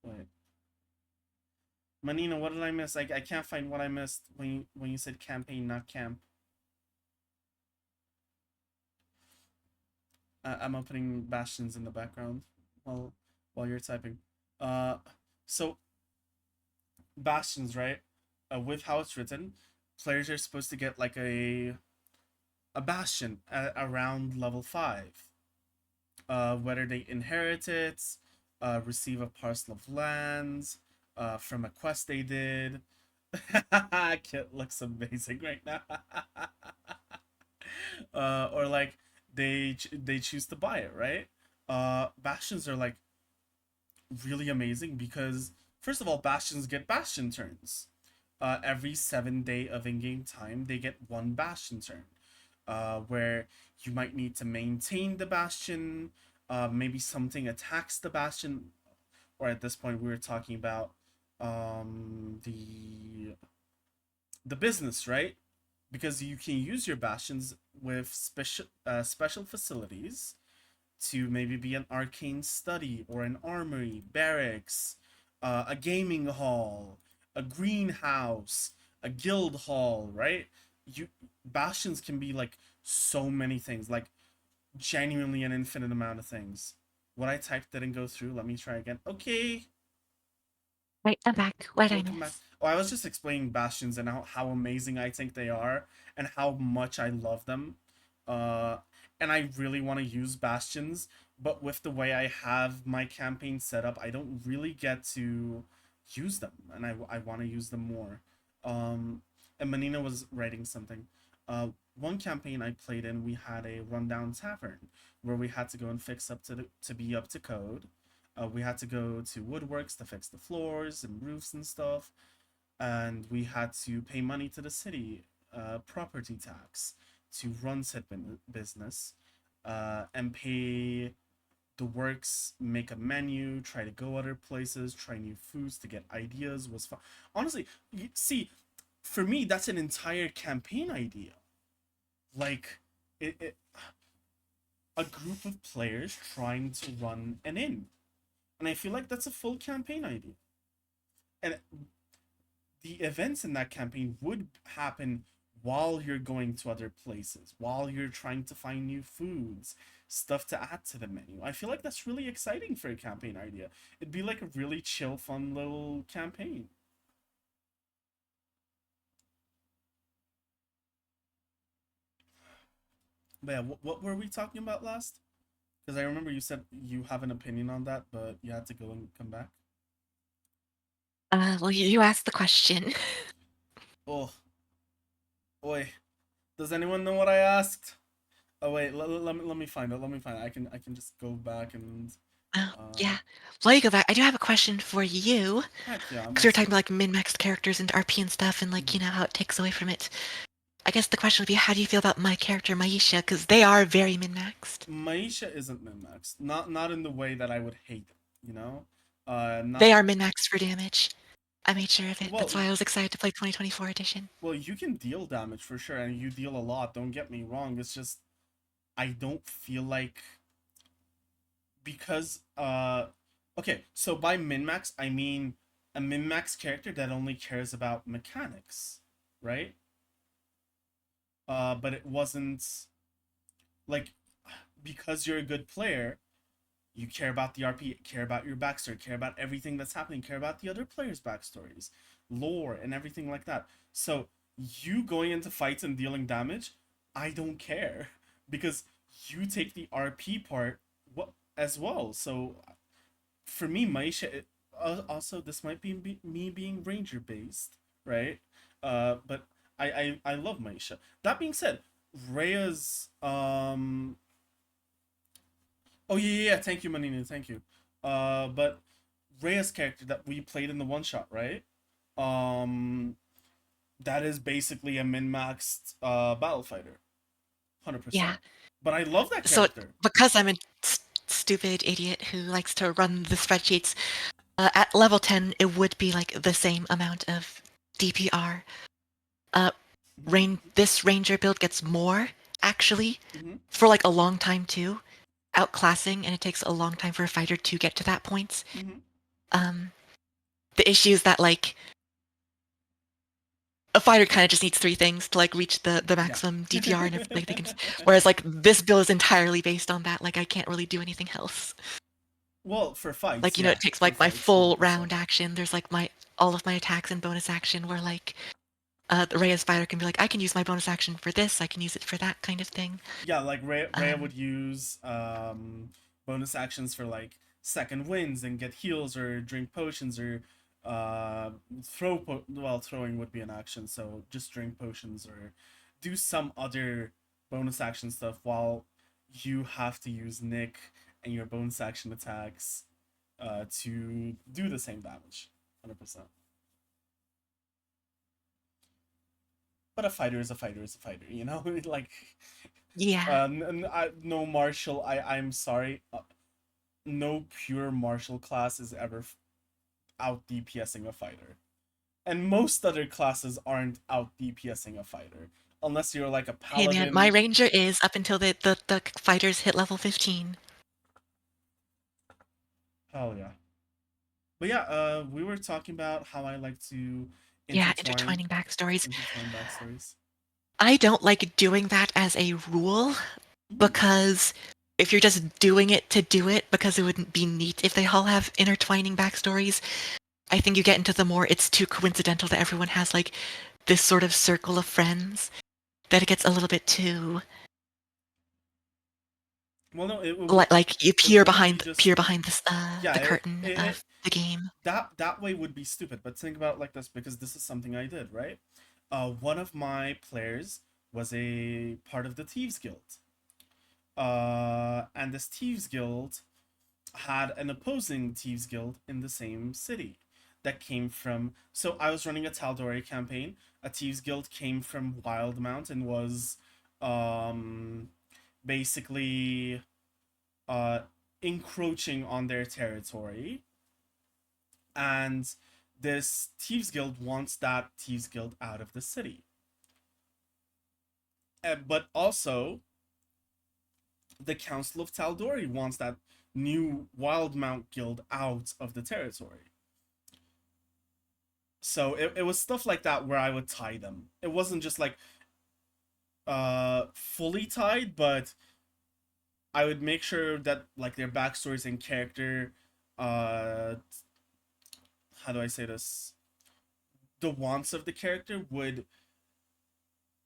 [SPEAKER 1] Wait, Manina, what did I miss? I can't find what I missed when you said campaign, not camp. I'm opening Bastions in the background while you're typing. Uh, so Bastions, right? With how it's written, players are supposed to get like a Bastion around level 5. Whether they inherit it, receive a parcel of land, from a quest they did. Kit looks amazing right now. Or like they choose to buy it, right? Bastions are like really amazing because first of all, bastions get bastion turns. Every 7 day of in-game time, they get one bastion turn. Where you might need to maintain the bastion. Maybe something attacks the bastion, or at this point, we were talking about the business, right? Because you can use your bastions with special facilities to maybe be an arcane study or an armory, barracks, a gaming hall, a greenhouse, a guild hall, right? You bastions can be like so many things, like genuinely an infinite amount of things. What I typed didn't go through. Let me try again. Okay,
[SPEAKER 2] Right, I'm back. What did I
[SPEAKER 1] welcome back.
[SPEAKER 2] miss?
[SPEAKER 1] Oh, I was just explaining Bastions and how amazing I think they are and how much I love them. Uh, and I really want to use Bastions, but with the way I have my campaign set up, I don't really get to use them, and I want to use them more. And Manina was writing something. One campaign I played in, we had a rundown tavern where we had to go and fix up to be up to code. We had to go to woodworks to fix the floors and roofs and stuff, and we had to pay money to the city, property tax, to run said business, and pay the works, make a menu, try to go other places, try new foods to get ideas was fun. Honestly, see, for me, that's an entire campaign idea. Like, it a group of players trying to run an inn, and I feel like that's a full campaign idea. And the events in that campaign would happen while you're going to other places, while you're trying to find new foods, stuff to add to the menu. I feel like that's really exciting for a campaign idea. It'd be like a really chill, fun little campaign. But yeah, what were we talking about last? Because I remember you said you have an opinion on that, but you had to go and come back.
[SPEAKER 2] Well, you asked the question.
[SPEAKER 1] Oh, oi. Does anyone know what I asked? Oh wait, let me find it. Let me find it. I can just go back and
[SPEAKER 2] Oh,
[SPEAKER 1] uh
[SPEAKER 2] yeah. While you go back, I do have a question for you.
[SPEAKER 1] heck yeah, I'm
[SPEAKER 2] Because we were talking
[SPEAKER 1] listening.
[SPEAKER 2] about like min-maxed characters and RP and stuff, and like,
[SPEAKER 1] Mm-hmm.
[SPEAKER 2] you know, how it takes away from it. I guess the question would be, how do you feel about my character, Maisha? Because they are very min-maxed.
[SPEAKER 1] Maisha isn't min-maxed. Not in the way that I would hate it, you know?
[SPEAKER 2] They
[SPEAKER 1] Not
[SPEAKER 2] are min-maxed for damage. I made sure of it.
[SPEAKER 1] well
[SPEAKER 2] That's why I was excited to play 2024 edition.
[SPEAKER 1] well, you can deal damage for sure, and you deal a lot, don't get me wrong. It's just I don't feel like because okay, so by min-max I mean a min-max character that only cares about mechanics, right? But it wasn't like because you're a good player, you care about the RP, care about your backstory, care about everything that's happening, care about the other players' backstories, lore, and everything like that. So you going into fights and dealing damage, I don't care because you take the RP part as well. So for me, Maisha, also this might be me being ranger based, right? But I love Maisha. That being said, Rhea's oh yeah. Thank you, Manini. Thank you. But Rhea's character that we played in the one shot, right? Um, that is basically a min-maxed battle fighter, 100%.
[SPEAKER 2] Yeah.
[SPEAKER 1] But I love that
[SPEAKER 2] So
[SPEAKER 1] character.
[SPEAKER 2] because I'm a stupid idiot who likes to run the spreadsheets, at level 10, it would be like the same amount of DPR. Uh, this ranger build gets more, actually,
[SPEAKER 1] Mm-hmm.
[SPEAKER 2] for like a long time too. Outclassing, and it takes a long time for a fighter to get to that point.
[SPEAKER 1] Mm-hmm.
[SPEAKER 2] Um, the issue is that like a fighter kind of just needs three things to like reach the
[SPEAKER 1] Yeah.
[SPEAKER 2] maximum DPR and like they can. Whereas like this build is entirely based on that. Like I can't really do anything else.
[SPEAKER 1] Well, for fights,
[SPEAKER 2] Like, you know,
[SPEAKER 1] yeah.
[SPEAKER 2] it takes
[SPEAKER 1] For
[SPEAKER 2] like my
[SPEAKER 1] fights,
[SPEAKER 2] full
[SPEAKER 1] 100%.
[SPEAKER 2] round action. There's like my all of my attacks and bonus action where like the Reyes fighter can be like, I can use my bonus action for this, I can use it for that kind of thing.
[SPEAKER 1] Yeah, like Rhea
[SPEAKER 2] Um,
[SPEAKER 1] would use bonus actions for like second wins and get heals or drink potions or well, throwing would be an action, so just drink potions or do some other bonus action stuff while you have to use Nick and your bonus action attacks to do the same damage. 100%. But a fighter is a fighter is a fighter, you know? Like
[SPEAKER 2] yeah,
[SPEAKER 1] no martial. I'm sorry. No pure martial class is ever out DPSing a fighter, and most other classes aren't out DPSing a fighter unless you're like a
[SPEAKER 2] hey man, my
[SPEAKER 1] paladin.
[SPEAKER 2] ranger is up until the fighters hit level 15.
[SPEAKER 1] Hell yeah. But yeah, we were talking about how I like to
[SPEAKER 2] Yeah,
[SPEAKER 1] intertwine
[SPEAKER 2] intertwining backstories.
[SPEAKER 1] intertwine backstories.
[SPEAKER 2] I don't like doing that as a rule
[SPEAKER 1] Mm,
[SPEAKER 2] because if you're just doing it to do it, because it wouldn't be neat if they all have intertwining backstories, I think you get into the more it's too coincidental that everyone has like this sort of circle of friends that it gets a little bit too
[SPEAKER 1] well, no,
[SPEAKER 2] like you
[SPEAKER 1] it wouldn't be just
[SPEAKER 2] peer behind this
[SPEAKER 1] yeah.
[SPEAKER 2] the curtain of the game.
[SPEAKER 1] That way would be stupid. But think about it like this because this is something I did, right? One of my players was a part of the Thieves Guild. And this Thieves Guild had an opposing Thieves Guild in the same city that came from. So I was running a Tal'Dorei campaign. A Thieves Guild came from Wildmount and was um, basically uh, encroaching on their territory. And this Thieves Guild wants that Thieves Guild out of the city. But also, the Council of Tal'Dorei wants that new Wildmount Guild out of the territory. So it was stuff like that where I would tie them. It wasn't just like fully tied, but I would make sure that like their backstories and character, uh, how do I say this? The wants of the character would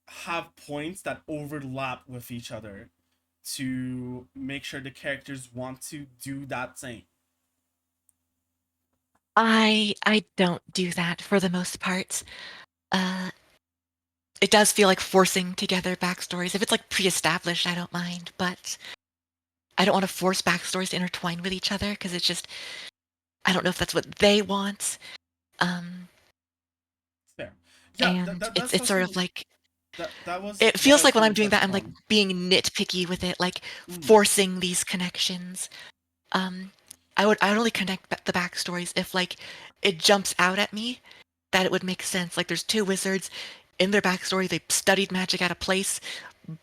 [SPEAKER 1] have points that overlap with each other to make sure the characters want to do that thing.
[SPEAKER 2] I don't do that for the most part. Uh, it does feel like forcing together backstories. If it's like pre-established, I don't mind, but I don't want to force backstories to intertwine with each other because it's just I don't know if that's what they want. Um,
[SPEAKER 1] Fair. Yeah,
[SPEAKER 2] and it's
[SPEAKER 1] that's
[SPEAKER 2] it's sort of
[SPEAKER 1] also
[SPEAKER 2] like
[SPEAKER 1] that was
[SPEAKER 2] it
[SPEAKER 1] what I
[SPEAKER 2] feels
[SPEAKER 1] was
[SPEAKER 2] like when
[SPEAKER 1] gonna
[SPEAKER 2] I'm doing
[SPEAKER 1] touch
[SPEAKER 2] that, I'm like
[SPEAKER 1] upon.
[SPEAKER 2] being nitpicky with it, like
[SPEAKER 1] Mm,
[SPEAKER 2] forcing these connections. Um, I would only connect the backstories if like it jumps out at me that it would make sense. Like there's two wizards in their backstory, they studied magic at a place.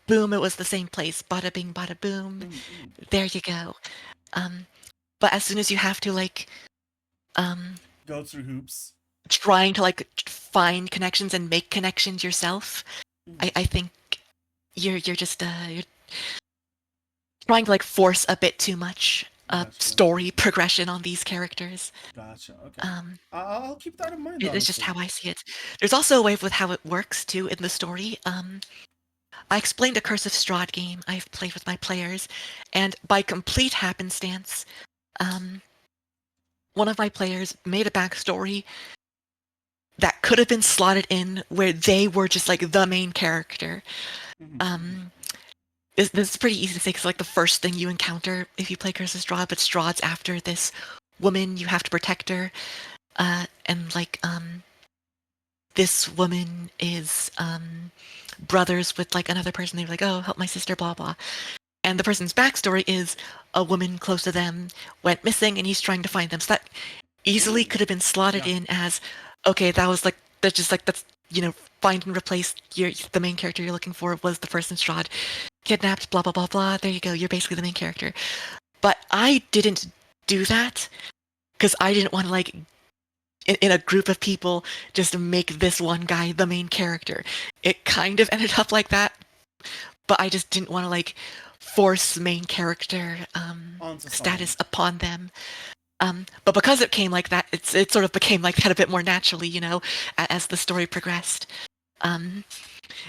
[SPEAKER 2] Boom, it was the same place. Bada bing, bada boom.
[SPEAKER 1] mm, mm.
[SPEAKER 2] There you go. Um, but as soon as you have to like um
[SPEAKER 1] Go through hoops.
[SPEAKER 2] trying to like find connections and make connections yourself,
[SPEAKER 1] Mm,
[SPEAKER 2] I think you're just you're trying to like force a bit too much
[SPEAKER 1] gotcha.
[SPEAKER 2] story progression on these characters.
[SPEAKER 1] Gotcha. Okay.
[SPEAKER 2] Um,
[SPEAKER 1] I'll keep that in mind.
[SPEAKER 2] it's just
[SPEAKER 1] Honestly.
[SPEAKER 2] how I see it. There's also a way with how it works too in the story. I explained a Curse of Strahd game I've played with my players, and by complete happenstance, um, one of my players made a backstory that could have been slotted in where they were just like the main character.
[SPEAKER 1] Mm-hmm, mm-hmm.
[SPEAKER 2] Um, this is pretty easy to say because like the first thing you encounter if you play Curse of Strahd, but Strahd's after this woman, you have to protect her, and like this woman is brothers with like another person. They were like, oh, help my sister, blah blah. And the person's backstory is a woman close to them went missing and he's trying to find them. So that easily
[SPEAKER 1] Ooh.
[SPEAKER 2] could have been slotted
[SPEAKER 1] Yeah.
[SPEAKER 2] in as, okay, that was like, that's just like, that's, find and replace the main character you're looking for was the person Strahd kidnapped, blah, blah, blah, blah. There you go. You're basically the main character. But I didn't do that because I didn't want to like, in a group of people, just make this one guy the main character. It kind of ended up like that, but I just didn't want to like force main character
[SPEAKER 1] Onto someone.
[SPEAKER 2] status upon them. But because it came like that, it sort of became like that a bit more naturally, as the story progressed. Um,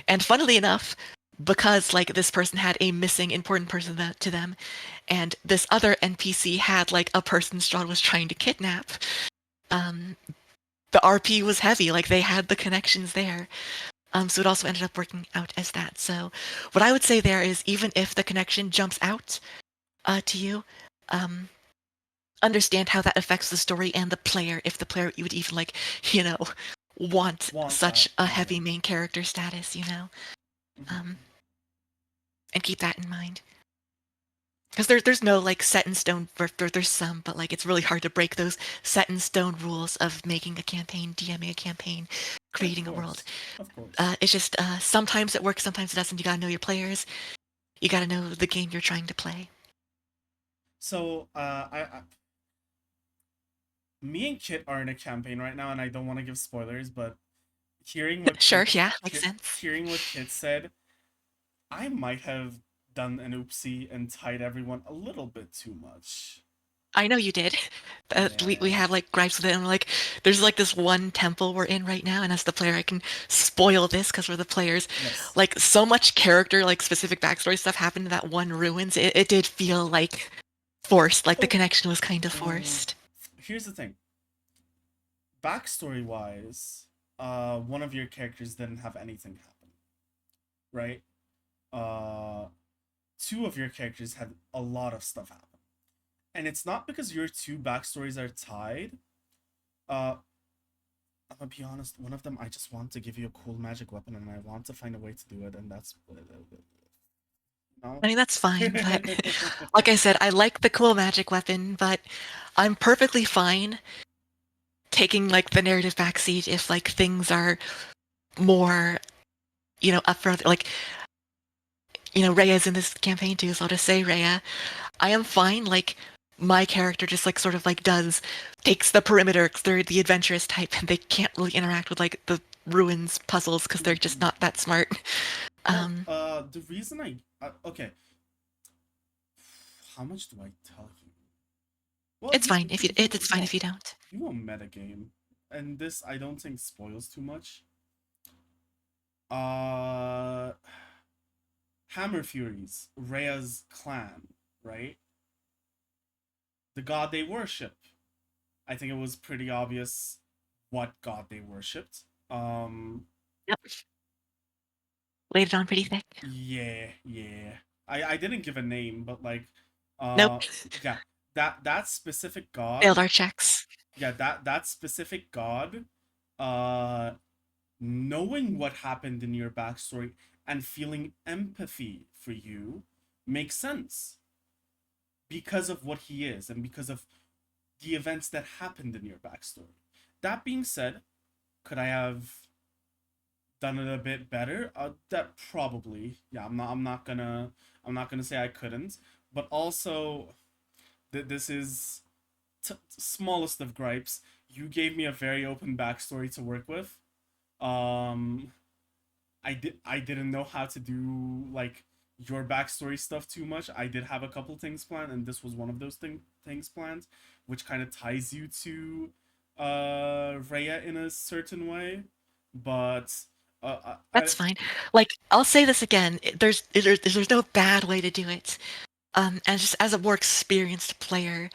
[SPEAKER 2] and funnily enough, because like this person had a missing important person to them, and this other NPC had like a person Strahd was trying to kidnap, um, the RP was heavy. Like they had the connections there. So it also ended up working out as that. So what I would say there is even if the connection jumps out to you, um, understand how that affects the story and the player, if the player you would even like, you know, want
[SPEAKER 1] Want that?
[SPEAKER 2] such a
[SPEAKER 1] Yeah.
[SPEAKER 2] heavy main character status,
[SPEAKER 1] Mm-hmm.
[SPEAKER 2] um, and keep that in mind. Because there's no like set in stone, there's some, but like it's really hard to break those set in stone rules of making a campaign, DMing a campaign,
[SPEAKER 1] Of
[SPEAKER 2] creating a world.
[SPEAKER 1] course. Of course.
[SPEAKER 2] It's just sometimes it works, sometimes it doesn't. You gotta know your players. You gotta know the game you're trying to play.
[SPEAKER 1] So, me and Kit are in a campaign right now, and I don't want to give spoilers, but hearing what
[SPEAKER 2] Sure,
[SPEAKER 1] Kit,
[SPEAKER 2] yeah, makes sense.
[SPEAKER 1] hearing what Kit said, I might have done an oopsie and tied everyone a little bit too much.
[SPEAKER 2] I know you did. We
[SPEAKER 1] Yeah.
[SPEAKER 2] have like gripes with it, and like there's like this one temple we're in right now, and as the player, I can spoil this because we're the players.
[SPEAKER 1] Yes.
[SPEAKER 2] Like so much character, like specific backstory stuff happened in that one ruins. It did feel like forced. Like the
[SPEAKER 1] So,
[SPEAKER 2] connection was kind of
[SPEAKER 1] mm,
[SPEAKER 2] forced.
[SPEAKER 1] here's the thing. Backstory wise, one of your characters didn't have anything happen, right? Uh, two of your characters had a lot of stuff happen, and it's not because your two backstories are tied. Uh, I'm gonna be honest. One of them, I just want to give you a cool magic weapon, and I want to find a way to do it, and that's no.
[SPEAKER 2] I mean, that's fine, but like I said, I like the cool magic weapon, but I'm perfectly fine taking like the narrative backseat if like things are more, up for like, Rhea's in this campaign too, so I'll just say Rhea. I am fine, like my character just like sort of like takes the perimeter 'cause they're the adventurous type and they can't really interact with like the ruins puzzles because they're just not that smart.
[SPEAKER 1] Well,
[SPEAKER 2] Um,
[SPEAKER 1] the reason okay, how much do I tell you? Well,
[SPEAKER 2] it's fine if you it's
[SPEAKER 1] you
[SPEAKER 2] fine if
[SPEAKER 1] won't
[SPEAKER 2] you don't.
[SPEAKER 1] metagame, and this I don't think spoils too much. Uh, Hammer Furies, Rhea's clan, right? The god they worship. I think it was pretty obvious what god they worshipped. Um,
[SPEAKER 2] Yep, laid it on pretty thick.
[SPEAKER 1] yeah. I didn't give a name, but like,
[SPEAKER 2] Nope,
[SPEAKER 1] uh, yeah, that specific
[SPEAKER 2] failed
[SPEAKER 1] god,
[SPEAKER 2] our checks.
[SPEAKER 1] yeah, that specific god, uh, knowing what happened in your backstory and feeling empathy for you makes sense because of what he is and because of the events that happened in your backstory. That being said, could I have done it a bit better? That probably. Yeah, I'm not gonna say I couldn't, but also this is smallest of gripes. You gave me a very open backstory to work with. Um, I didn't know how to do like your backstory stuff too much. I did have a couple things planned, and this was one of those things planned, which kind of ties you to Rhea in a certain way. But
[SPEAKER 2] That's fine. Like, I'll say this again. There's no bad way to do it. And just as a more experienced player,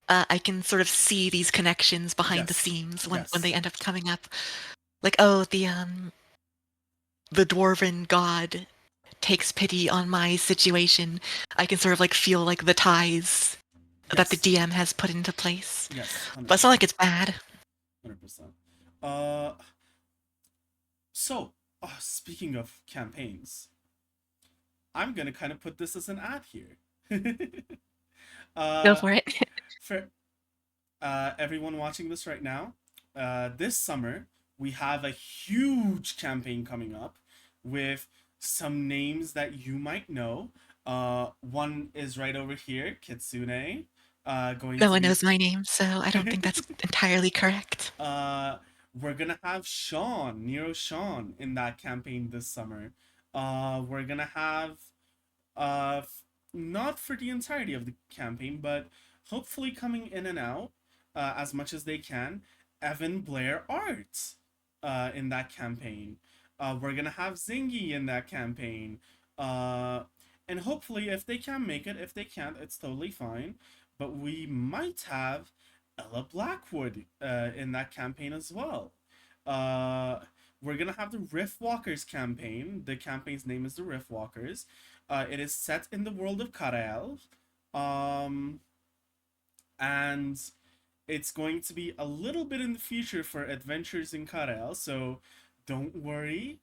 [SPEAKER 2] I can sort of see these connections behind the
[SPEAKER 1] yes,
[SPEAKER 2] scenes when they
[SPEAKER 1] yes,
[SPEAKER 2] end up coming up. Like, oh, the dwarven god takes pity on my situation. I can sort of like feel like the ties that the
[SPEAKER 1] yes,
[SPEAKER 2] DM has put into place.
[SPEAKER 1] yes, hundred
[SPEAKER 2] But it's not like
[SPEAKER 1] percent,
[SPEAKER 2] it's bad.
[SPEAKER 1] 100%. Uh, so speaking of campaigns, I'm gonna kind of put this as an ad here.
[SPEAKER 2] Go
[SPEAKER 1] uh,
[SPEAKER 2] for it.
[SPEAKER 1] for everyone watching this right now, this summer we have a huge campaign coming up with some names that you might know. One is right over here, Kitsune. Going
[SPEAKER 2] No
[SPEAKER 1] to
[SPEAKER 2] one
[SPEAKER 1] be
[SPEAKER 2] knows my name, so I don't think that's entirely correct.
[SPEAKER 1] uh, we're gonna have Nero Sean in that campaign this summer. We're gonna have uh, not for the entirety of the campaign, but hopefully coming in and out as much as they can. Evan Blair Art in that campaign. We're gonna have Zingy in that campaign. Uh, and hopefully, if they can make it, if they can't, it's totally fine. But we might have Ella Blackwood in that campaign as well. Uh, we're gonna have the Rift Walkers campaign. The campaign's name is the Rift Walkers. It is set in the world of Karael. Um, and it's going to be a little bit in the future for adventures in Karael, so don't worry.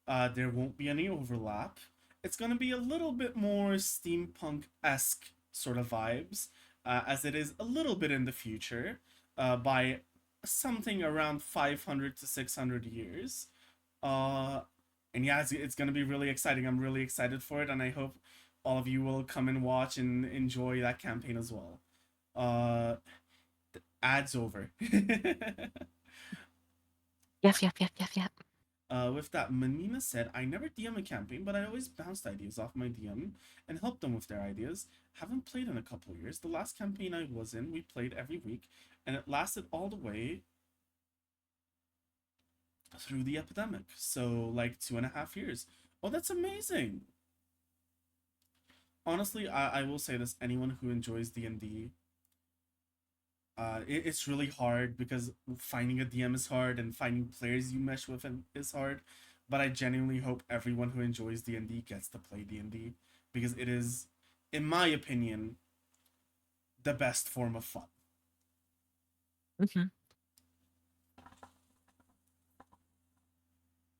[SPEAKER 1] There won't be any overlap. It's going to be a little bit more steampunk esque sort of vibes, as it is a little bit in the future by something around 500 to 600 years. Uh, and yeah, it's gonna be really exciting. I'm really excited for it, and I hope all of you will come and watch and enjoy that campaign as well. Uh, ads over.
[SPEAKER 2] Yep, yep, yep, yep, yep.
[SPEAKER 1] With that, Manina said, I never DM a campaign, but I always bounced ideas off my DM and helped them with their ideas. Haven't played in a couple of years. The last campaign I was in, we played every week, and it lasted all the way through the epidemic. So, like 2.5 years. Oh, that's amazing. Honestly, I will say this: anyone who enjoys D&D, it's really hard because finding a DM is hard and finding players you mesh with is hard. But I genuinely hope everyone who enjoys D&D gets to play D&D because it is, in my opinion, the best form of fun.
[SPEAKER 2] Hmm.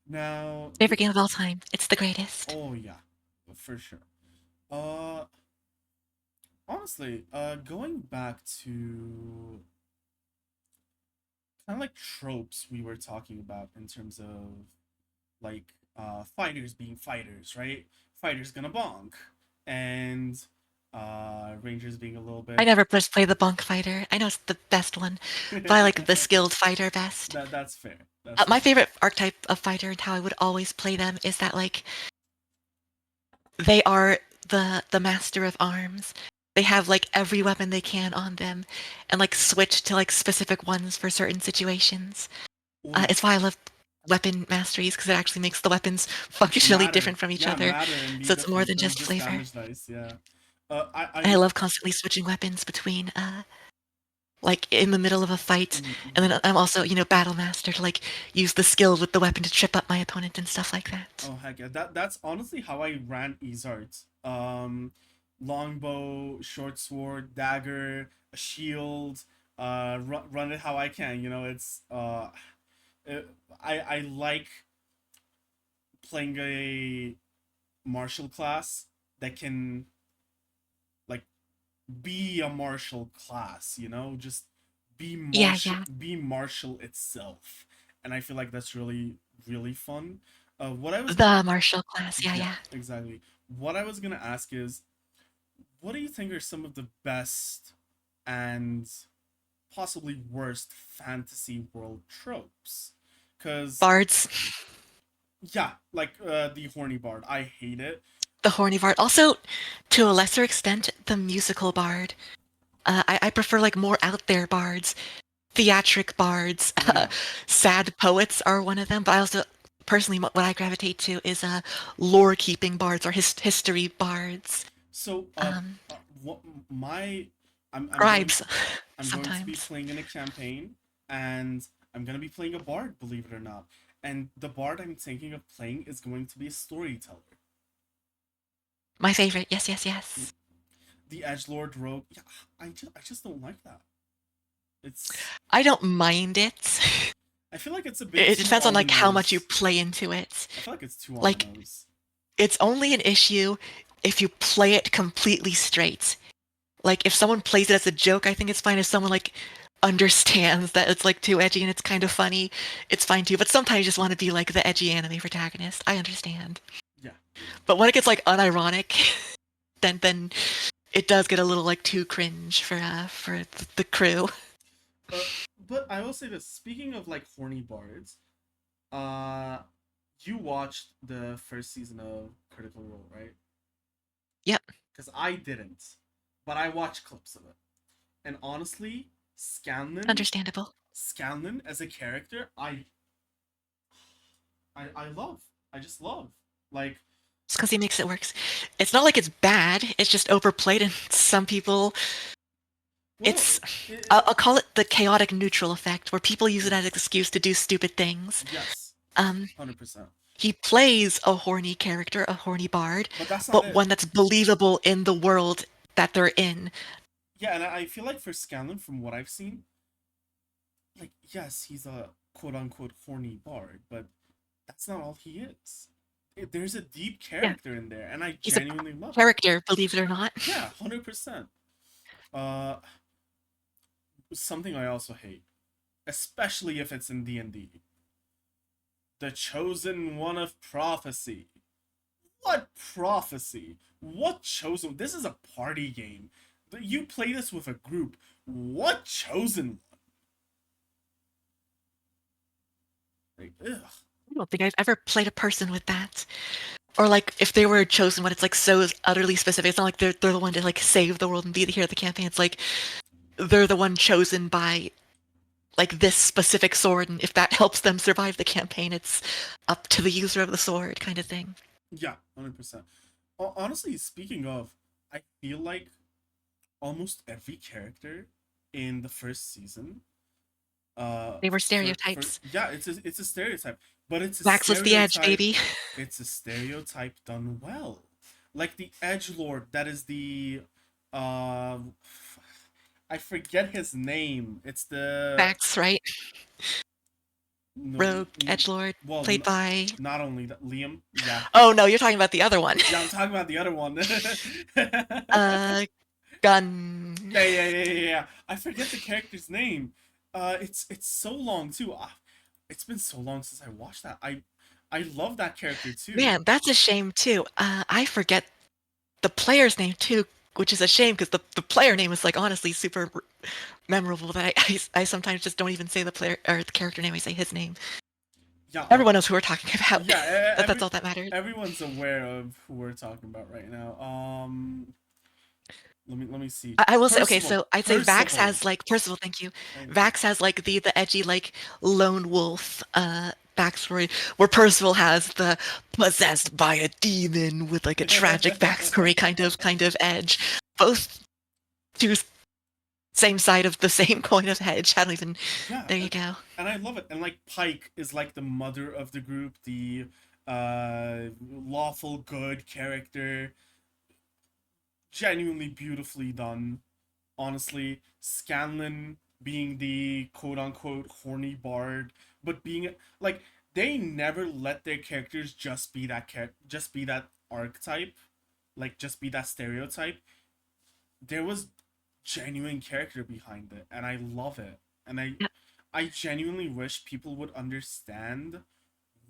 [SPEAKER 1] Now,
[SPEAKER 2] Favorite game of all time. It's the greatest.
[SPEAKER 1] oh yeah, for sure. Uh, honestly, going back to kind of like tropes we were talking about in terms of like fighters being fighters, right? Fighters gonna bonk, and rangers being a little
[SPEAKER 2] I
[SPEAKER 1] bit
[SPEAKER 2] never just play the bunk fighter. I know it's the best one, but I like the skilled fighter best.
[SPEAKER 1] that's fair. That's
[SPEAKER 2] My
[SPEAKER 1] fair.
[SPEAKER 2] favorite archetype of fighter and how I would always play them is that like they are the master of arms. They have like every weapon they can on them, and like switch to like specific ones for certain situations.
[SPEAKER 1] Or
[SPEAKER 2] It's why I love weapon masteries because it actually makes the weapons functionally
[SPEAKER 1] matter.
[SPEAKER 2] different from each
[SPEAKER 1] Yeah,
[SPEAKER 2] other.
[SPEAKER 1] matter and be
[SPEAKER 2] So it's more
[SPEAKER 1] different
[SPEAKER 2] than
[SPEAKER 1] than
[SPEAKER 2] just
[SPEAKER 1] just
[SPEAKER 2] flavor.
[SPEAKER 1] damage dice. Yeah.
[SPEAKER 2] And I
[SPEAKER 1] I
[SPEAKER 2] love constantly switching weapons between like in the middle of a fight, and
[SPEAKER 1] mhm.
[SPEAKER 2] then I'm also, battle master to like use the skill with the weapon to trip up my opponent and stuff like that.
[SPEAKER 1] Oh heck yeah. That's honestly how I ran Izart. Longbow, short sword, dagger, a shield. Run it how I can. You know, it, I like playing a martial class that can like be a martial class. You know, just
[SPEAKER 2] Yeah, yeah.
[SPEAKER 1] be martial itself, and I feel like that's really fun. What I was gonna
[SPEAKER 2] The martial class. Yeah,
[SPEAKER 1] Yeah,
[SPEAKER 2] yeah.
[SPEAKER 1] exactly. What I was gonna ask is, what do you think are some of the best and possibly worst fantasy world tropes? Because
[SPEAKER 2] Bards.
[SPEAKER 1] yeah, like the horny bard, I hate it.
[SPEAKER 2] The horny bard. Also, to a lesser extent, the musical bard. I prefer like more out there bards, theatric bards.
[SPEAKER 1] Oh yeah.
[SPEAKER 2] Sad poets are one of them, but I also personally what I gravitate to is lore keeping bards or history bards.
[SPEAKER 1] So
[SPEAKER 2] Um,
[SPEAKER 1] what my I'm going
[SPEAKER 2] scribes
[SPEAKER 1] I'm going to be
[SPEAKER 2] sometimes.
[SPEAKER 1] playing in a campaign, and I'm gonna be playing a bard, believe it or not. And the bard I'm thinking of playing is going to be a storyteller.
[SPEAKER 2] My favorite. Yes, yes, yes.
[SPEAKER 1] The edge lord rogue. Yeah, I just don't like that. It's
[SPEAKER 2] I don't mind it.
[SPEAKER 1] I feel like it's a bit
[SPEAKER 2] It
[SPEAKER 1] too
[SPEAKER 2] depends on
[SPEAKER 1] on the
[SPEAKER 2] like how much you
[SPEAKER 1] nose.
[SPEAKER 2] play into it.
[SPEAKER 1] I feel like it's too on the
[SPEAKER 2] Like
[SPEAKER 1] nose.
[SPEAKER 2] it's only an issue if you play it completely straight. Like if someone plays it as a joke, I think it's fine. If someone like understands that it's like too edgy and it's kind of funny, it's fine too. But sometimes you just want to be like the edgy anime protagonist. I understand.
[SPEAKER 1] Yeah.
[SPEAKER 2] But when it gets like unironic, then it does get a little like too cringe for the crew.
[SPEAKER 1] Uh, but I will say this. Speaking of like horny bards, uh, you watched the first season of Critical Role, right?
[SPEAKER 2] Yep,
[SPEAKER 1] Because I didn't, but I watched clips of it. And honestly,
[SPEAKER 2] understandable.
[SPEAKER 1] Scanlan as a character, I love. I just love. Like,
[SPEAKER 2] It's because he makes it work. It's not like it's bad. It's just overplayed, and some people
[SPEAKER 1] well,
[SPEAKER 2] it's
[SPEAKER 1] it,
[SPEAKER 2] I'll call it the chaotic neutral effect, where people use it as an excuse to do stupid things.
[SPEAKER 1] yes,
[SPEAKER 2] Um,
[SPEAKER 1] 100%.
[SPEAKER 2] he plays a horny character, a horny bard,
[SPEAKER 1] But that's not
[SPEAKER 2] but
[SPEAKER 1] it.
[SPEAKER 2] one that's believable in the world that they're in.
[SPEAKER 1] Yeah, and I feel like for Scanlan, from what I've seen, like yes, he's a quote unquote horny bard, but that's not all he is. There's a deep
[SPEAKER 2] Yeah,
[SPEAKER 1] character in there, and I
[SPEAKER 2] he's a
[SPEAKER 1] genuinely love it.
[SPEAKER 2] character, believe it or not.
[SPEAKER 1] Yeah, 100%. Uh, something I also hate, especially if it's in D&D, the chosen one of prophecy. What prophecy? What chosen? This is a party game. You play this with a group. What chosen one? Like, ugh.
[SPEAKER 2] I don't think I've ever played a person with that. Or like if they were chosen one, it's like so utterly specific. It's not like they're the one to like save the world and be the hero of the campaign. It's like they're the one chosen by like this specific sword, and if that helps them survive the campaign, it's up to the user of the sword, kind of thing.
[SPEAKER 1] Yeah, 100%. Honestly, speaking of, I feel like almost every character in the first season,
[SPEAKER 2] They were
[SPEAKER 1] for
[SPEAKER 2] stereotypes.
[SPEAKER 1] yeah, it's a stereotype, but it's a
[SPEAKER 2] Waxless the edge,
[SPEAKER 1] stereotype.
[SPEAKER 2] baby.
[SPEAKER 1] It's a stereotype done well, like the edge lord. That is the, uh, I forget his name. It's the
[SPEAKER 2] Vax, right?
[SPEAKER 1] no,
[SPEAKER 2] Rogue edgelord,
[SPEAKER 1] well,
[SPEAKER 2] played by.
[SPEAKER 1] not only that Liam. Yeah,
[SPEAKER 2] Oh no, you're talking about the other one.
[SPEAKER 1] yeah, I'm talking about the other one.
[SPEAKER 2] uh, Gun.
[SPEAKER 1] Yeah. I forget the character's name. It's so long too. It's been so long since I watched that. I love that character too.
[SPEAKER 2] Man, that's a shame too. I forget the player's name too, which is a shame because the player name is like honestly super memorable that I sometimes just don't even say the player or the character name. I say his name.
[SPEAKER 1] Yeah,
[SPEAKER 2] Everyone knows who we're talking about.
[SPEAKER 1] yeah.
[SPEAKER 2] That's all that matters.
[SPEAKER 1] Everyone's aware of who we're talking about right now. Let me see.
[SPEAKER 2] I will say, okay,
[SPEAKER 1] Percival,
[SPEAKER 2] so I'd say Vax
[SPEAKER 1] Percival.
[SPEAKER 2] has like Percival, thank you.
[SPEAKER 1] Thank you.
[SPEAKER 2] Vax has like the edgy like lone wolf backstory, where Percival has the possessed by a demon with like a tragic backstory kind of edge. Both two same side of the same coin of edge. I don't even.
[SPEAKER 1] Yeah,
[SPEAKER 2] There you go.
[SPEAKER 1] and I love it. And like Pike is like the mother of the group, the lawful good character, genuinely beautifully done. Honestly, Scanlan being the quote unquote horny bard, but being like they never let their characters just be that just be that archetype, like just be that stereotype. There was genuine character behind it, and I love it. And I genuinely wish people would understand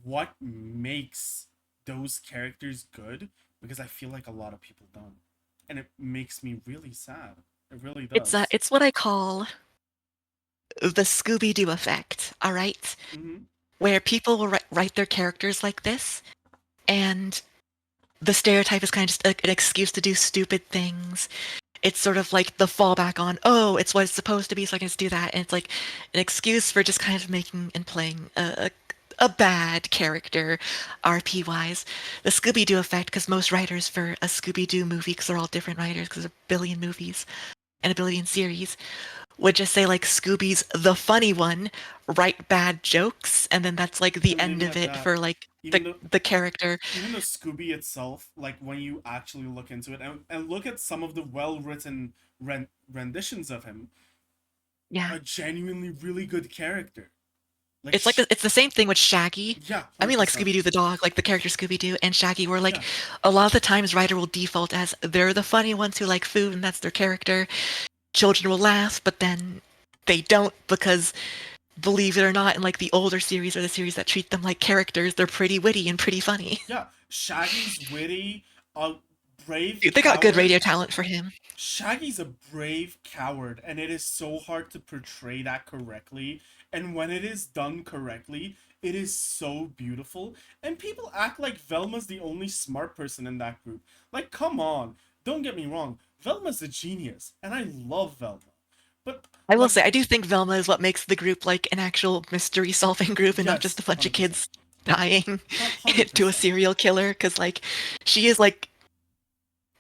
[SPEAKER 1] what makes those characters good, because I feel like a lot of people don't, and it makes me really sad. It really does.
[SPEAKER 2] It's what I call the Scooby Doo effect. All right,
[SPEAKER 1] Mm-hmm.
[SPEAKER 2] where people will write their characters like this, and the stereotype is kind of just an excuse to do stupid things. It's sort of like the fallback on, oh, it's what it's supposed to be, so I can just do that. And it's like an excuse for just kind of making and playing a bad character, RP wise. The Scooby Doo effect, because most writers for a Scooby Doo movie, because they're all different writers, because there's a billion movies and a billion series, would just say like Scooby's the funny one, write bad jokes, and then that's like the
[SPEAKER 1] And leave
[SPEAKER 2] end
[SPEAKER 1] it
[SPEAKER 2] of
[SPEAKER 1] at
[SPEAKER 2] it
[SPEAKER 1] that.
[SPEAKER 2] for like
[SPEAKER 1] Even though
[SPEAKER 2] the character.
[SPEAKER 1] even though Scooby itself, like when you actually look into it and look at some of the well written renditions of him,
[SPEAKER 2] Yeah.
[SPEAKER 1] a genuinely really good character. Like
[SPEAKER 2] It's like it's the same thing with Shaggy.
[SPEAKER 1] yeah,
[SPEAKER 2] I mean, like
[SPEAKER 1] 100%.
[SPEAKER 2] Scooby Doo the dog, like the character Scooby Doo and Shaggy, where like
[SPEAKER 1] Yeah,
[SPEAKER 2] a lot of the times writer will default as they're the funny ones who like food and that's their character. Children will laugh, but then they don't because believe it or not, in like the older series or the series that treat them like characters, they're pretty witty and pretty funny.
[SPEAKER 1] yeah. Shaggy's witty, a brave
[SPEAKER 2] Dude, they got good
[SPEAKER 1] coward.
[SPEAKER 2] radio talent for him.
[SPEAKER 1] Shaggy's a brave coward, and it is so hard to portray that correctly. And when it is done correctly, it is so beautiful. And people act like Velma's the only smart person in that group. Like, come on. Don't get me wrong. Velma's a genius, and I love Velma. But,
[SPEAKER 2] I will
[SPEAKER 1] like,
[SPEAKER 2] say, I do think Velma is what makes the group like an actual mystery solving group and not just
[SPEAKER 1] yes,
[SPEAKER 2] a bunch of
[SPEAKER 1] 100%.
[SPEAKER 2] kids dying to a
[SPEAKER 1] 100%.
[SPEAKER 2] serial killer. Because like she is like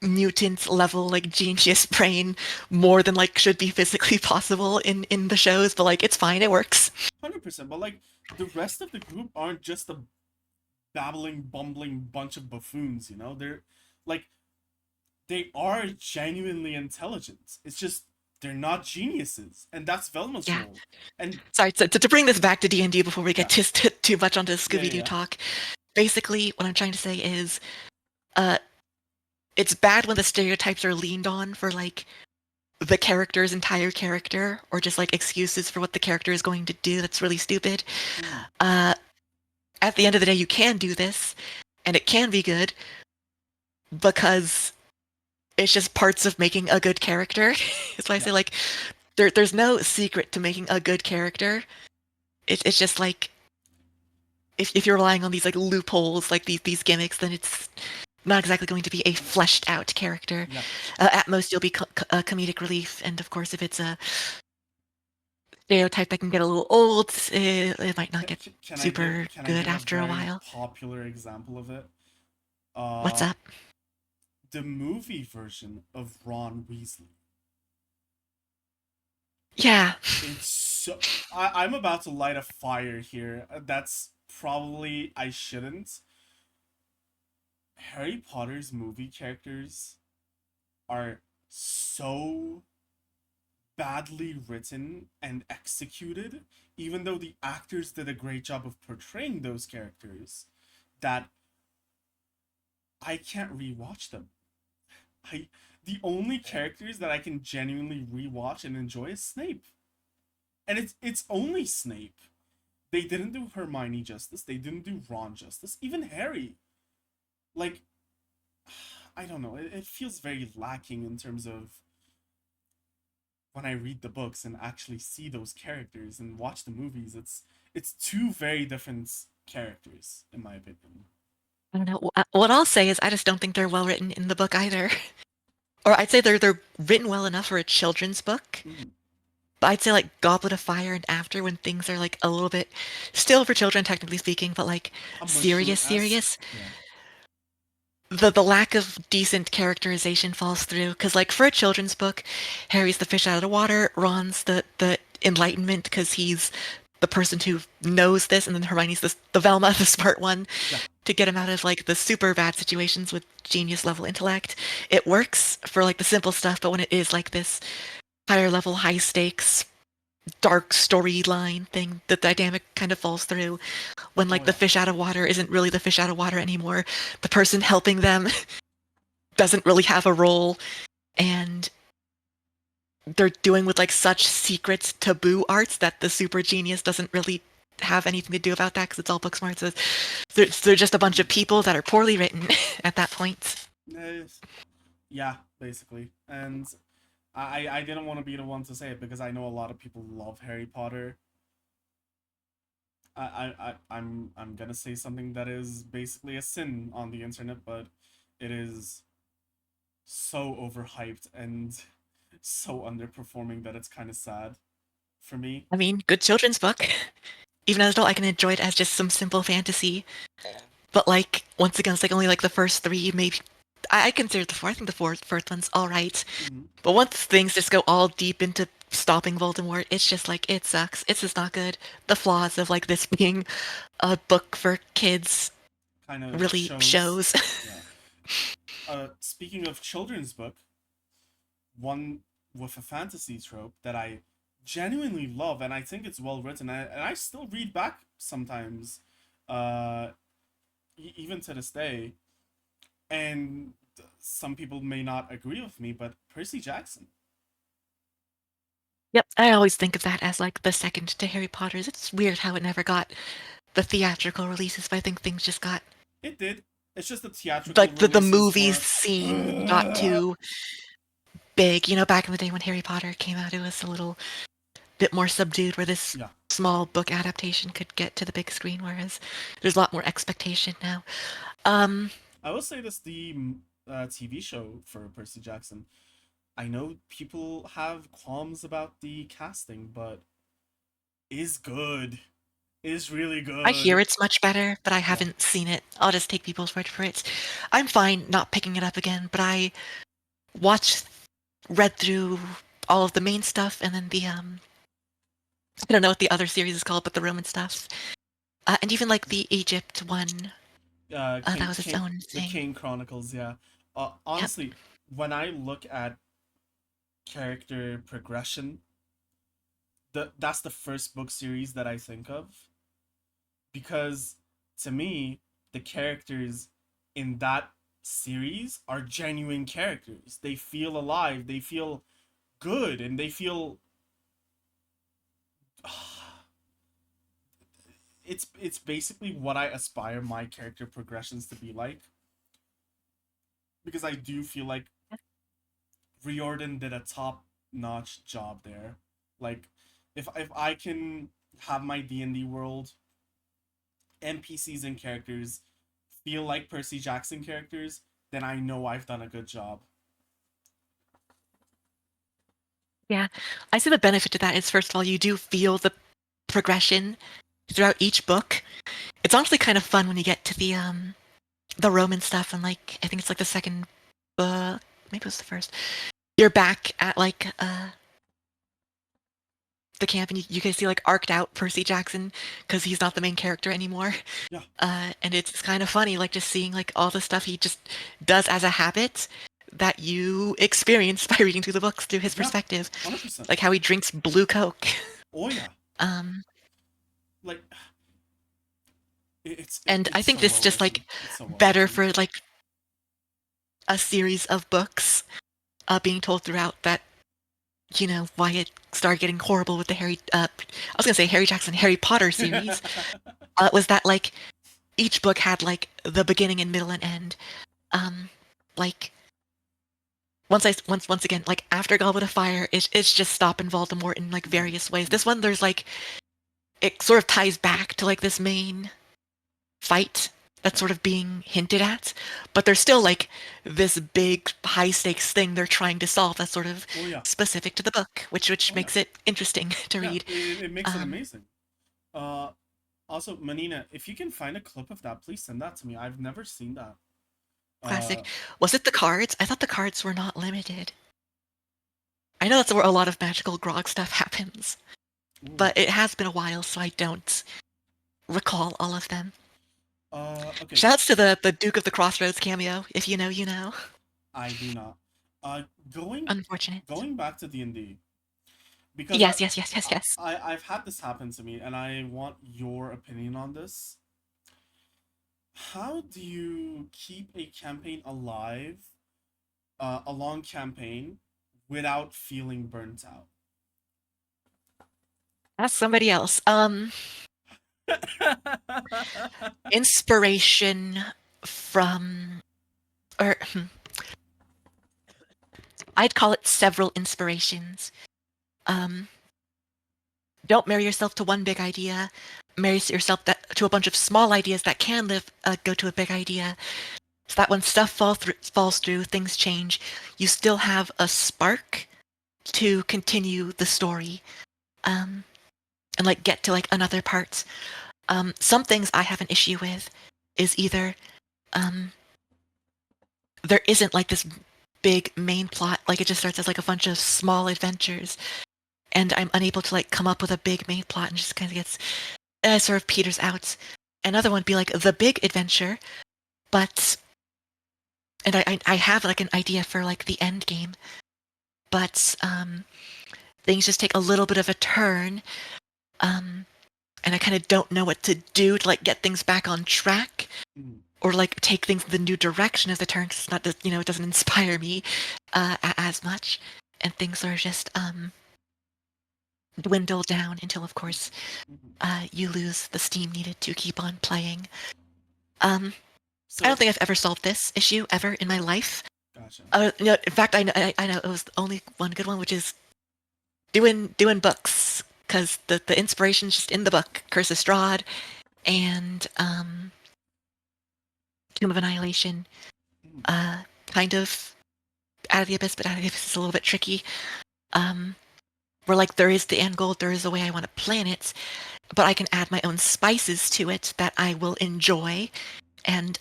[SPEAKER 2] mutant level like genius brain more than like should be physically possible in the shows, but like it's fine, it works.
[SPEAKER 1] 100%. But, like, the rest of the group aren't just a babbling, bumbling bunch of buffoons, you know? like, they are genuinely intelligent. It's just they're not geniuses, and that's Velma's
[SPEAKER 2] Yeah.
[SPEAKER 1] role. And
[SPEAKER 2] Sorry, to bring this back to D&D before we
[SPEAKER 1] yeah,
[SPEAKER 2] get too much onto
[SPEAKER 1] yeah,
[SPEAKER 2] Scooby-Doo
[SPEAKER 1] yeah,
[SPEAKER 2] talk. Basically, what I'm trying to say is uh it's bad when the stereotypes are leaned on for like the character's entire character or just like excuses for what the character is going to do. That's really stupid.
[SPEAKER 1] yeah.
[SPEAKER 2] Uh at the end of the day, you can do this and it can be good because it's just parts of making a good character. That's why I
[SPEAKER 1] Yeah.
[SPEAKER 2] say like there's no secret to making a good character. It's just like if you're relying on these like loopholes, like these gimmicks, then it's not exactly going to be a fleshed out character.
[SPEAKER 1] Yeah.
[SPEAKER 2] At most, you'll be comedic relief, and of course, if it's a stereotype that can get a little old, it might not get super
[SPEAKER 1] Can I
[SPEAKER 2] good
[SPEAKER 1] give a
[SPEAKER 2] after a
[SPEAKER 1] very
[SPEAKER 2] while.
[SPEAKER 1] popular example of it?
[SPEAKER 2] What's
[SPEAKER 1] Uh,
[SPEAKER 2] up?
[SPEAKER 1] the movie version of Ron Weasley.
[SPEAKER 2] Yeah,
[SPEAKER 1] It's so I'm about to light a fire here. That's probably I shouldn't. Harry Potter's movie characters are so badly written and executed, even though the actors did a great job of portraying those characters, that I can't rewatch them. I The only characters that I can genuinely rewatch and enjoy is Snape. And it's only Snape. They didn't do Hermione justice, they didn't do Ron justice, even Harry. Like, I don't know, it feels very lacking in terms of when I read the books and actually see those characters and watch the movies. It's two very different characters, in my opinion.
[SPEAKER 2] I don't know. What I'll say is I just don't think they're well written in the book either. Or I'd say they're written well enough for a children's book.
[SPEAKER 1] Mhm.
[SPEAKER 2] But I'd say like Goblet of Fire and after when things are like a little bit still for children technically speaking, but like
[SPEAKER 1] A
[SPEAKER 2] serious,
[SPEAKER 1] mushroom-esque,
[SPEAKER 2] serious.
[SPEAKER 1] yeah.
[SPEAKER 2] The lack of decent characterization falls through because like for a children's book, Harry's the fish out of the water, Ron's the enlightenment because he's the person who knows this, and then Hermione's the Velma, the smart one,
[SPEAKER 1] Yeah.
[SPEAKER 2] to get him out of like the super bad situations with genius level intellect. It works for like the simple stuff, but when it is like this higher level, high stakes, dark storyline thing, the dynamic kind of falls through when
[SPEAKER 1] Oh
[SPEAKER 2] like the
[SPEAKER 1] yeah.
[SPEAKER 2] fish out of water isn't really the fish out of water anymore. The person helping them doesn't really have a role, and they're doing with like such secret taboo arts that the super genius doesn't really have anything to do about that because it's all book smart. So they're just a bunch of people that are poorly written at that point.
[SPEAKER 1] Yes. Yeah, basically. And I didn't want to be the one to say it because I know a lot of people love Harry Potter. I'm gonna say something that is basically a sin on the internet, but it is so overhyped and so underperforming that it's kind of sad for me.
[SPEAKER 2] I mean, good children's book. Even as an adult, I can enjoy it as just some simple fantasy. But like once again, it's like only like the first three, maybe. I consider the fourth. I think the fourth one's all right.
[SPEAKER 1] Hmm.
[SPEAKER 2] But once things just go all deep into stopping Voldemort, it's just like it sucks. It's just not good. The flaws of like this being a book for kids
[SPEAKER 1] Kind of
[SPEAKER 2] really
[SPEAKER 1] shows.
[SPEAKER 2] shows.
[SPEAKER 1] Yeah. Speaking of children's book, one with a fantasy trope that I genuinely love and I think it's well written and I still read back sometimes, uh, even to this day. And some people may not agree with me, but Percy Jackson.
[SPEAKER 2] Yep, I always think of that as like the second to Harry Potter's. It's weird how it never got the theatrical releases, but I think things just got
[SPEAKER 1] It did. It's just the theatrical
[SPEAKER 2] like the
[SPEAKER 1] releases
[SPEAKER 2] movies
[SPEAKER 1] were.
[SPEAKER 2] scene got too big. You know, back in the day when Harry Potter came out, it was a little bit more subdued where this
[SPEAKER 1] Yeah.
[SPEAKER 2] small book adaptation could get to the big screen, whereas there's a lot more expectation now. Um,
[SPEAKER 1] I will say this: the TV show for Percy Jackson. I know people have qualms about the casting, but is good. Is really
[SPEAKER 2] I hear
[SPEAKER 1] good.
[SPEAKER 2] it's much better, but I
[SPEAKER 1] Yeah.
[SPEAKER 2] haven't seen it. I'll just take people's word for it. I'm fine not picking it up again, but I watched, read through all of the main stuff, and then the I don't know what the other series is called, but the Roman stuff, and even like the Egypt one. That was its own
[SPEAKER 1] The
[SPEAKER 2] thing.
[SPEAKER 1] Kane Chronicles. Yeah.
[SPEAKER 2] Yep.
[SPEAKER 1] Honestly, when I look at character progression, that's the first book series that I think of because to me the characters in that series are genuine characters. They feel alive. They feel good, and they feel it's basically what I aspire my character progressions to be like because I do feel like Riordan did a top notch job there. Like if I can have my D&D world NPCs and characters feel like Percy Jackson characters, then I know I've done a good job.
[SPEAKER 2] Yeah, I see the benefit to that is first of all, you do feel the progression throughout each book. It's honestly kind of fun when you get to the Roman stuff and like I think it's like the second book, maybe it was the first. You're back at like the camp and you can see like arced out Percy Jackson because he's not the main character anymore.
[SPEAKER 1] Yeah,
[SPEAKER 2] And it's kind of funny like just seeing like all the stuff he just does as a habit that you experience by reading through the books through his
[SPEAKER 1] yeah,
[SPEAKER 2] perspective.
[SPEAKER 1] 100%.
[SPEAKER 2] Like how he drinks blue Coke.
[SPEAKER 1] Oh yeah,
[SPEAKER 2] Um,
[SPEAKER 1] like
[SPEAKER 2] and I
[SPEAKER 1] it's
[SPEAKER 2] think
[SPEAKER 1] so
[SPEAKER 2] this
[SPEAKER 1] well
[SPEAKER 2] just like
[SPEAKER 1] written. It's so well
[SPEAKER 2] better
[SPEAKER 1] written.
[SPEAKER 2] for like a series of books being told throughout that you know why it started getting horrible with the I was gonna say Harry Jackson Harry Potter series was that like each book had like the beginning and middle and end. Um, like once again like after Goblet of Fire, it's just stopping Voldemort in like
[SPEAKER 1] Mhm,
[SPEAKER 2] various ways.
[SPEAKER 1] mhm.
[SPEAKER 2] This one there's like it sort of ties back to like this main fight that's sort of being hinted at, but there's still like this big high stakes thing they're trying to solve that's sort of
[SPEAKER 1] Oh yeah.
[SPEAKER 2] specific to the book, which
[SPEAKER 1] Oh yeah.
[SPEAKER 2] makes it interesting to
[SPEAKER 1] Yeah.
[SPEAKER 2] read.
[SPEAKER 1] It makes it
[SPEAKER 2] Um,
[SPEAKER 1] amazing. Uh, Also, Manina, if you can find a clip of that, please send that to me. I've never seen that. Uh,
[SPEAKER 2] Classic. Was it the cards? I thought the cards were not limited. I know that's where a lot of magical grog stuff happens,
[SPEAKER 1] Ooh.
[SPEAKER 2] but it has been a while, so I don't recall all of them.
[SPEAKER 1] Okay.
[SPEAKER 2] Shouts to the Duke of the Crossroads cameo. If you know, you know.
[SPEAKER 1] I do not. Uh, going
[SPEAKER 2] Unfortunate.
[SPEAKER 1] going back to D&D because
[SPEAKER 2] Yes, yes, yes, yes, yes.
[SPEAKER 1] I've had this happen to me, and I want your opinion on this. How do you keep a campaign alive, a long campaign, without feeling burnt out?
[SPEAKER 2] That's somebody else. Inspiration from, or I'd call it several inspirations. Um, don't marry yourself to one big idea. Marry yourself to a bunch of small ideas that can go to a big idea. So that when stuff falls through, things change. You still have a spark to continue the story, um, and like get to like another part. Some things I have an issue with is either um, there isn't like this big main plot, like it just starts as like a bunch of small adventures, and I'm unable to like come up with a big main plot and just kind of gets sort of peters out. Another one would be like the big adventure, but and I have like an idea for like the end game, but things just take a little bit of a turn, um, and I kind of don't know what to do to like get things back on track
[SPEAKER 1] Mm,
[SPEAKER 2] or like take things in the new direction as the turn. 'Cause it's not that it doesn't inspire me as much, and things are just dwindle down until, of
[SPEAKER 1] mm,
[SPEAKER 2] course,
[SPEAKER 1] mhm.
[SPEAKER 2] you lose the steam needed to keep on playing. Um, I don't
[SPEAKER 1] So,
[SPEAKER 2] think I've ever solved this issue ever in my life.
[SPEAKER 1] gotcha.
[SPEAKER 2] In fact, I know it was only one good one, which is doing books because the inspiration's just in the book. Curse of Strahd and Tomb of Annihilation,
[SPEAKER 1] Mm,
[SPEAKER 2] kind of Out of the Abyss, but Out of the Abyss is a little bit tricky. Um, where like there is the end goal, there is a way I want to plan it, but I can add my own spices to it that I will enjoy, and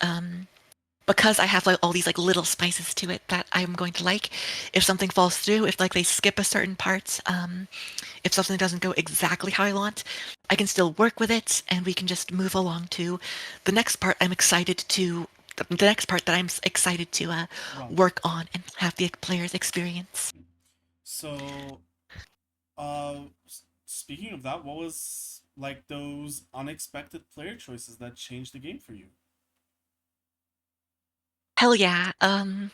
[SPEAKER 2] because I have like all these like little spices to it that I'm going to like, if something falls through, if like they skip a certain part, if something doesn't go exactly how I want, I can still work with it, and we can just move along to the next part. The next part that I'm excited to
[SPEAKER 1] run.
[SPEAKER 2] work on and have the players experience.
[SPEAKER 1] So, speaking of that, what was like those unexpected player choices that changed the game for you?
[SPEAKER 2] Hell yeah. An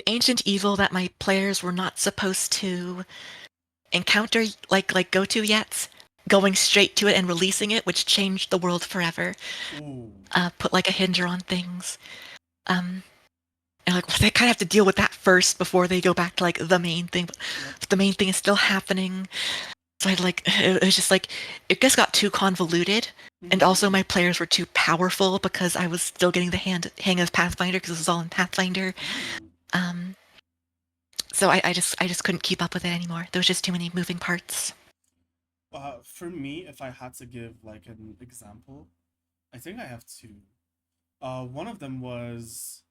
[SPEAKER 2] ancient evil that my players were not supposed to encounter, like go to yet, going straight to it and releasing it, which changed the world forever.
[SPEAKER 1] Ooh.
[SPEAKER 2] Put like a hinder on things. Um, and like they kind of have to deal with that first before they go back to like the main thing.
[SPEAKER 1] Yep.
[SPEAKER 2] But the main thing is still happening. So I like it was just like it just got too convoluted. And also my players were too powerful because I was still getting the hang of Pathfinder because it was all in Pathfinder.
[SPEAKER 1] Ooh.
[SPEAKER 2] Um, so I just couldn't keep up with it anymore. There was just too many moving parts.
[SPEAKER 1] For me, if I had to give like an example, I think I have two. One of them was,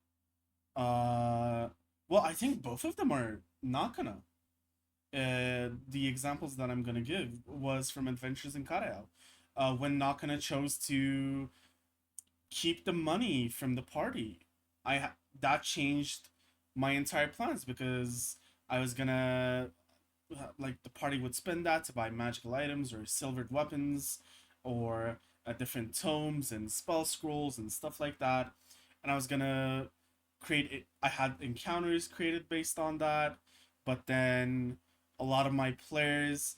[SPEAKER 1] uh, well, I think both of them are not gonna. The examples that I'm gonna give was from Adventures in Karael, when Nakana chose to keep the money from the party. That changed my entire plans because I was gonna like the party would spend that to buy magical items or silvered weapons or different tomes and spell scrolls and stuff like that, and I was gonna create it. I had encounters created based on that, but then a lot of my players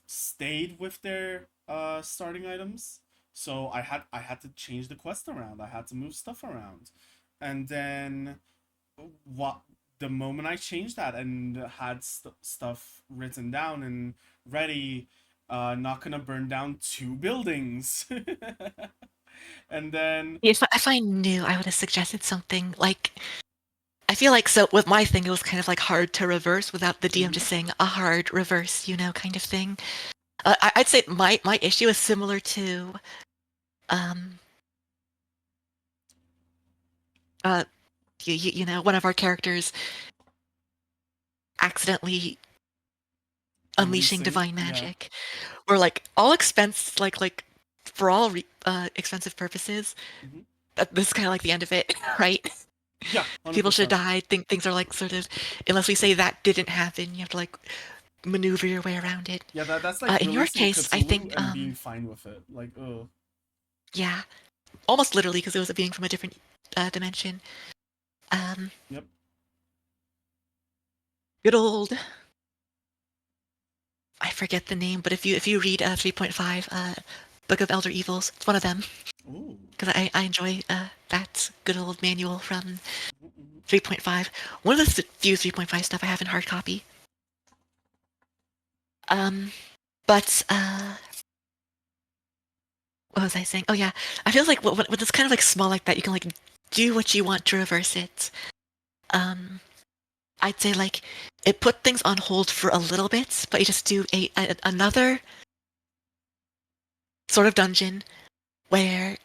[SPEAKER 1] stayed with their starting items. So I had to change the quest around. I had to move stuff around. And then what the moment I changed that and had stuff written down and ready, not gonna burn down 2 buildings. And then
[SPEAKER 2] If I knew, I would have suggested something like I feel like so with my thing, it was kind of like hard to reverse without the DM
[SPEAKER 1] mhm,
[SPEAKER 2] just saying a hard reverse, kind of thing. I'd say my issue is similar to um uh one of our characters accidentally unleashing
[SPEAKER 1] unleashing,
[SPEAKER 2] divine
[SPEAKER 1] yeah,
[SPEAKER 2] magic, or like all expense like for all expensive purposes.
[SPEAKER 1] mhm.
[SPEAKER 2] This is kind of like the end of it, right?
[SPEAKER 1] Yeah, hundred
[SPEAKER 2] People should
[SPEAKER 1] percent.
[SPEAKER 2] die. Think things are like sort of unless we say that didn't happen, you have to like maneuver your way around it.
[SPEAKER 1] Yeah, that's like
[SPEAKER 2] In your
[SPEAKER 1] releasing
[SPEAKER 2] case, I
[SPEAKER 1] Cthulhu
[SPEAKER 2] think
[SPEAKER 1] and being fine with it. Like, oh,
[SPEAKER 2] yeah, almost literally because it was a being from a different dimension. Um,
[SPEAKER 1] yep.
[SPEAKER 2] Good old, I forget the name, but if you read 3.5, Book of Elder Evils, it's one of them
[SPEAKER 1] Ooh.
[SPEAKER 2] because I enjoy that good old manual from
[SPEAKER 1] Mhm, mhm.
[SPEAKER 2] 3.5. One of the few 3.5 stuff I have in hard copy. Um, but what was I saying? Oh yeah, I feel like when it's kind of like small like that, you can like do what you want to reverse it. Um, I'd say like it put things on hold for a little bit, but you just do another sort of dungeon where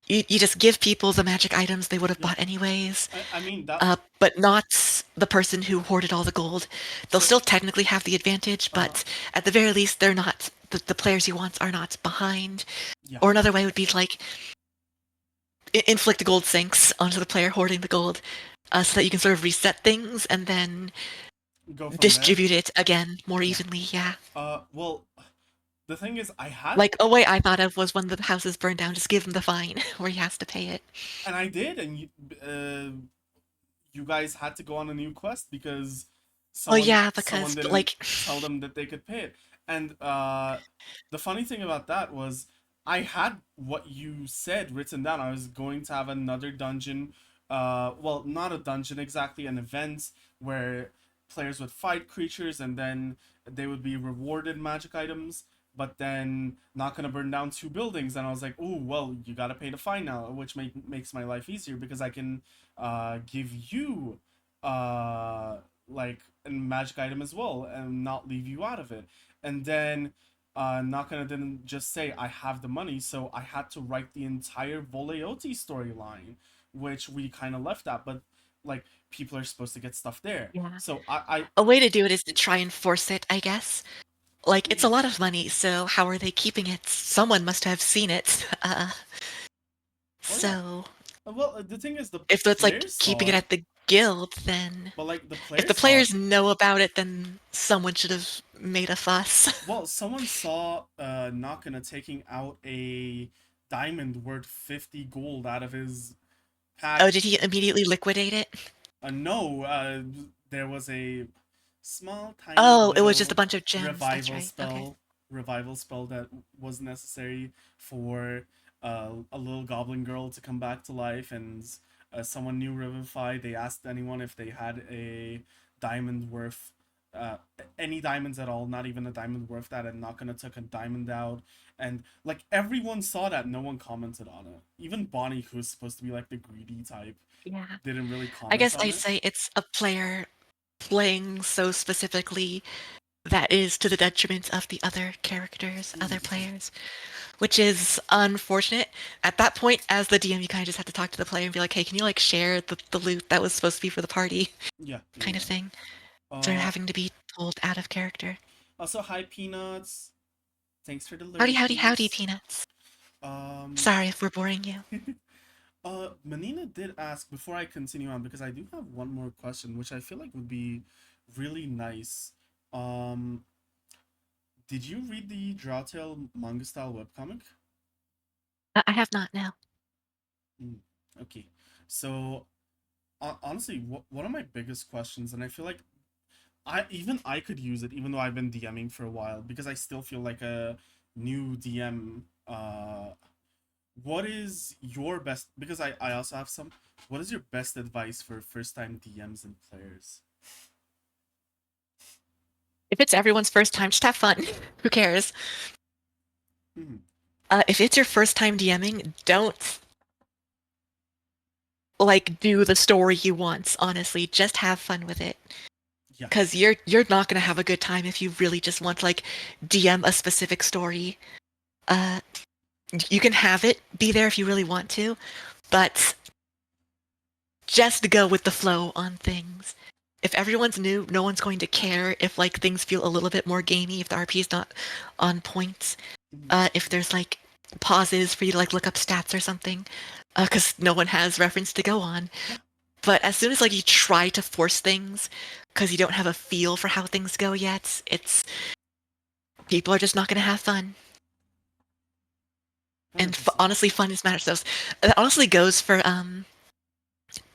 [SPEAKER 2] you just give people the magic items they would have
[SPEAKER 1] Yeah.
[SPEAKER 2] bought anyways,
[SPEAKER 1] I mean that.
[SPEAKER 2] but not the person who hoarded all the gold. They'll
[SPEAKER 1] So,
[SPEAKER 2] still technically have the advantage,
[SPEAKER 1] uh-huh.
[SPEAKER 2] but at the very least, they're not the players you want are not behind.
[SPEAKER 1] Yeah.
[SPEAKER 2] Or another way would be like inflict gold sinks onto the player hoarding the gold, so that you can sort of reset things and then
[SPEAKER 1] Go from there.
[SPEAKER 2] distribute it again more
[SPEAKER 1] Yeah.
[SPEAKER 2] evenly. Yeah.
[SPEAKER 1] Well, the thing is, I had,
[SPEAKER 2] Like a way I thought of was when the house is burned down, just give him the fine where he has to pay it.
[SPEAKER 1] and I did, and you guys had to go on a new quest because
[SPEAKER 2] Oh
[SPEAKER 1] someone
[SPEAKER 2] yeah,
[SPEAKER 1] someone
[SPEAKER 2] because
[SPEAKER 1] didn't
[SPEAKER 2] like
[SPEAKER 1] tell them that they could pay it. And the funny thing about that was I had what you said written down. I was going to have another dungeon, well, not a dungeon exactly, an event where players would fight creatures and then they would be rewarded magic items, but then not gonna burn down 2 buildings. And I was like, oh well, you gotta pay the fine now, which makes my life easier because I can give you uh like a magic item as well and not leave you out of it. And then not gonna didn't just say I have the money, so I had to write the entire Voleoti storyline, which we kind of left at, but like people are supposed to get stuff there.
[SPEAKER 2] yeah,
[SPEAKER 1] So
[SPEAKER 2] a way to do it is to try and force it, I guess. Like it's a
[SPEAKER 1] yeah,
[SPEAKER 2] lot of money, so how are they keeping it? Someone must have seen it.
[SPEAKER 1] oh yeah.
[SPEAKER 2] So
[SPEAKER 1] Well, the thing is, the
[SPEAKER 2] if it's like
[SPEAKER 1] players
[SPEAKER 2] keeping
[SPEAKER 1] saw
[SPEAKER 2] it
[SPEAKER 1] it,
[SPEAKER 2] at the guild, then
[SPEAKER 1] but like the
[SPEAKER 2] if the
[SPEAKER 1] players saw it.
[SPEAKER 2] players know about it, then someone should have made a fuss.
[SPEAKER 1] Well, someone saw Nakana taking out a diamond worth 50 gold out of his
[SPEAKER 2] Oh,
[SPEAKER 1] pack.
[SPEAKER 2] did he immediately liquidate it?
[SPEAKER 1] No, there was a small, tiny
[SPEAKER 2] Oh, it was just a
[SPEAKER 1] little
[SPEAKER 2] bunch of gems. That's
[SPEAKER 1] revival
[SPEAKER 2] right. Okay.
[SPEAKER 1] spell, revival spell that was necessary for a little goblin girl to come back to life, and someone new revivify. They asked anyone if they had a diamond worth, uh, any diamonds at all, not even a diamond worth that, and not gonna took a diamond out. And like everyone saw that, no one commented on it. Even Bonnie, who's supposed to be like the greedy type,
[SPEAKER 2] Yeah.
[SPEAKER 1] didn't really
[SPEAKER 2] I
[SPEAKER 1] comment
[SPEAKER 2] guess
[SPEAKER 1] on
[SPEAKER 2] I'd
[SPEAKER 1] it.
[SPEAKER 2] say it's a player playing so specifically that is to the detriment of the other characters, other
[SPEAKER 1] Mm,
[SPEAKER 2] players, which is unfortunate. At that point, as the DM, you kind of just have to talk to the player and be like, hey, can you like share the loot that was supposed to be for the party
[SPEAKER 1] yeah, yeah,
[SPEAKER 2] kind of
[SPEAKER 1] yeah.
[SPEAKER 2] thing? Sort of
[SPEAKER 1] Uh,
[SPEAKER 2] having to be told out of character.
[SPEAKER 1] Also, hi Peanuts. Thanks for the
[SPEAKER 2] Howdy, howdy, howdy,
[SPEAKER 1] lurkies.
[SPEAKER 2] Peanuts.
[SPEAKER 1] Um,
[SPEAKER 2] Sorry if we're boring you.
[SPEAKER 1] Manina did ask before I continue on because I do have one more question, which I feel like would be really nice. Um, did you read the Drawtail manga style webcomic?
[SPEAKER 2] I have not now.
[SPEAKER 1] Mm, okay, so honestly, one of my biggest questions, and I feel like I could use it even though I've been DMing for a while because I still feel like a new DM. What is your best? Because I also have some. What is your best advice for first time DMs and players?
[SPEAKER 2] If it's everyone's first time, just have fun. Who cares?
[SPEAKER 1] Mhm.
[SPEAKER 2] If it's your first time DMing, don't like do the story you want. Honestly, just have fun with it.
[SPEAKER 1] Yeah.
[SPEAKER 2] Because you're not gonna have a good time if you really just want to like DM a specific story. Uh, you can have it be there if you really want to, but just go with the flow on things. If everyone's new, no one's going to care if like things feel a little bit more gamey, if the RP is not on point.
[SPEAKER 1] Mhm.
[SPEAKER 2] If there's like pauses for you to like look up stats or something, because no one has reference to go on.
[SPEAKER 1] Yeah.
[SPEAKER 2] But as soon as like you try to force things because you don't have a feel for how things go yet, it's people are just not going to have fun. And
[SPEAKER 1] 100%.
[SPEAKER 2] honestly, fun is matters. So that honestly goes for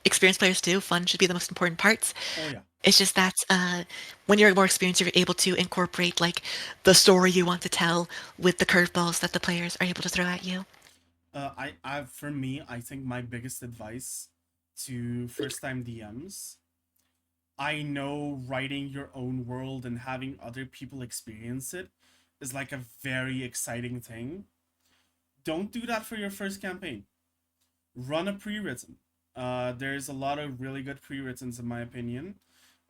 [SPEAKER 2] experienced players too. Fun should be the most important parts.
[SPEAKER 1] Oh yeah.
[SPEAKER 2] It's just that when you're more experienced, you're able to incorporate like the story you want to tell with the curveballs that the players are able to throw at you.
[SPEAKER 1] For me, I think my biggest advice to first time DMs, I know writing your own world and having other people experience it is like a very exciting thing. Don't do that for your first campaign. Run a pre-written. There's a lot of really good pre-writtens in my opinion,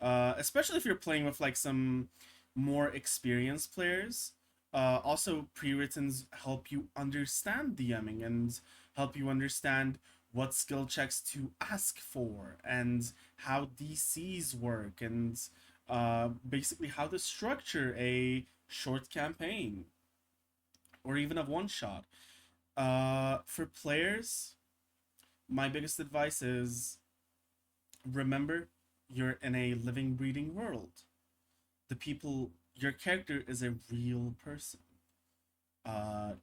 [SPEAKER 1] especially if you're playing with like some more experienced players. Also, pre-writtens help you understand DMing and help you understand what skill checks to ask for and how DCs work and basically how to structure a short campaign or even a one shot. For players, my biggest advice is remember you're in a living, breathing world. The people, your character is a real person. Uh,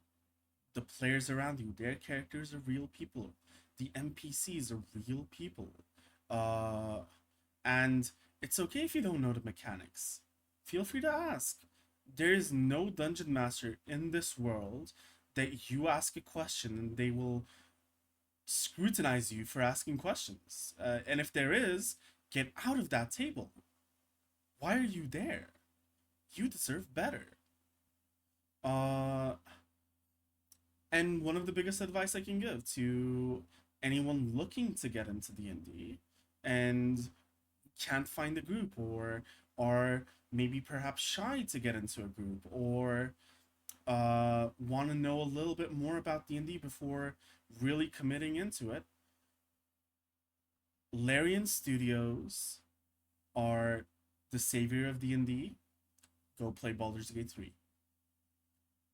[SPEAKER 1] the players around you, their characters are real people. The NPCs are real people. Uh, and it's okay if you don't know the mechanics. Feel free to ask. There is no dungeon master in this world that you ask a question and they will scrutinize you for asking questions. And if there is, get out of that table. Why are you there? You deserve better. Uh, and one of the biggest advice I can give to anyone looking to get into D&D and can't find a group or are maybe perhaps shy to get into a group or want to know a little bit more about D&D before really committing into it. Larian Studios are the savior of D&D. Go play Baldur's Gate 3.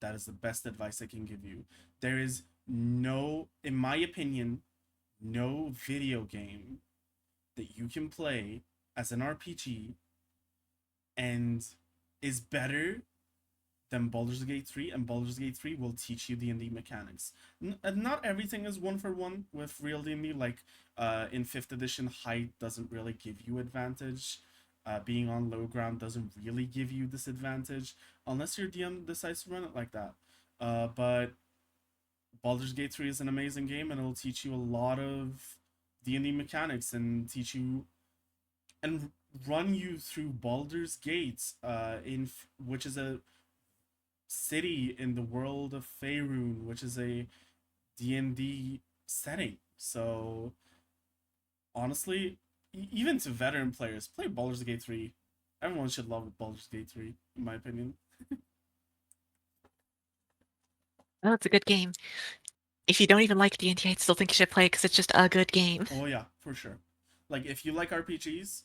[SPEAKER 1] That is the best advice I can give you. There is no, in my opinion, no video game that you can play as an RPG and is better than Baldur's Gate 3, and Baldur's Gate 3 will teach you D&D mechanics. Not everything is one for one with real D&D, like in 5th edition, height doesn't really give you advantage. Being on low ground doesn't really give you disadvantage unless your DM decides to run it like that. But Baldur's Gate 3 is an amazing game and it'll teach you a lot of D&D mechanics and teach you and run you through Baldur's Gate, which is a city in the world of Faerun, which is a D&D setting. So honestly, even to veteran players, play Baldur's Gate 3. Everyone should love Baldur's Gate 3, in my opinion.
[SPEAKER 2] Oh, it's a good game. If you don't even like D&D, I still think you should play it because it's just a good game.
[SPEAKER 1] Oh yeah, for sure. Like if you like RPGs,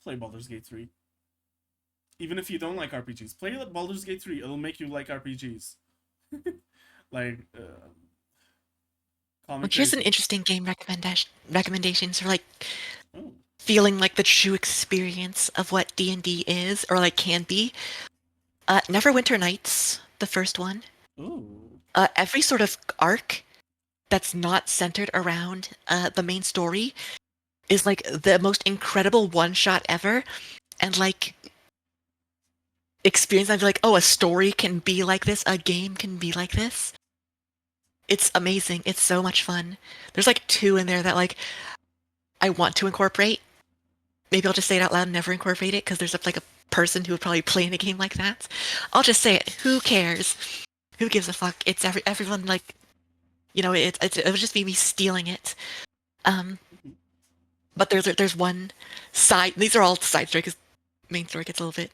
[SPEAKER 1] play Baldur's Gate 3. Even if you don't like RPGs, play Baldur's Gate 3. It'll make you like RPGs. Like call me
[SPEAKER 2] Well, here's an
[SPEAKER 1] crazy.
[SPEAKER 2] interesting game recommendations for like
[SPEAKER 1] Oh.
[SPEAKER 2] feeling like the true experience of what D&D is or like can be. Neverwinter Nights, the first one.
[SPEAKER 1] Oh.
[SPEAKER 2] Every sort of arc that's not centered around the main story is like the most incredible one shot ever. And like experience, I'd be like, oh, a story can be like this, a game can be like this. It's amazing. It's so much fun. There's like two in there that like I want to incorporate. Maybe I'll just say it out loud and never incorporate it because there's like a person who would probably play in a game like that. I'll just say it. Who cares? Who gives a fuck? It's everyone like, it would just be me stealing it. Um,
[SPEAKER 1] Mhm.
[SPEAKER 2] but there's one side. These are all side story because main story gets a little bit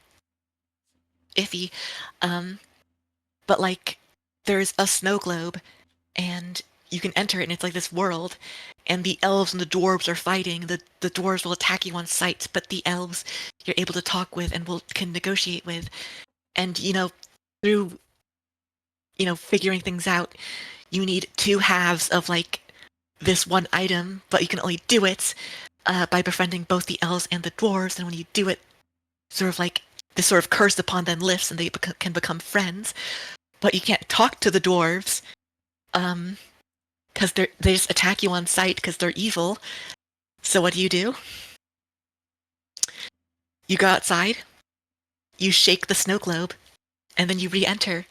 [SPEAKER 2] iffy. Um, but like, there's a snow globe, and you can enter it, and it's like this world, and the elves and the dwarves are fighting. The dwarves will attack you on sight, but the elves you're able to talk with and can negotiate with, and through figuring things out, you need two halves of like this one item, but you can only do it by befriending both the elves and the dwarves. And when you do it, sort of like this sort of curse upon them lifts, and they can become friends. But you can't talk to the dwarves because they just attack you on sight because they're evil. So what do? You go outside, you shake the snow globe, and then you re-enter.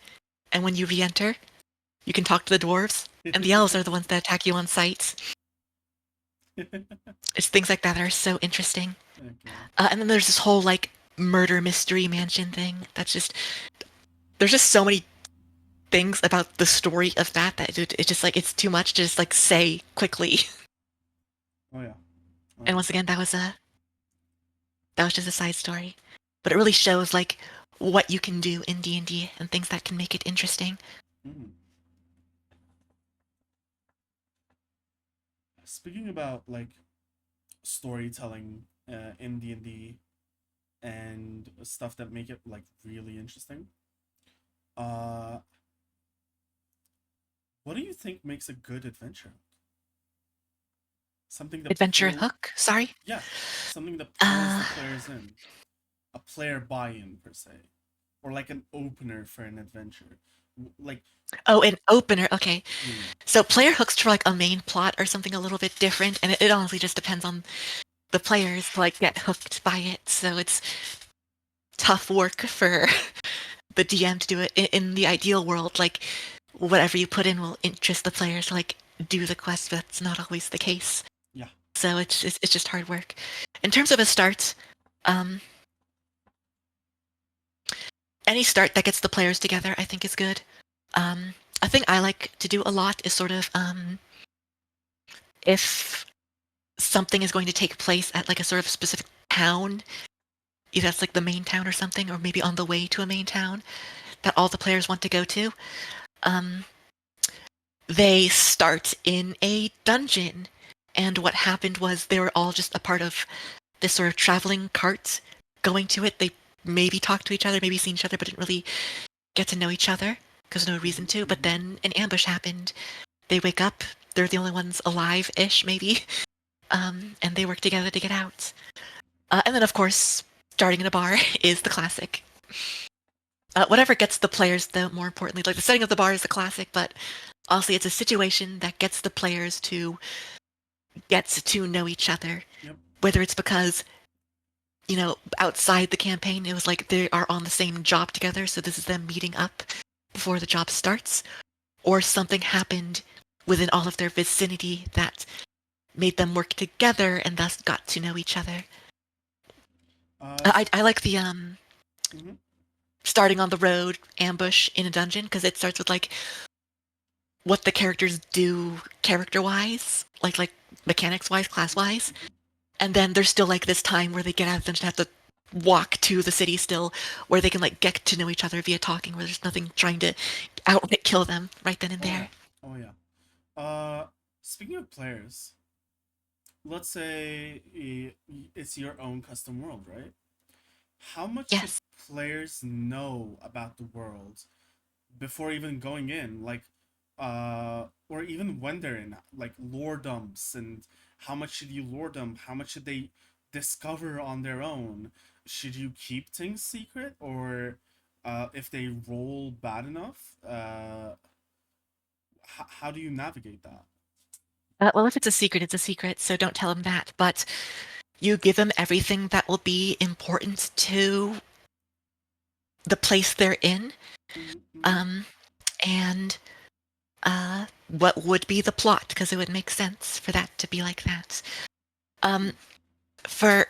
[SPEAKER 2] And when you re-enter, you can talk to the dwarves, and the elves are the ones that attack you on sight. It's things like that that are so interesting.
[SPEAKER 1] Okay.
[SPEAKER 2] And then there's this whole like murder mystery mansion thing. There's just so many things about the story of that it's just like it's too much to just like say quickly.
[SPEAKER 1] Oh yeah. Oh
[SPEAKER 2] And
[SPEAKER 1] yeah.
[SPEAKER 2] once again, that was just a side story, but it really shows like what you can do in D&D and things that can make it interesting.
[SPEAKER 1] Mm. Speaking about like storytelling in D&D and stuff that make it like really interesting. Uh, what do you think makes a good adventure? Something that
[SPEAKER 2] Adventure
[SPEAKER 1] pull,
[SPEAKER 2] hook. Sorry.
[SPEAKER 1] yeah, something that pulls
[SPEAKER 2] Uh
[SPEAKER 1] the players in, a player buy-in per se, or like an opener for an adventure. Like,
[SPEAKER 2] oh, an opener. Okay,
[SPEAKER 1] mm,
[SPEAKER 2] so player hooks for like a main plot or something a little bit different, and it honestly just depends on the players to like get hooked by it. So it's tough work for the DM to do it. In the ideal world, like whatever you put in will interest the players to like do the quest, but that's not always the case.
[SPEAKER 1] yeah,
[SPEAKER 2] So it's just hard work. In terms of a start, um, any start that gets the players together, I think is good. A thing I like to do a lot is sort of if something is going to take place at like a sort of specific town, either that's like the main town or something, or maybe on the way to a main town that all the players want to go to. Um, they start in a dungeon, and what happened was they were all just a part of this sort of traveling cart going to it. They maybe talked to each other, maybe seen each other, but didn't really get to know each other because no reason
[SPEAKER 1] hmm
[SPEAKER 2] to. But
[SPEAKER 1] hmm
[SPEAKER 2] then an ambush happened. They wake up. They're the only ones alive-ish, maybe, and they work together to get out. And then, of course, starting in a bar is the classic. Whatever gets the players, though, more importantly, like the setting of the bar is the classic, but honestly, it's a situation that gets the players to get to know each other.
[SPEAKER 1] yep,
[SPEAKER 2] Whether it's because, outside the campaign, it was like they are on the same job together, so this is them meeting up before the job starts, or something happened within all of their vicinity that made them work together and thus got to know each other. I like the
[SPEAKER 1] hmm
[SPEAKER 2] starting on the road ambush in a dungeon because it starts with like what the characters do character wise, like mechanics wise, class wise,
[SPEAKER 1] hmm
[SPEAKER 2] and then there's still like this time where they get out of the dungeon and have to walk to the city still, where they can like get to know each other via talking, where there's nothing trying to outright kill them right then and
[SPEAKER 1] oh yeah,
[SPEAKER 2] there.
[SPEAKER 1] oh yeah. Speaking of players, let's say it's your own custom world, right? How much should
[SPEAKER 2] Yes.
[SPEAKER 1] players know about the world before even going in? Like, or even when they're in, like lore dumps, and how much should you lore dump? How much should they discover on their own? Should you keep things secret, or if they roll bad enough, how do you navigate that?
[SPEAKER 2] Well, if it's a secret, it's a secret, so don't tell them that. But you give them everything that will be important to the place they're in,
[SPEAKER 1] Mm-hmm.
[SPEAKER 2] um, and what would be the plot, because it would make sense for that to be like that. Um, for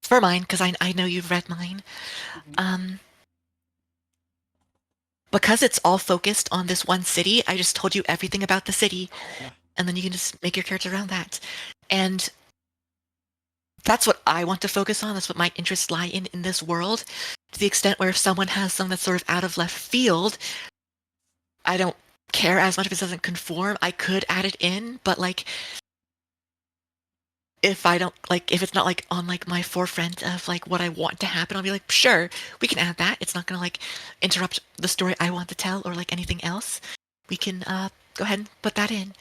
[SPEAKER 2] for mine, because I know you've read mine.
[SPEAKER 1] Hmm.
[SPEAKER 2] Um, because it's all focused on this one city, I just told you everything about the city,
[SPEAKER 1] Yeah.
[SPEAKER 2] and then you can just make your character around that. And that's what I want to focus on. That's what my interests lie in this world. To the extent where if someone has something that's sort of out of left field, I don't care as much if it doesn't conform. I could add it in, but like if I don't like if it's not like on like my forefront of like what I want to happen, I'll be like, sure, we can add that. It's not gonna like interrupt the story I want to tell or like anything else. We can go ahead and put that in.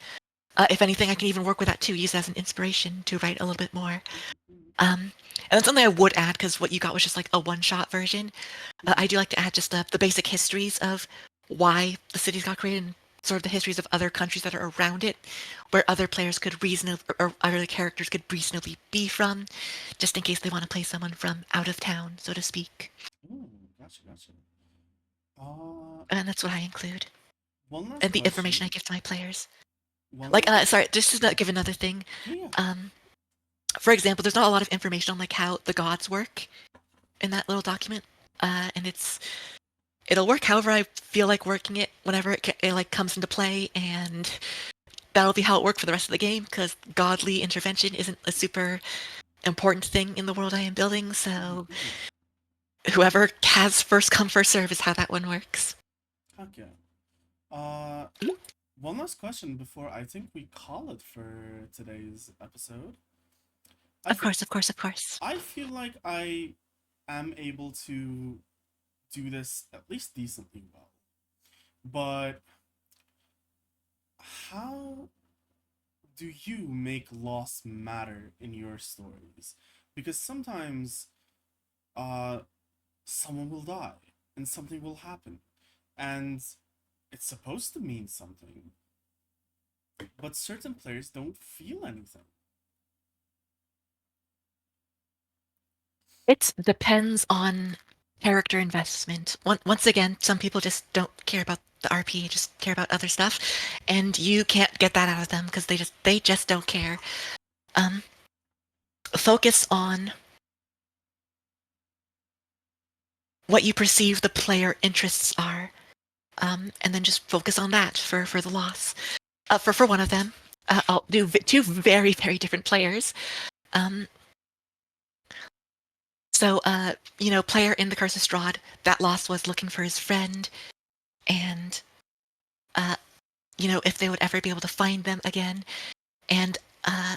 [SPEAKER 2] If anything, I can even work with that too, use it as an inspiration to write a little bit more. And that's something I would add because what you got was just like a one-shot version.
[SPEAKER 1] Hmm.
[SPEAKER 2] I do like to add just the basic histories of why the cities got created and sort of the histories of other countries that are around it, where other players could reasonably, or other characters could reasonably be from, just in case they want to play someone from out of town, so to speak.
[SPEAKER 1] Ooh, gotcha, gotcha. Uh,
[SPEAKER 2] And that's what I include.
[SPEAKER 1] one last
[SPEAKER 2] And the information I
[SPEAKER 1] question.
[SPEAKER 2] give to my players.
[SPEAKER 1] One
[SPEAKER 2] Like,
[SPEAKER 1] last.
[SPEAKER 2] sorry, just to give another thing.
[SPEAKER 1] Yeah.
[SPEAKER 2] Um, for example, there's not a lot of information on like how the gods work in that little document, and it'll work however I feel like working it whenever it like comes into play, and that'll be how it worked for the rest of the game because godly intervention isn't a super important thing in the world I am building.
[SPEAKER 1] Hmm.
[SPEAKER 2] So
[SPEAKER 1] Hmm.
[SPEAKER 2] whoever has first come first serve is how that one works.
[SPEAKER 1] Okay. Uh, one last question before I think we call it for today's episode. I
[SPEAKER 2] Of
[SPEAKER 1] feel
[SPEAKER 2] course, of course, of course.
[SPEAKER 1] I feel like I am able to do this at least decently well. But how do you make loss matter in your stories? Because sometimes uh someone will die and something will happen and it's supposed to mean something, but certain players don't feel anything.
[SPEAKER 2] It depends on character investment. Once again, some people just don't care about the RP, just care about other stuff, and you can't get that out of them because they just don't care. Um, focus on what you perceive the player interests are, and then just focus on that for the loss. For one of them, I'll do two very very different players. Um, so player in the Curse of Strahd, that loss was looking for his friend, and uh, if they would ever be able to find them again, and uh,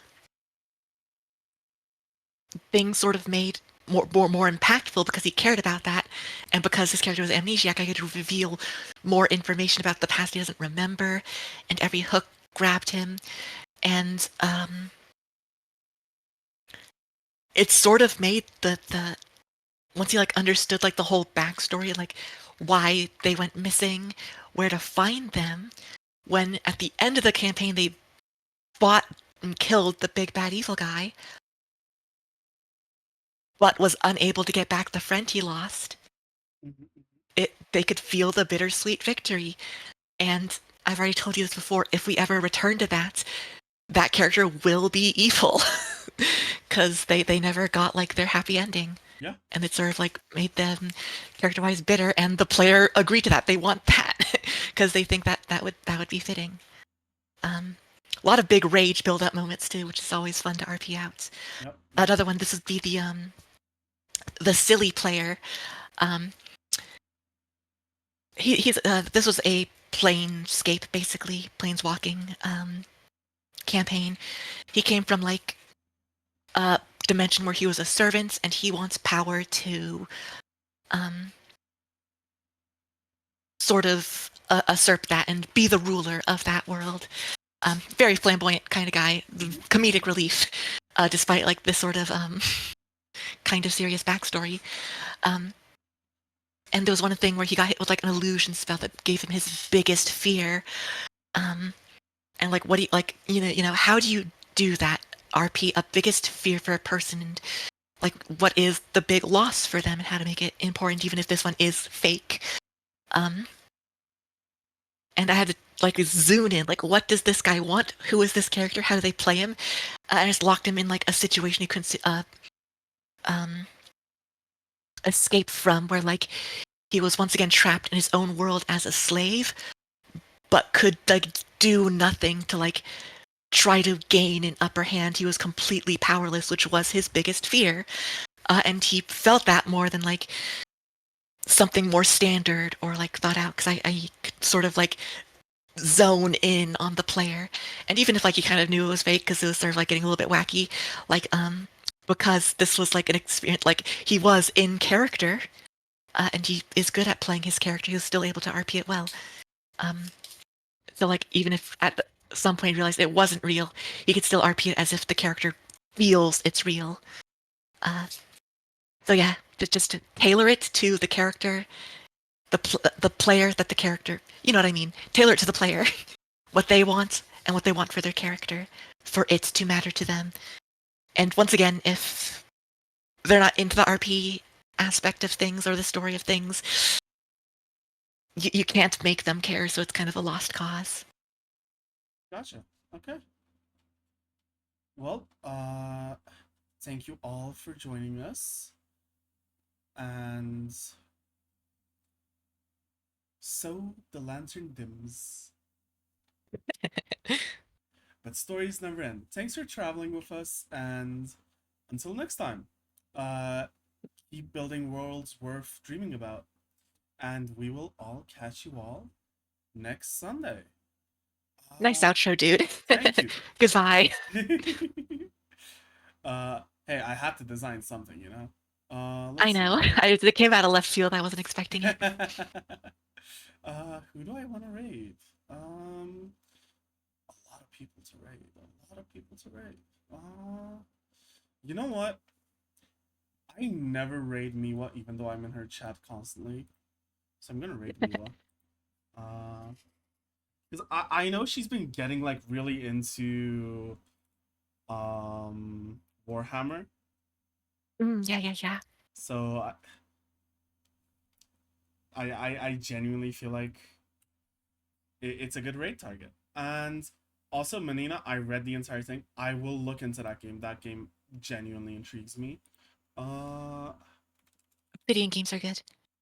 [SPEAKER 2] things sort of made more impactful because he cared about that, and because his character was amnesiac, I could reveal more information about the past he doesn't remember, and every hook grabbed him, and it sort of made the once he like understood like the whole backstory, like why they went missing, where to find them, when at the end of the campaign they fought and killed the big bad evil guy, but was unable to get back the friend he lost.
[SPEAKER 1] Mhm.
[SPEAKER 2] They could feel the bittersweet victory. And I've already told you this before, if we ever return to that, that character will be evil. Because they never got like their happy ending.
[SPEAKER 1] Yeah.
[SPEAKER 2] And it sort of like made them character-wise bitter, and the player agreed to that. They want that because they think that would be fitting. A lot of big rage build-up moments too, which is always fun to RP out.
[SPEAKER 1] Yep. Yep.
[SPEAKER 2] Another one. This would be the silly player. Um, he's this was a planescape, basically planeswalking campaign. He came from like a dimension where he was a servant, and he wants power to um, sort of usurp that and be the ruler of that world. Very flamboyant kind of guy,
[SPEAKER 1] Hmm.
[SPEAKER 2] comedic relief, despite like this sort of kind of serious backstory. Um, and there was one thing where he got hit with like an illusion spell that gave him his biggest fear. Um, and like, what do you like? How do you do that? RP a biggest fear for a person, and like, what is the big loss for them, and how to make it important, even if this one is fake. Um, and I had to like zoom in, like, what does this guy want? Who is this character? How do they play him? I just locked him in like a situation he couldn't um, escape from, where like he was once again trapped in his own world as a slave, but could like do nothing to like try to gain an upper hand. He was completely powerless, which was his biggest fear. And he felt that more than like something more standard or like thought out, because I could sort of like zone in on the player. And even if like you kind of knew it was fake because it was sort of like getting a little bit wacky, like because this was like an experience, like he was in character, and he is good at playing his character, he was still able to RP it well. Um, so like even if at some point he realized it wasn't real, he could still RP it as if the character feels it's real. Uh, so yeah, just to tailor it to the character, the player that the character, you know what I mean? Tailor it to the player, what they want and what they want for their character, for it to matter to them. And once again, if they're not into the RP aspect of things or the story of things, you can't make them care, so it's kind of a lost cause.
[SPEAKER 1] Gotcha. Okay. Well, thank you all for joining us. And so the lantern dims, but stories never end. Thanks for traveling with us, and until next time, uh, keep building worlds worth dreaming about. And we will all catch you all next Sunday.
[SPEAKER 2] Nice
[SPEAKER 1] Uh,
[SPEAKER 2] outro, dude.
[SPEAKER 1] Thank you.
[SPEAKER 2] Goodbye.
[SPEAKER 1] Hey, I had to design something, you know.
[SPEAKER 2] I
[SPEAKER 1] Let's see.
[SPEAKER 2] know. It came out of left field. I wasn't expecting it.
[SPEAKER 1] Who do I want to raid? A lot of people to raid. A lot of people to raid. You know what? I never raid Miwa, even though I'm in her chat constantly. So I'm gonna raid Miwa. Because I know she's been getting like really into Warhammer.
[SPEAKER 2] Yeah, yeah, yeah.
[SPEAKER 1] So I genuinely feel like it's a good raid target. And also Menina, I read the entire thing. I will look into that game. That game genuinely intrigues me. Uh
[SPEAKER 2] Obsidian games are good.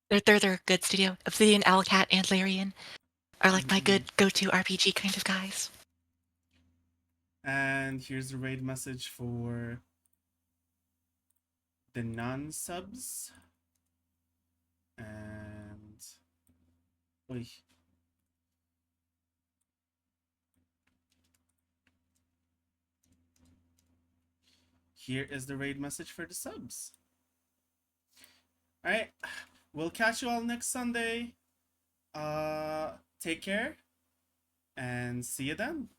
[SPEAKER 2] They're a good studio. Obsidian, Owlcat, and Larian are like my
[SPEAKER 1] mhm.
[SPEAKER 2] good go-to RPG kind of guys.
[SPEAKER 1] And here's the raid message for the non-subs. And oy, here is the raid message for the subs. All right, we'll catch you all next Sunday. Take care and see you then.